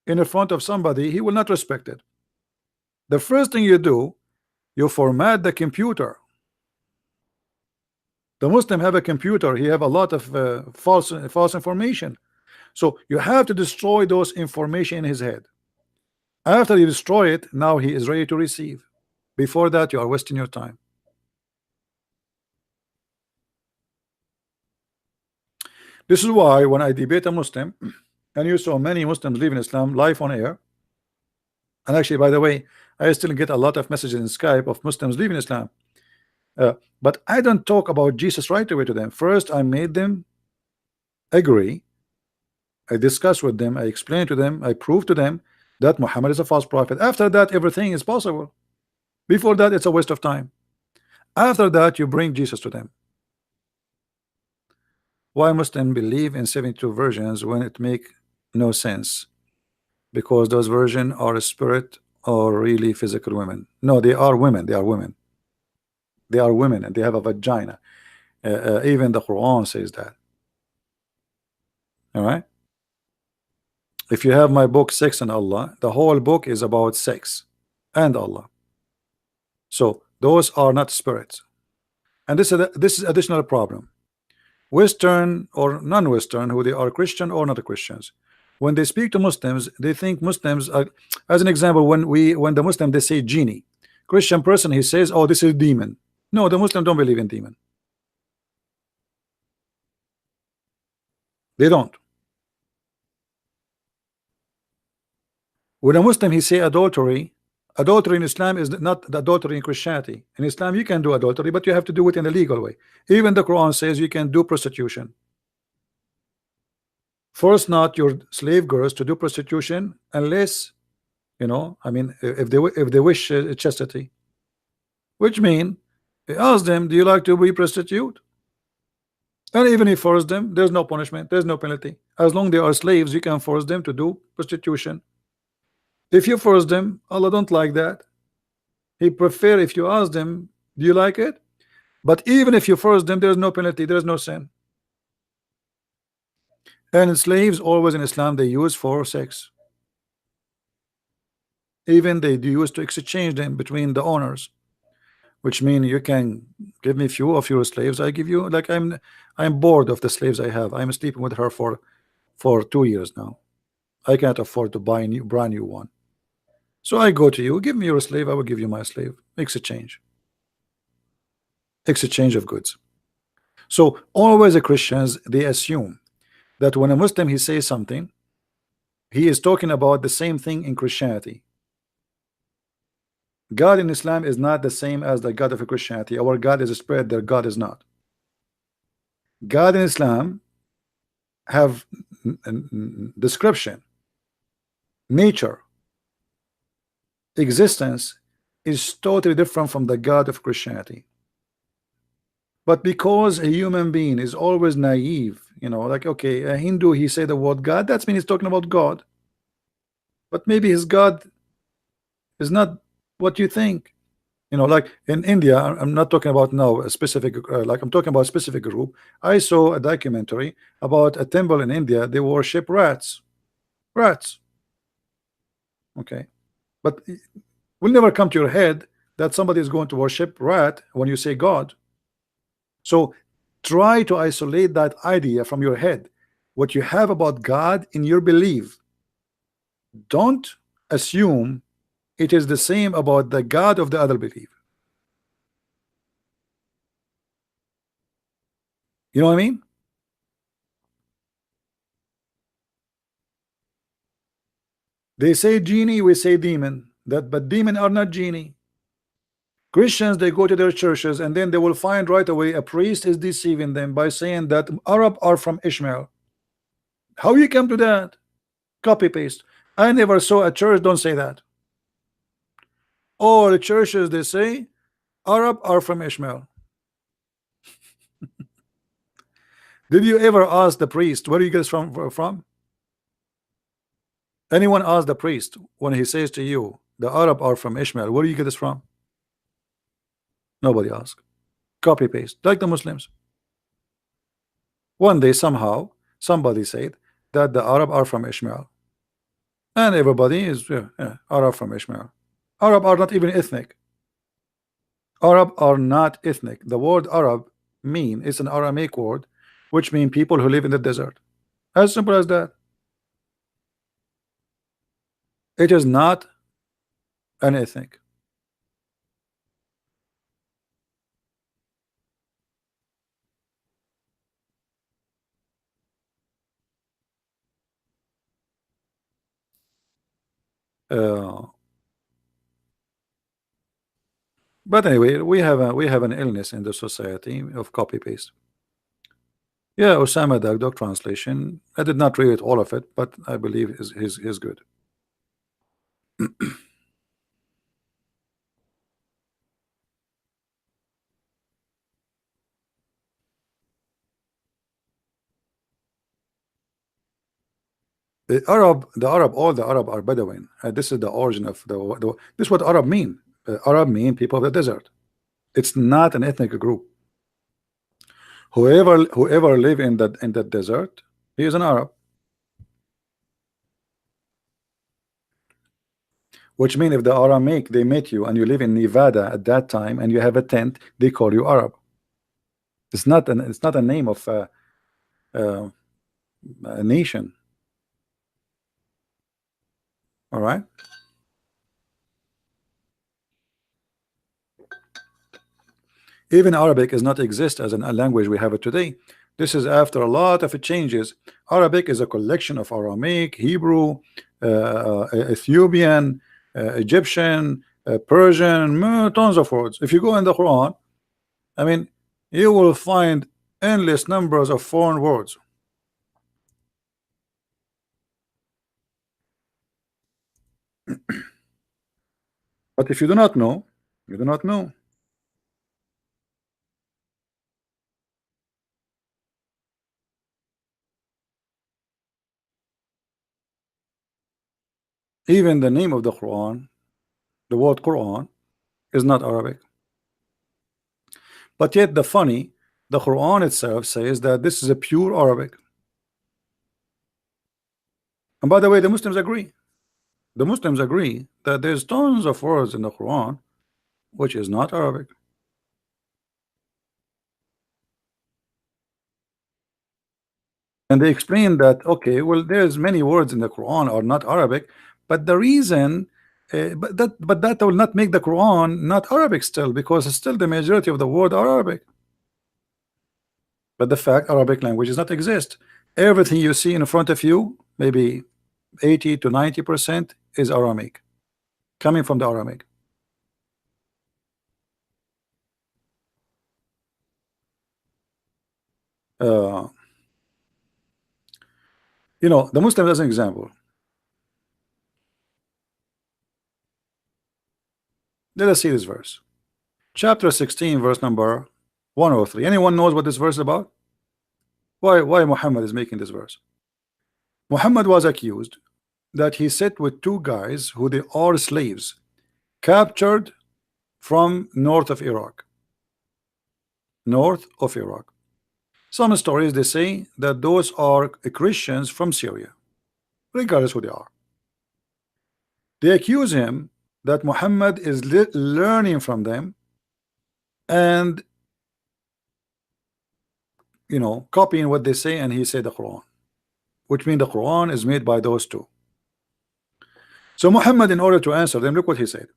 in front of somebody. He will not respect it. The first thing you do, you format the computer. The Muslim have a computer. He have a lot of false information. So you have to destroy those information in his head. After you destroy it, now he is ready to receive. Before that, you are wasting your time. This is why when I debate a Muslim, and you saw many Muslims leaving Islam live on air, and actually, by the way, I still get a lot of messages in Skype of Muslims leaving Islam. But I don't talk about Jesus right away to them. First, I made them agree. I discuss with them. I explain to them. I prove to them that Muhammad is a false prophet. After that, everything is possible. Before that, it's a waste of time. After that, you bring Jesus to them. Why Muslims believe in 72 versions when it make no sense? Because those versions are a spirit or really physical women. No, they are women. They are women. They are women, and they have a vagina. Even the Quran says that. All right. If you have my book Sex and Allah, the whole book is about sex and Allah. So those are not spirits, and this is additional problem. Western or non-Western, who they are Christian or not Christians, When they speak to Muslims, they think Muslims are, as an example, when the Muslim they say genie, Christian person he says, oh, this is demon. No, the Muslim don't believe in demon. They don't. When a Muslim he say adultery, adultery in Islam is not the adultery in Christianity. In Islam you can do adultery, but you have to do it in a legal way. Even the Quran says you can do prostitution. Force not your slave girls to do prostitution unless, you know, I mean, if they wish chastity, which mean ask them, do you like to be prostitute? And even if force them, there's no punishment, there's no penalty. As long they are slaves, you can force them to do prostitution. If you force them, Allah don't like that. He prefer if you ask them, do you like it? But even if you force them, there's no penalty, there's no sin. And slaves always in Islam they use for sex. Even they use to exchange them between the owners, which mean you can give me few of your slaves, I give you, like I'm bored of the slaves I have. I'm sleeping with her for 2 years now. I can't afford to buy a brand new one. So I go to you, give me your slave, I will give you my slave. Exchange of goods. So always the Christians they assume that when a Muslim he says something, he is talking about the same thing in Christianity. God in Islam is not the same as the God of Christianity. Our God is a spirit, their God is not. God in Islam have description, nature, existence is totally different from the God of Christianity. But because a human being is always naive, you know, like, okay, a Hindu he say the word God, that means he's talking about God, but maybe his God is not what you think. You know, like in India, I'm not talking about now a specific like I'm talking about a specific group. I saw a documentary about a temple in India. They worship rats. Okay, but will never come to your head that somebody is going to worship rat when you say God. So try to isolate that idea from your head, what you have about God in your belief. Don't assume it is the same about the God of the other belief. You know what I mean? They say genie, we say demon. But demon are not genie. Christians they go to their churches and then they will find right away a priest is deceiving them by saying that Arab are from Ishmael. How you come to that? Copy paste. I never saw a church don't say that. All the churches they say Arab are from Ishmael. Did you ever ask the priest where you get from? Anyone ask the priest when he says to you the Arab are from Ishmael, where do you get this from? Nobody asked. Copy paste like the Muslims. One day somehow somebody said that the Arab are from Ishmael, and everybody is Arab from Ishmael. Arab are not even ethnic. Arab are not ethnic. The word Arab mean is an Aramaic word which mean people who live in the desert. As simple as that. It is not an ethnic. But anyway, we have an illness in the society of copy paste. Yeah, Osama Dagdog translation. I did not read all of it, but I believe is good. All the Arab are Bedouin. This is the origin of this is what Arab mean. Arab mean people of the desert. It's not an ethnic group. Whoever live in that desert, he is an Arab. Which mean if the Aramaic they met you and you live in Nevada at that time and you have a tent, they call you Arab. It's not a name of a nation. All right. Even Arabic is not exist as a language we have it today. This is after a lot of changes. Arabic is a collection of Aramaic, Hebrew, Ethiopian, Egyptian, Persian, tons of words. If you go in the Quran, I mean, you will find endless numbers of foreign words. But if you do not know, you do not know. Even the name of the Quran, the word Quran, is not Arabic. But yet the Quran itself says that this is a pure Arabic. And by the way, the Muslims agree. The Muslims agree that there's tons of words in the Quran which is not Arabic. And they explain that, okay, well, there's many words in the Quran are not Arabic, but the reason, but that will not make the Quran not Arabic still, because still the majority of the word are Arabic. But the fact Arabic language does not exist. Everything you see in front of you, maybe 80 to 90% is Aramaic, coming from the Aramaic. Uh, the Muslim as an example. Let us see this verse. Chapter 16, verse number 103. Anyone knows what this verse is about? Why Muhammad is making this verse? Muhammad was accused that he sat with two guys who they are slaves, captured from north of Iraq. North of Iraq. Some stories they say that those are Christians from Syria, regardless who they are. They accuse him that Muhammad is learning from them and copying what they say, and he said the Quran, which means the Quran is made by those two. So Muhammad, in order to answer them, look what he said.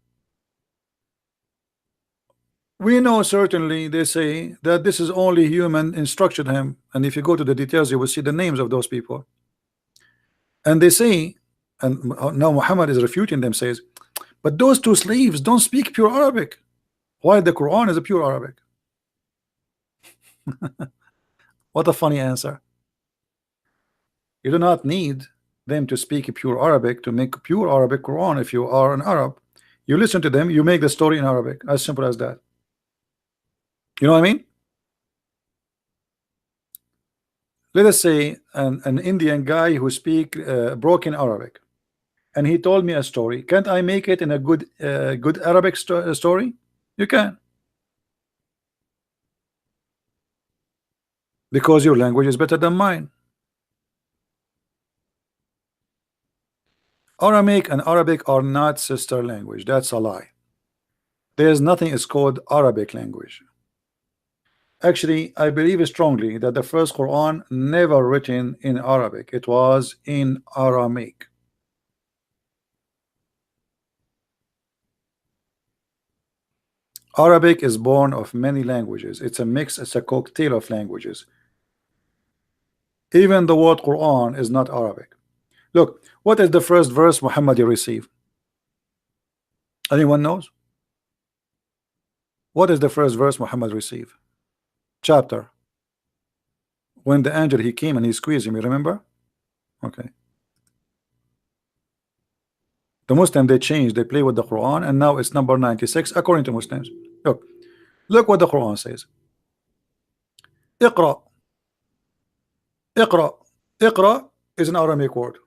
We know certainly, they say, that this is only human instructed him, and if you go to the details you will see the names of those people. And they say, and now Muhammad is refuting them, says, but those two slaves don't speak pure Arabic, while the Quran is a pure Arabic. What a funny answer. You do not need them to speak pure Arabic to make pure Arabic Quran. If you are an Arab, you listen to them, you make the story in Arabic, as simple as that. You know what I mean? Let us say an Indian guy who speak broken Arabic, and he told me a story. Can't I make it in a good Arabic story? You can, because your language is better than mine. Aramaic and Arabic are not sister language. That's a lie. There's nothing is called Arabic language. Actually, I believe strongly that the first Quran never written in Arabic. It was in Aramaic. Arabic is born of many languages. It's a mix, it's a cocktail of languages. Even the word Quran is not Arabic. Look, what is the first verse Muhammad received? Anyone knows? What is the first verse Muhammad received? Chapter. When the angel he came and he squeezed him, you remember? Okay. The Muslim they changed, they play with the Quran, and now it's number 96 according to Muslims. Look what the Quran says. Iqra. Iqra. Iqra is an Aramaic word.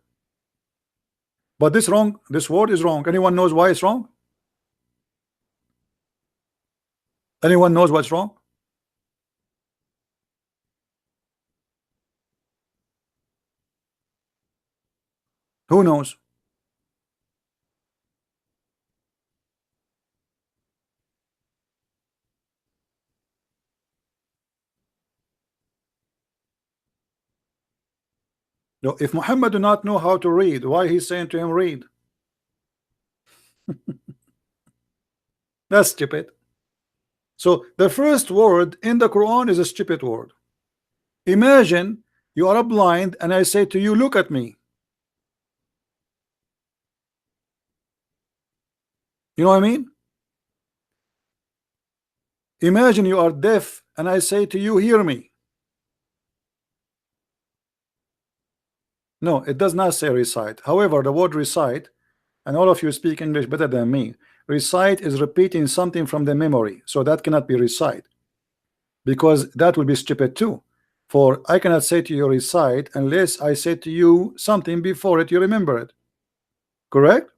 But this word is wrong. Anyone knows why it's wrong? Anyone knows what's wrong? Who knows? No, if Muhammad do not know how to read, why he's saying to him read? That's stupid. So the first word in the Quran is a stupid word. Imagine you are blind and I say to you, look at me. You know what I mean? Imagine you are deaf and I say to you, hear me. No, it does not say recite. However, the word recite, and all of you speak English better than me, recite is repeating something from the memory, so that cannot be recite, because that would be stupid too. For I cannot say to you recite unless I say to you something before it, you remember it. Correct?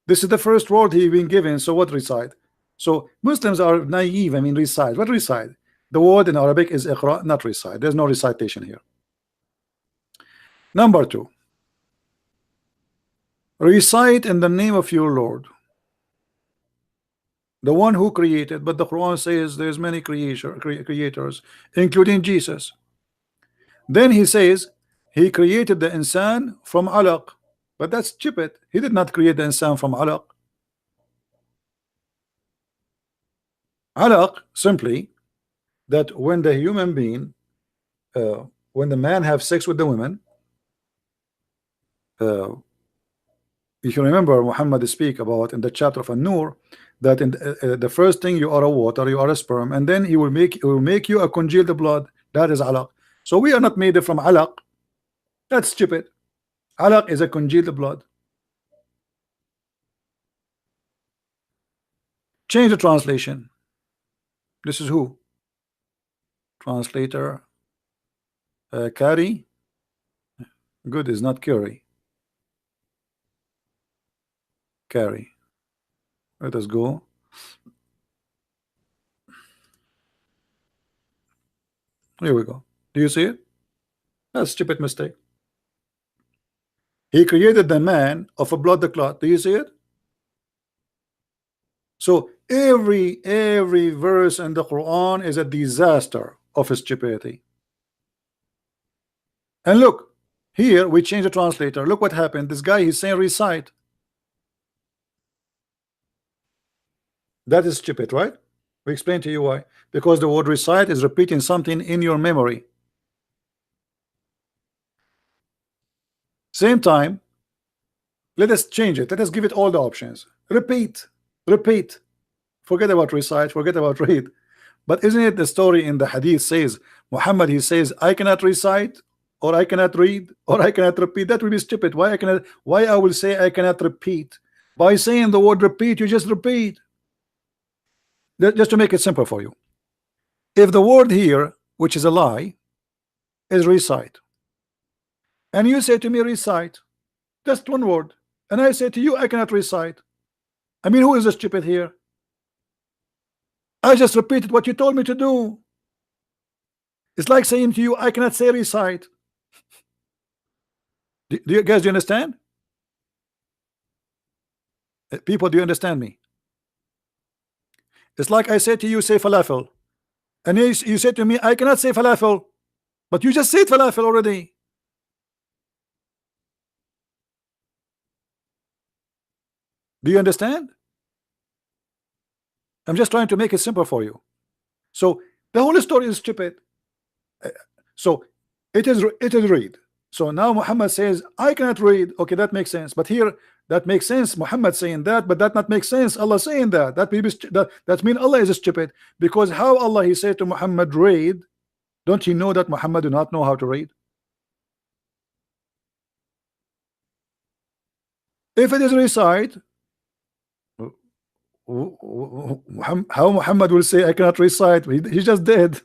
This is the first word he been given, so what recite? So Muslims are naive. I mean, recite. What recite? The word in Arabic is iqra, not recite. There's no recitation here. Number two, recite in the name of your Lord, the one who created. But the Quran says there's many creators, including Jesus. Then he says he created the insan from alaq, but that's stupid. He did not create the insan from alaq. Alaq simply that when the human being, when the man have sex with the woman, if you remember, Muhammad speak about in the chapter of An-Nur that in the first thing you are a water, you are a sperm, and then he will make you a congealed blood. That is alaq. So we are not made from alaq. That's stupid. Alaq is a congealed blood. Change the translation. This is who? Translator Kari. Good is not Curry. Carry. Let us go. Here we go. Do you see it? That's a stupid mistake. He created the man of a blood clot. Do you see it? So every verse in the Quran is a disaster of stupidity. And look, here we change the translator. Look what happened. This guy, he's saying recite. That is stupid, right? We explain to you why. Because the word recite is repeating something in your memory. Same time, let us change it. Let us give it all the options. Repeat, repeat. Forget about recite, forget about read. But isn't it the story in the hadith says, Muhammad, he says, I cannot recite, or I cannot read, or I cannot repeat. That would be stupid. Why I will say I cannot repeat? By saying the word repeat, you just repeat. Just to make it simple for you. If the word here, which is a lie, is recite, and you say to me recite, just one word, and I say to you I cannot recite, I mean, who is the stupid here? I just repeated what you told me to do. It's like saying to you I cannot say recite. Do you guys, do you understand? People, do you understand me? It's like I said to you, say falafel, and you say to me I cannot say falafel, but you just said falafel already. Do you understand? I'm just trying to make it simple for you. So the whole story is stupid. So it is read. So now Muhammad says I cannot read. Okay, that makes sense. But here that makes sense. Muhammad saying that, but that not make sense. Allah saying that. That mean Allah is stupid, because how Allah he said to Muhammad read? Don't you know that Muhammad do not know how to read? If it is recite, how Muhammad will say I cannot recite? He just did.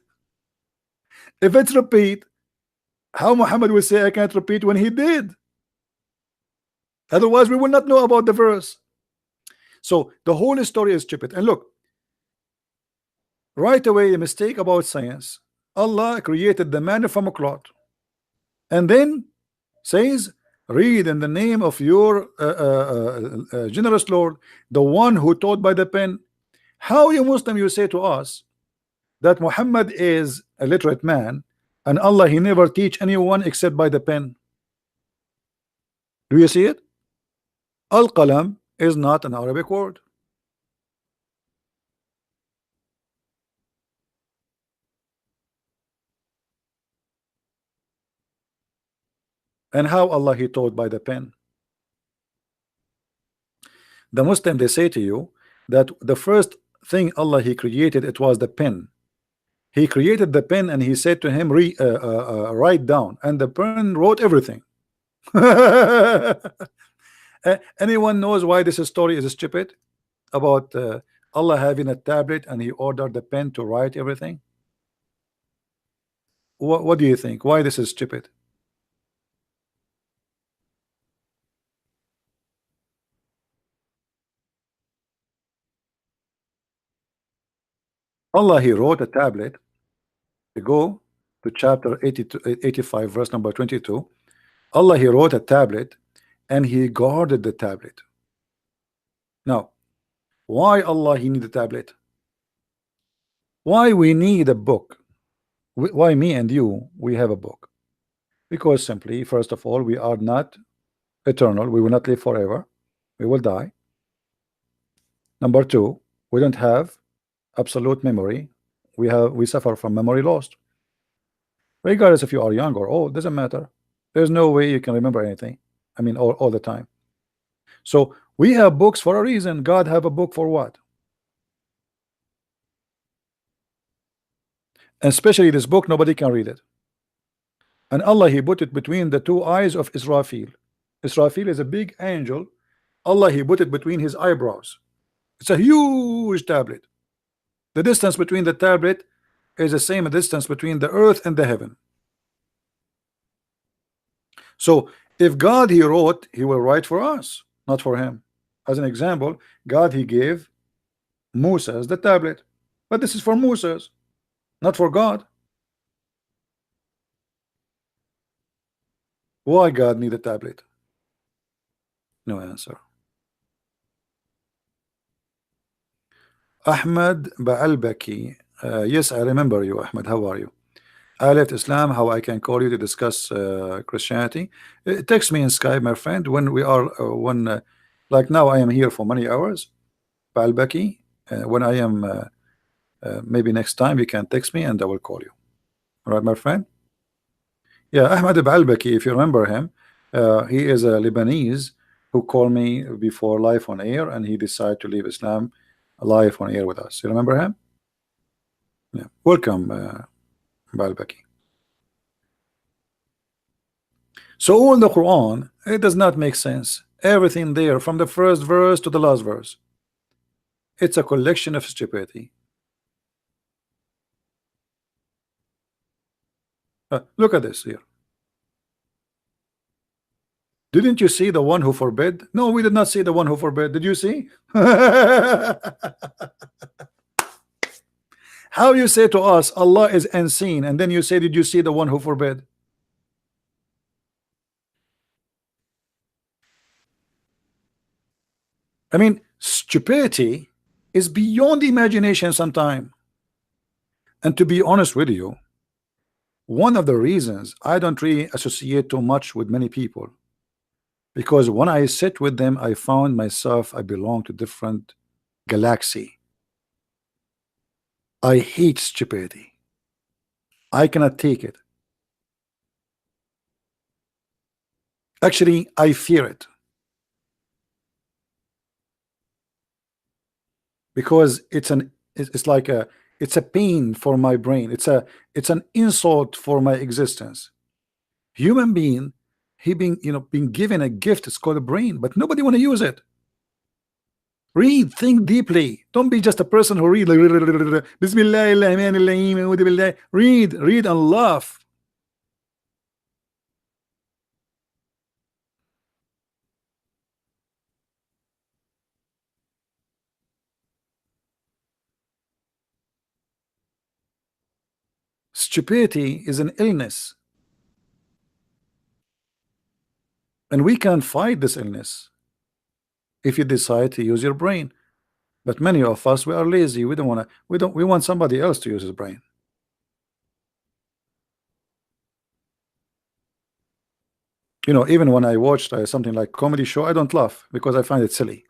If it's repeat, how Muhammad will say I can't repeat when he did? Otherwise we will not know about the verse. So the whole story is stupid. And look, right away, a mistake about science. Allah created the man from a clot, and then says read in the name of your generous Lord, the one who taught by the pen. How you Muslim, you say to us that Muhammad is a literate man, and Allah he never teach anyone except by the pen? Do you see it? Al-Qalam is not an Arabic word. And how Allah He taught by the pen? The Muslim, they say to you that the first thing Allah He created, it was the pen. He created the pen and He said to him, write down, and the pen wrote everything. Anyone knows why this story is stupid about Allah having a tablet and He ordered the pen to write everything? What do you think? Why this is stupid? Allah He wrote a tablet. Go to chapter 82, 85, verse number 22. Allah He wrote a tablet and He guarded the tablet. Now, why Allah He need a tablet? Why we need a book? Why me and you we have a book? Because simply, first of all, we are not eternal. We will not live forever. We will die. Number two, we don't have absolute memory. We suffer from memory loss. Regardless if you are young or old, doesn't matter. There's no way you can remember anything. I mean, all the time. So we have books for a reason. God have a book for what? Especially this book, nobody can read it. And Allah He put it between the two eyes of Israfil. Israfil is a big angel. Allah He put it between his eyebrows. It's a huge tablet. The distance between the tablet is the same distance between the earth and the heaven. So if God He wrote, He will write for us, not for him. As an example, God He gave Moses the tablet, but this is for Moses, not for God. Why God need a tablet? No answer. Ahmed Baalbaki, yes, I remember you, Ahmed. How are you? I left Islam. How I can call you to discuss Christianity? Text me in Skype, my friend. When we are like now, I am here for many hours. Baalbaki. When I am maybe next time, you can text me and I will call you. All right, my friend. Yeah, Ahmed Baalbaki, if you remember him, he is a Lebanese who called me before live on air, and he decided to leave Islam live on air with us. You remember him? Yeah. Welcome, Baalbaki. So all the Quran, it does not make sense. Everything there, from the first verse to the last verse, it's a collection of stupidity. Look at this here. Didn't you see the one who forbid? No, we did not see the one who forbid. Did you see? How you say to us Allah is unseen, and then you say, did you see the one who forbid? I mean, stupidity is beyond imagination sometimes. And to be honest with you, one of the reasons I don't really associate too much with many people, because when I sit with them, I found myself I belong to different galaxy. I hate stupidity. I cannot take it. Actually, I fear it. Because it's like it's a pain for my brain. It's an insult for my existence. Human being, he being given a gift. It's called a brain, but nobody want to use it. Read, think deeply. Don't be just a person who read like Bismillah. Read and laugh. Stupidity is an illness, and we can fight this illness if you decide to use your brain. But many of us, we are lazy. We don't want to. We want somebody else to use his brain. Even when I watched something like comedy show, I don't laugh because I find it silly.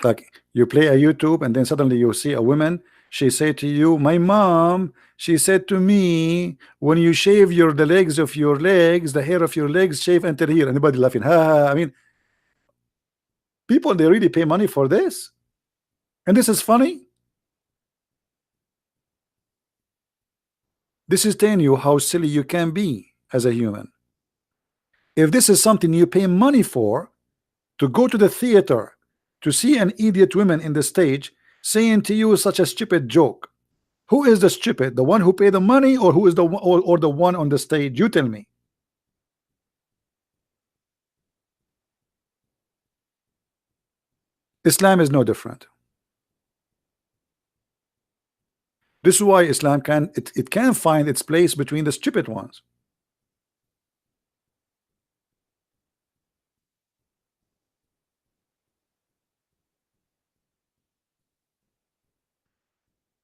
Like you play a YouTube and then suddenly you see a woman, she say to you, my mom, she said to me, when you shave the legs of your legs, the hair of your legs, shave until here. Anybody laughing? Ha, ha, ha. I mean, people, they really pay money for this, and this is funny. This is telling you how silly you can be as a human. If this is something you pay money for, to go to the theater to see an idiot woman in the stage saying to you such a stupid joke, who is the stupid? The one who paid the money, or who is the or the one on the stage? You tell me. Islam is no different. This is why Islam it can find its place between the stupid ones.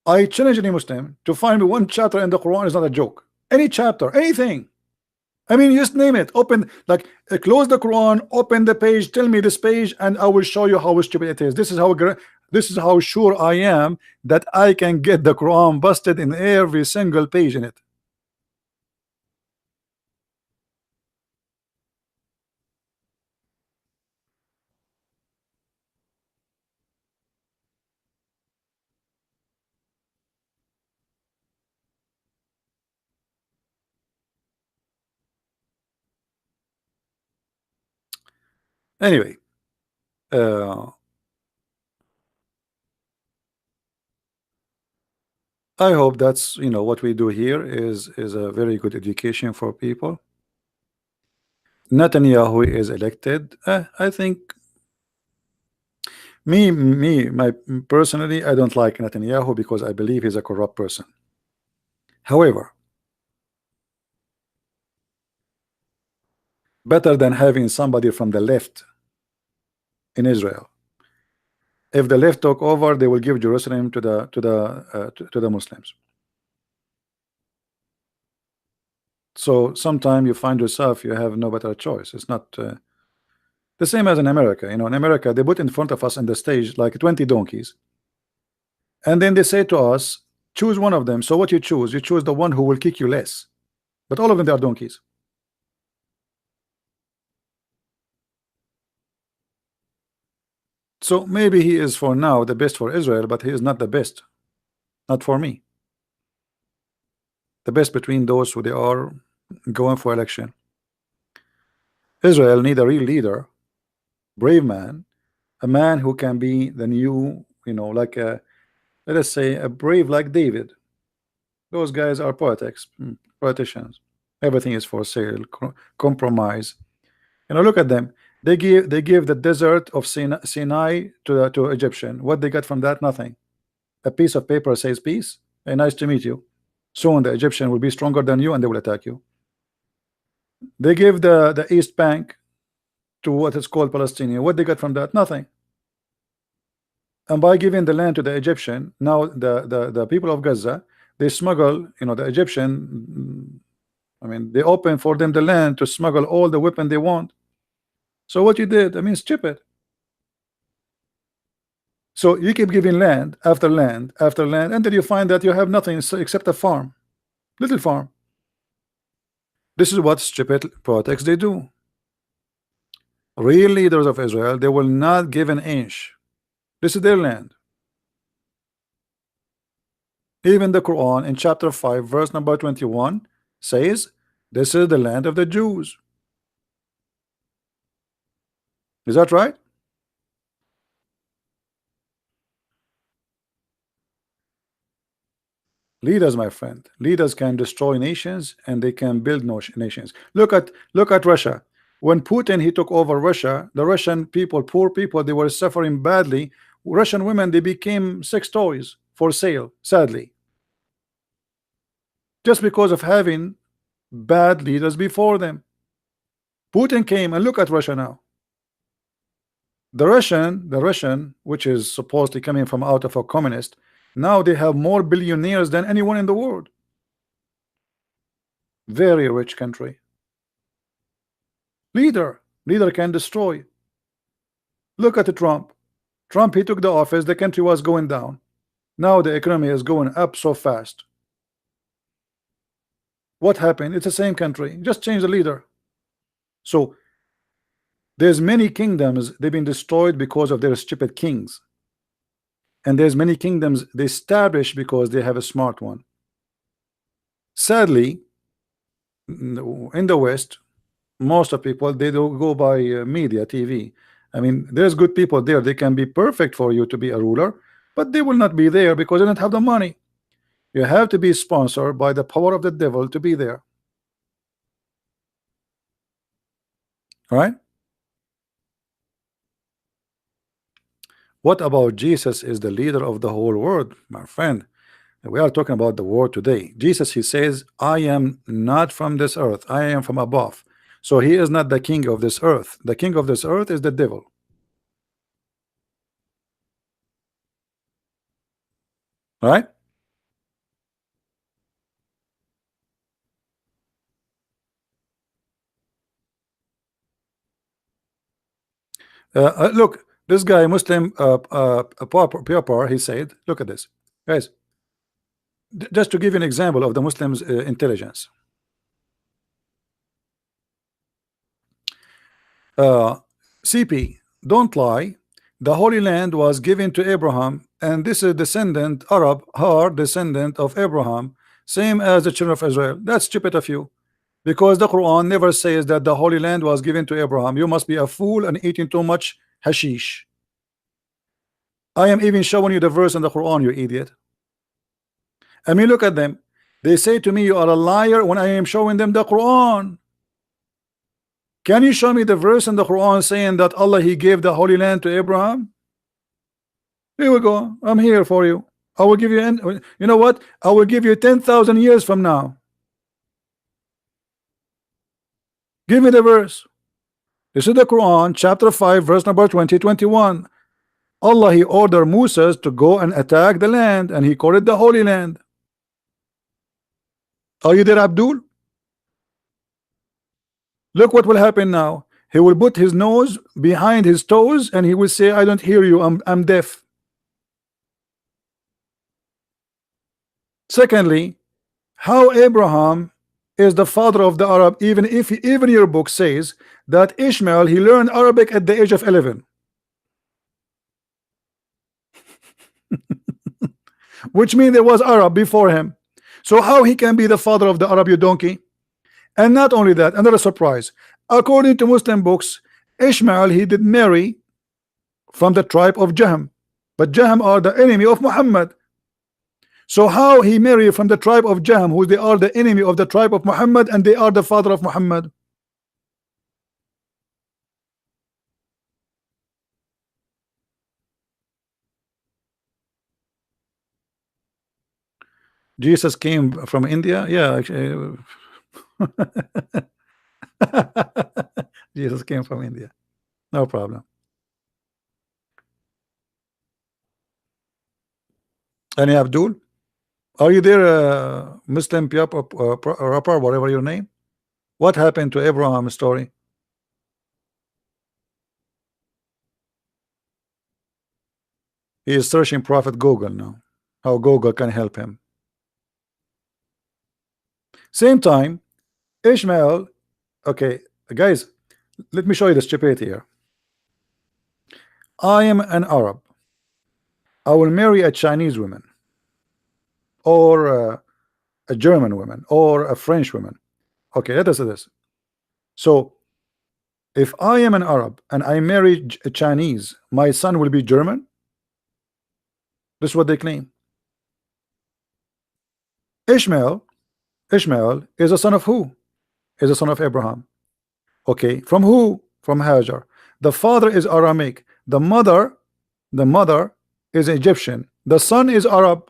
I challenge any Muslim to find me one chapter in the Quran is not a joke. Any chapter, anything. I mean, just name it. Open, like, close the Quran, open the page, tell me this page, and I will show you how stupid it is. This is how sure I am that I can get the Quran busted in every single page in it. Anyway, uh, I hope that's what we do here is a very good education for people. Netanyahu is elected. I think my personally, I don't like Netanyahu because I believe he's a corrupt person. However, better than having somebody from the left in Israel. If the left took over, they will give Jerusalem to the Muslims. So sometime you find yourself you have no better choice. It's not the same as in America. In America they put in front of us on the stage like 20 donkeys, and then they say to us, choose one of them. So what you choose? You choose the one who will kick you less, but all of them, they are donkeys. So maybe he is for now the best for Israel, but he is not the best, not for me. The best between those who they are going for election. Israel need a real leader, brave man, a man who can be the new, like let us say a brave like David. Those guys are politicians. Everything is for sale, compromise. Look at them. They give the desert of Sinai to Egyptian. What they got from that? Nothing. A piece of paper says peace. Hey, nice to meet you. Soon the Egyptian will be stronger than you and they will attack you. They give the East Bank to what is called Palestinian. What they got from that? Nothing. And by giving the land to the Egyptian, now the people of Gaza, they smuggle, the Egyptian, I mean, they open for them the land to smuggle all the weapon they want. So what you did, I mean, stupid. So you keep giving land after land after land until you find that you have nothing except a farm, little farm. This is what stupid politics they do. Real leaders of Israel, they will not give an inch. This is their land. Even the Quran in chapter 5 verse number 21 says this is the land of the Jews. Is that right? Leaders, my friend, leaders can destroy nations and they can build nations. Look at Russia. When Putin he took over Russia, the Russian people, poor people, they were suffering badly. Russian women, they became sex toys for sale, sadly, just because of having bad leaders before them. Putin came and look at Russia now. The Russian, which is supposedly coming from out of a communist, now they have more billionaires than anyone in the world. Very rich country. Leader can destroy. Look at Trump. Trump, he took the office, the country was going down. Now the economy is going up so fast. What happened? It's the same country, just change the leader. So there's many kingdoms, they've been destroyed because of their stupid kings, and there's many kingdoms they establish because they have a smart one. Sadly, in the West, most of people, they don't go by media, TV. I mean, there's good people there, they can be perfect for you to be a ruler, but they will not be there because they don't have the money. You have to be sponsored by the power of the devil to be there. All right. What about Jesus is the leader of the whole world, my friend? We are talking about the world today. Jesus, he says, I am not from this earth, I am from above. So he is not the king of this earth. The king of this earth is the devil. All right. Look, this guy Muslim Papa, he said, look at this, guys. Just to give you an example of the Muslims intelligence. CP, don't lie. The Holy Land was given to Abraham, and this is descendant Arab, her descendant of Abraham, same as the children of Israel. That's stupid of you, because the Quran never says that the Holy Land was given to Abraham. You must be a fool and eating too much hashish. I am even showing you the verse in the Quran, you idiot. I mean, look at them. They say to me, you are a liar, when I am showing them the Quran. Can you show me the verse in the Quran saying that Allah, he gave the Holy Land to Abraham? Here we go. I'm here for you. I will give you, you know what? I will give you 10,000 years from now. Give me the verse. This is the Quran, chapter 5, verse number 20-21. Allah, he ordered Moses to go and attack the land, and he called it the Holy Land. Are you there, Abdul? Look what will happen now. He will put his nose behind his toes and he will say, I don't hear you, I'm deaf. Secondly, how Abraham is the father of the Arab, even if even your book says that Ishmael, he learned Arabic at the age of 11. Which means there was Arab before him. So how he can be the father of the Arab, you donkey? And not only that, another surprise. According to Muslim books, Ishmael, he did marry from the tribe of Jahm, but Jahm are the enemy of Muhammad. So how he married from the tribe of Jahm, who they are the enemy of the tribe of Muhammad, and they are the father of Muhammad? Jesus came from India. Yeah, actually. Jesus came from India. No problem. Any Abdul? Are you there, Muslim rapper, whatever your name? What happened to Abraham's story? He is searching Prophet Google now. How Google can help him. Same time, Ishmael. Okay, guys, let me show you the stupidity here. I am an Arab. I will marry a Chinese woman, or a German woman, or a French woman. Okay, let us do this. So, if I am an Arab and I marry a Chinese, my son will be German. This is what they claim. Ishmael, Ishmael is a son of who? Is a son of Abraham. Okay, from who? From Hajar. The father is Aramic. The mother is Egyptian. The son is Arab.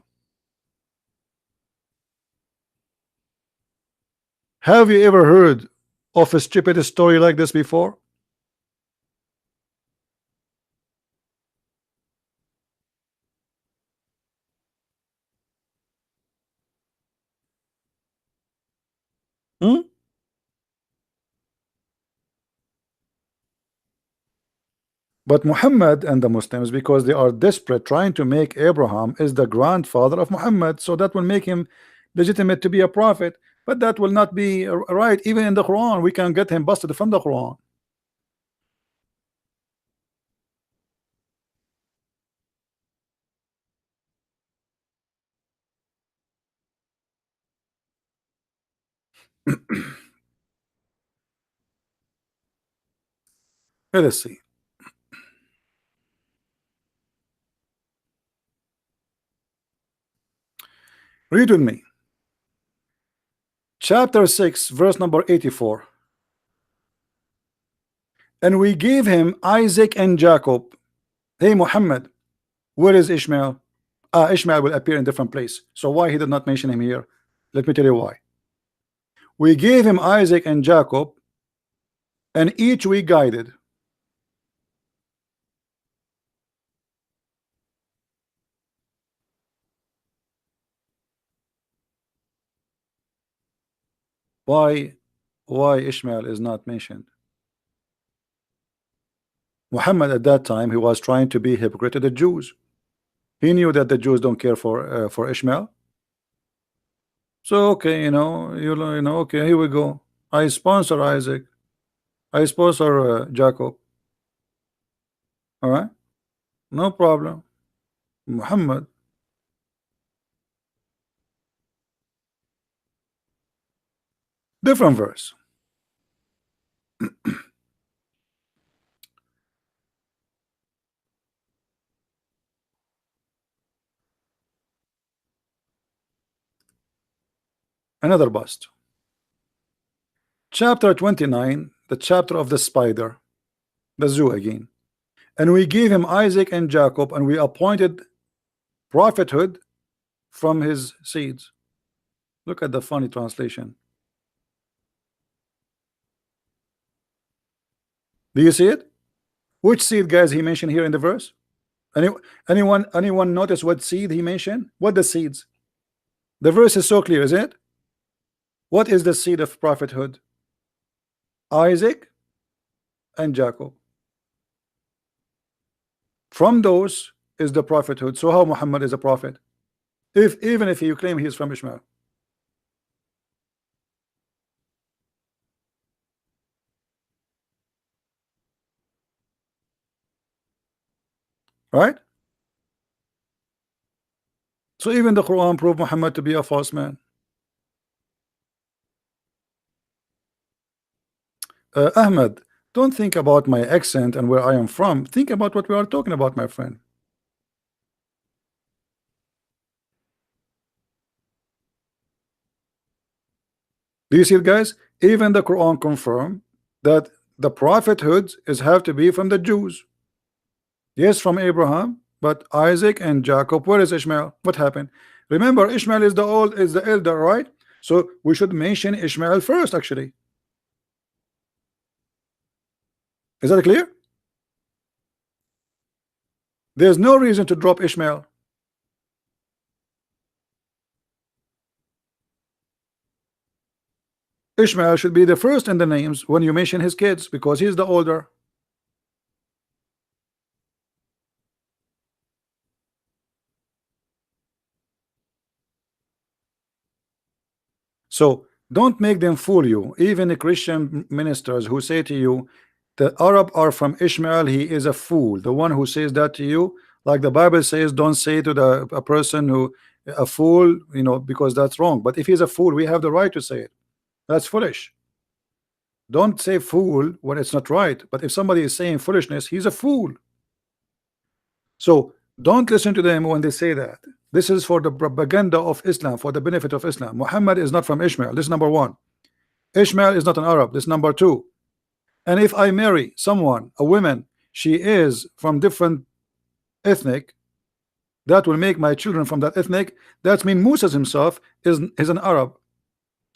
Have you ever heard of a stupid story like this before? Hmm? But Muhammad and the Muslims, because they are desperate, trying to make Abraham is the grandfather of Muhammad, so that will make him legitimate to be a prophet. But that will not be right. Even in the Quran, we can get him busted from the Quran. Let us see. Read with me. Chapter 6, verse number 84. And we gave him Isaac and Jacob. Hey Muhammad, where is Ishmael? Ishmael will appear in different place. So why he did not mention him here? Let me tell you why. We gave him Isaac and Jacob, and each we guided. Why Ishmael is not mentioned? Muhammad at that time, he was trying to be hypocrite to the Jews. He knew that the Jews don't care for Ishmael. So okay, okay, here we go. I sponsor Isaac. I sponsor Jacob. All right, no problem. Muhammad. Different verse. Another bust. Chapter 29, the chapter of the spider, the zoo again. And we gave him Isaac and Jacob, and we appointed prophethood from his seeds. Look at the funny translation. Do you see it? Which seed, guys, he mentioned here in the verse? Anyone notice what seed he mentioned? What the seeds? The verse is so clear, is it? What is the seed of prophethood? Isaac and Jacob. From those is the prophethood. So how Muhammad is a prophet? Even if you claim he is from Ishmael. Right? So even the Quran proved Muhammad to be a false man. Ahmed, don't think about my accent and where I am from. Think about what we are talking about, my friend. Do you see it, guys? Even the Quran confirm that the prophethood is have to be from the Jews. Yes, from Abraham, but Isaac and Jacob. Where is Ishmael? What happened? Remember, Ishmael is the elder, right? So we should mention Ishmael first, actually. Is that clear? There's no reason to drop Ishmael. Ishmael should be the first in the names when you mention his kids because he's the older. So don't make them fool you. Even the Christian ministers who say to you the Arab are from Ishmael, he is a fool. The one who says that to you, like the Bible says, don't say to a person who a fool, because that's wrong. But if he's a fool, we have the right to say it. That's foolish. Don't say fool when it's not right. But if somebody is saying foolishness, he's a fool. So don't listen to them when they say that. This is for the propaganda of Islam, for the benefit of Islam. Muhammad is not from Ishmael. This is number one. Ishmael is not an Arab. This is number two. And if I marry someone, a woman, she is from different ethnic, that will make my children from that ethnic. That means Musa himself is an Arab,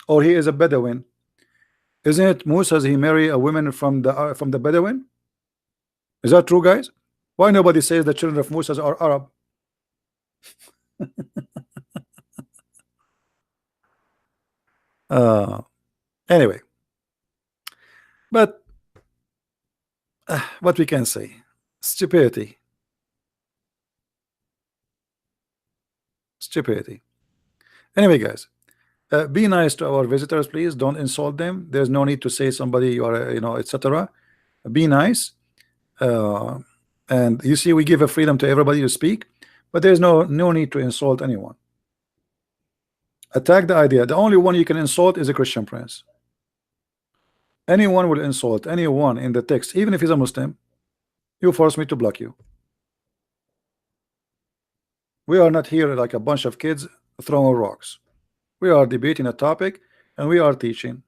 or he is a Bedouin. Isn't it Musa he marry a woman from the Bedouin? Is that true, guys? Why nobody says the children of Musa are Arab? Anyway, but what we can say, Stupidity. Stupidity. Anyway, guys, be nice to our visitors, please. Don't insult them. There's no need to say somebody you are, etc. Be nice. Uh, and you see, we give a freedom to everybody to speak, but there's no need to insult anyone. Attack the idea. The only one you can insult is a Christian Prince. Anyone will insult anyone in the text, even if he's a Muslim. You force me to block you. We are not here like a bunch of kids throwing rocks. We are debating a topic and we are teaching.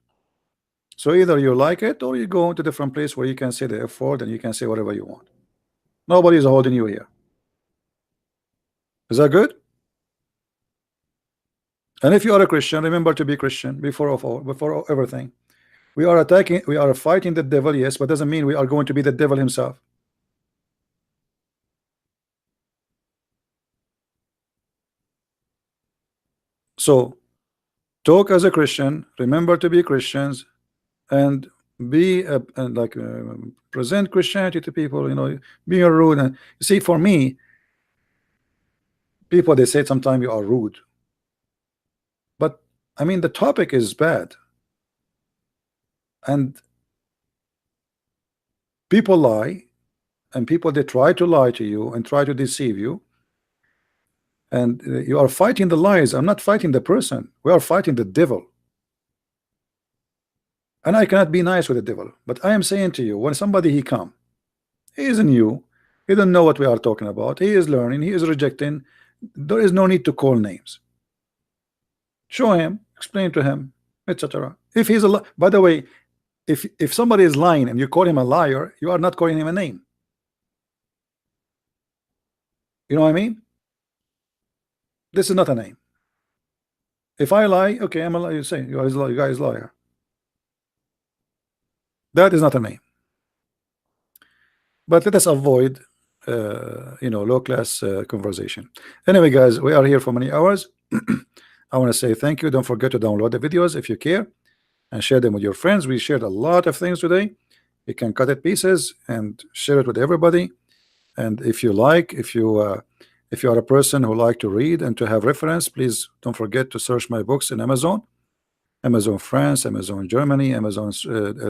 So either you like it or you go into a different place where you can say the F word and you can say whatever you want. Nobody is holding you here. Is that good? And if you are a Christian, remember to be Christian before everything. We are fighting the devil, yes, but doesn't mean we are going to be the devil himself. So talk as a Christian, remember to be Christians, and be present Christianity to people, being rude. And you see, for me, people, they say sometimes you are rude, but I mean the topic is bad and people lie, and people, they try to lie to you and try to deceive you, and you are fighting the lies. I'm not fighting the person, we are fighting the devil. And I cannot be nice with the devil, but I am saying to you, when somebody he come, he is new, he don't know what we are talking about, he is learning, he is rejecting, there is no need to call names. Show him, explain to him, etc. If he's a by the way, if somebody is lying and you call him a liar, you are not calling him a name. You know what I mean? This is not a name. If I lie, okay, I'm a liar. You say you guys liar. That is not a name. But let us avoid low class conversation. Anyway, guys, we are here for many hours. I want to say thank you. Don't forget to download the videos if you care and share them with your friends. We shared a lot of things today. You can cut it pieces and share it with everybody. And if you like, if you are a person who like to read and to have reference, please don't forget to search my books in Amazon France, Amazon Germany, Amazon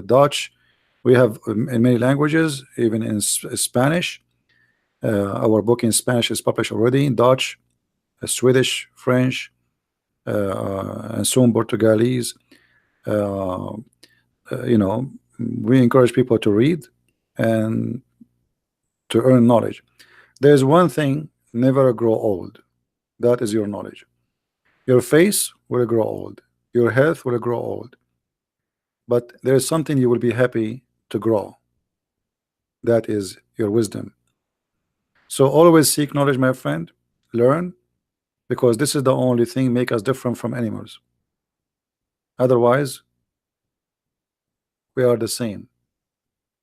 Dutch. We have in many languages, even in Spanish. Our book in Spanish is published already in Dutch, Swedish, French, and soon Portuguese. We encourage people to read and to earn knowledge. There's one thing, never grow old. That is your knowledge. Your face will grow old, your health will grow old, but there's something you will be happy to grow. That is your wisdom. So always seek knowledge, my friend. Learn, because this is the only thing make us different from animals. Otherwise, we are the same.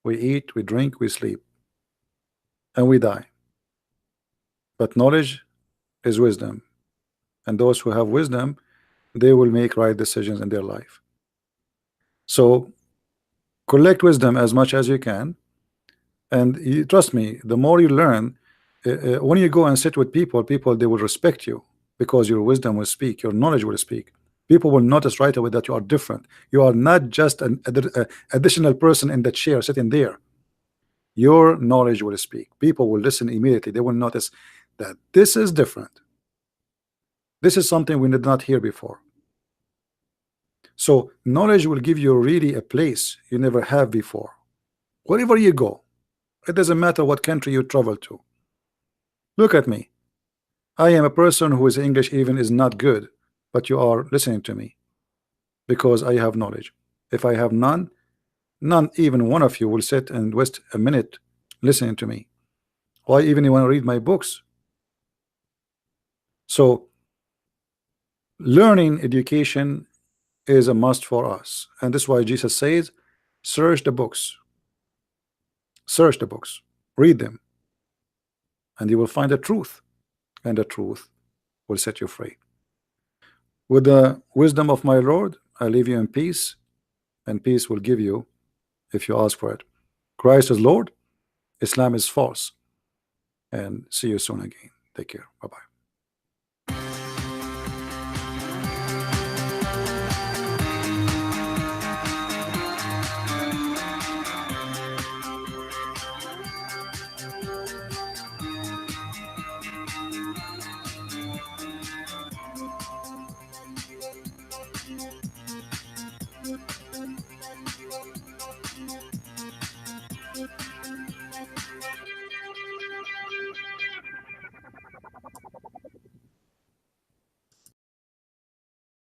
We eat, we drink, we sleep, and we die. But knowledge is wisdom, and those who have wisdom, they will make right decisions in their life. So collect wisdom as much as you can, and trust me, the more you learn, when you go and sit with people, they will respect you, because your wisdom will speak, your knowledge will speak. People will notice right away that you are different. You are not just an additional person in the chair sitting there. Your knowledge will speak. People will listen immediately. They will notice that this is different. This is something we did not hear before. So knowledge will give you really a place you never have before. Wherever you go, it doesn't matter what country you travel to. Look at me. I am a person who is English even is not good, but you are listening to me because I have knowledge. If I have none, even one of you will sit and waste a minute listening to me. Why even you want to read my books? So learning, education is a must for us, and this is why Jesus says, search the books. Search the books, read them, and you will find the truth, and the truth will set you free. With the wisdom of my Lord, I leave you in peace, and peace will give you if you ask for it. Christ is Lord, Islam is false. And see you soon again. Take care. Bye bye.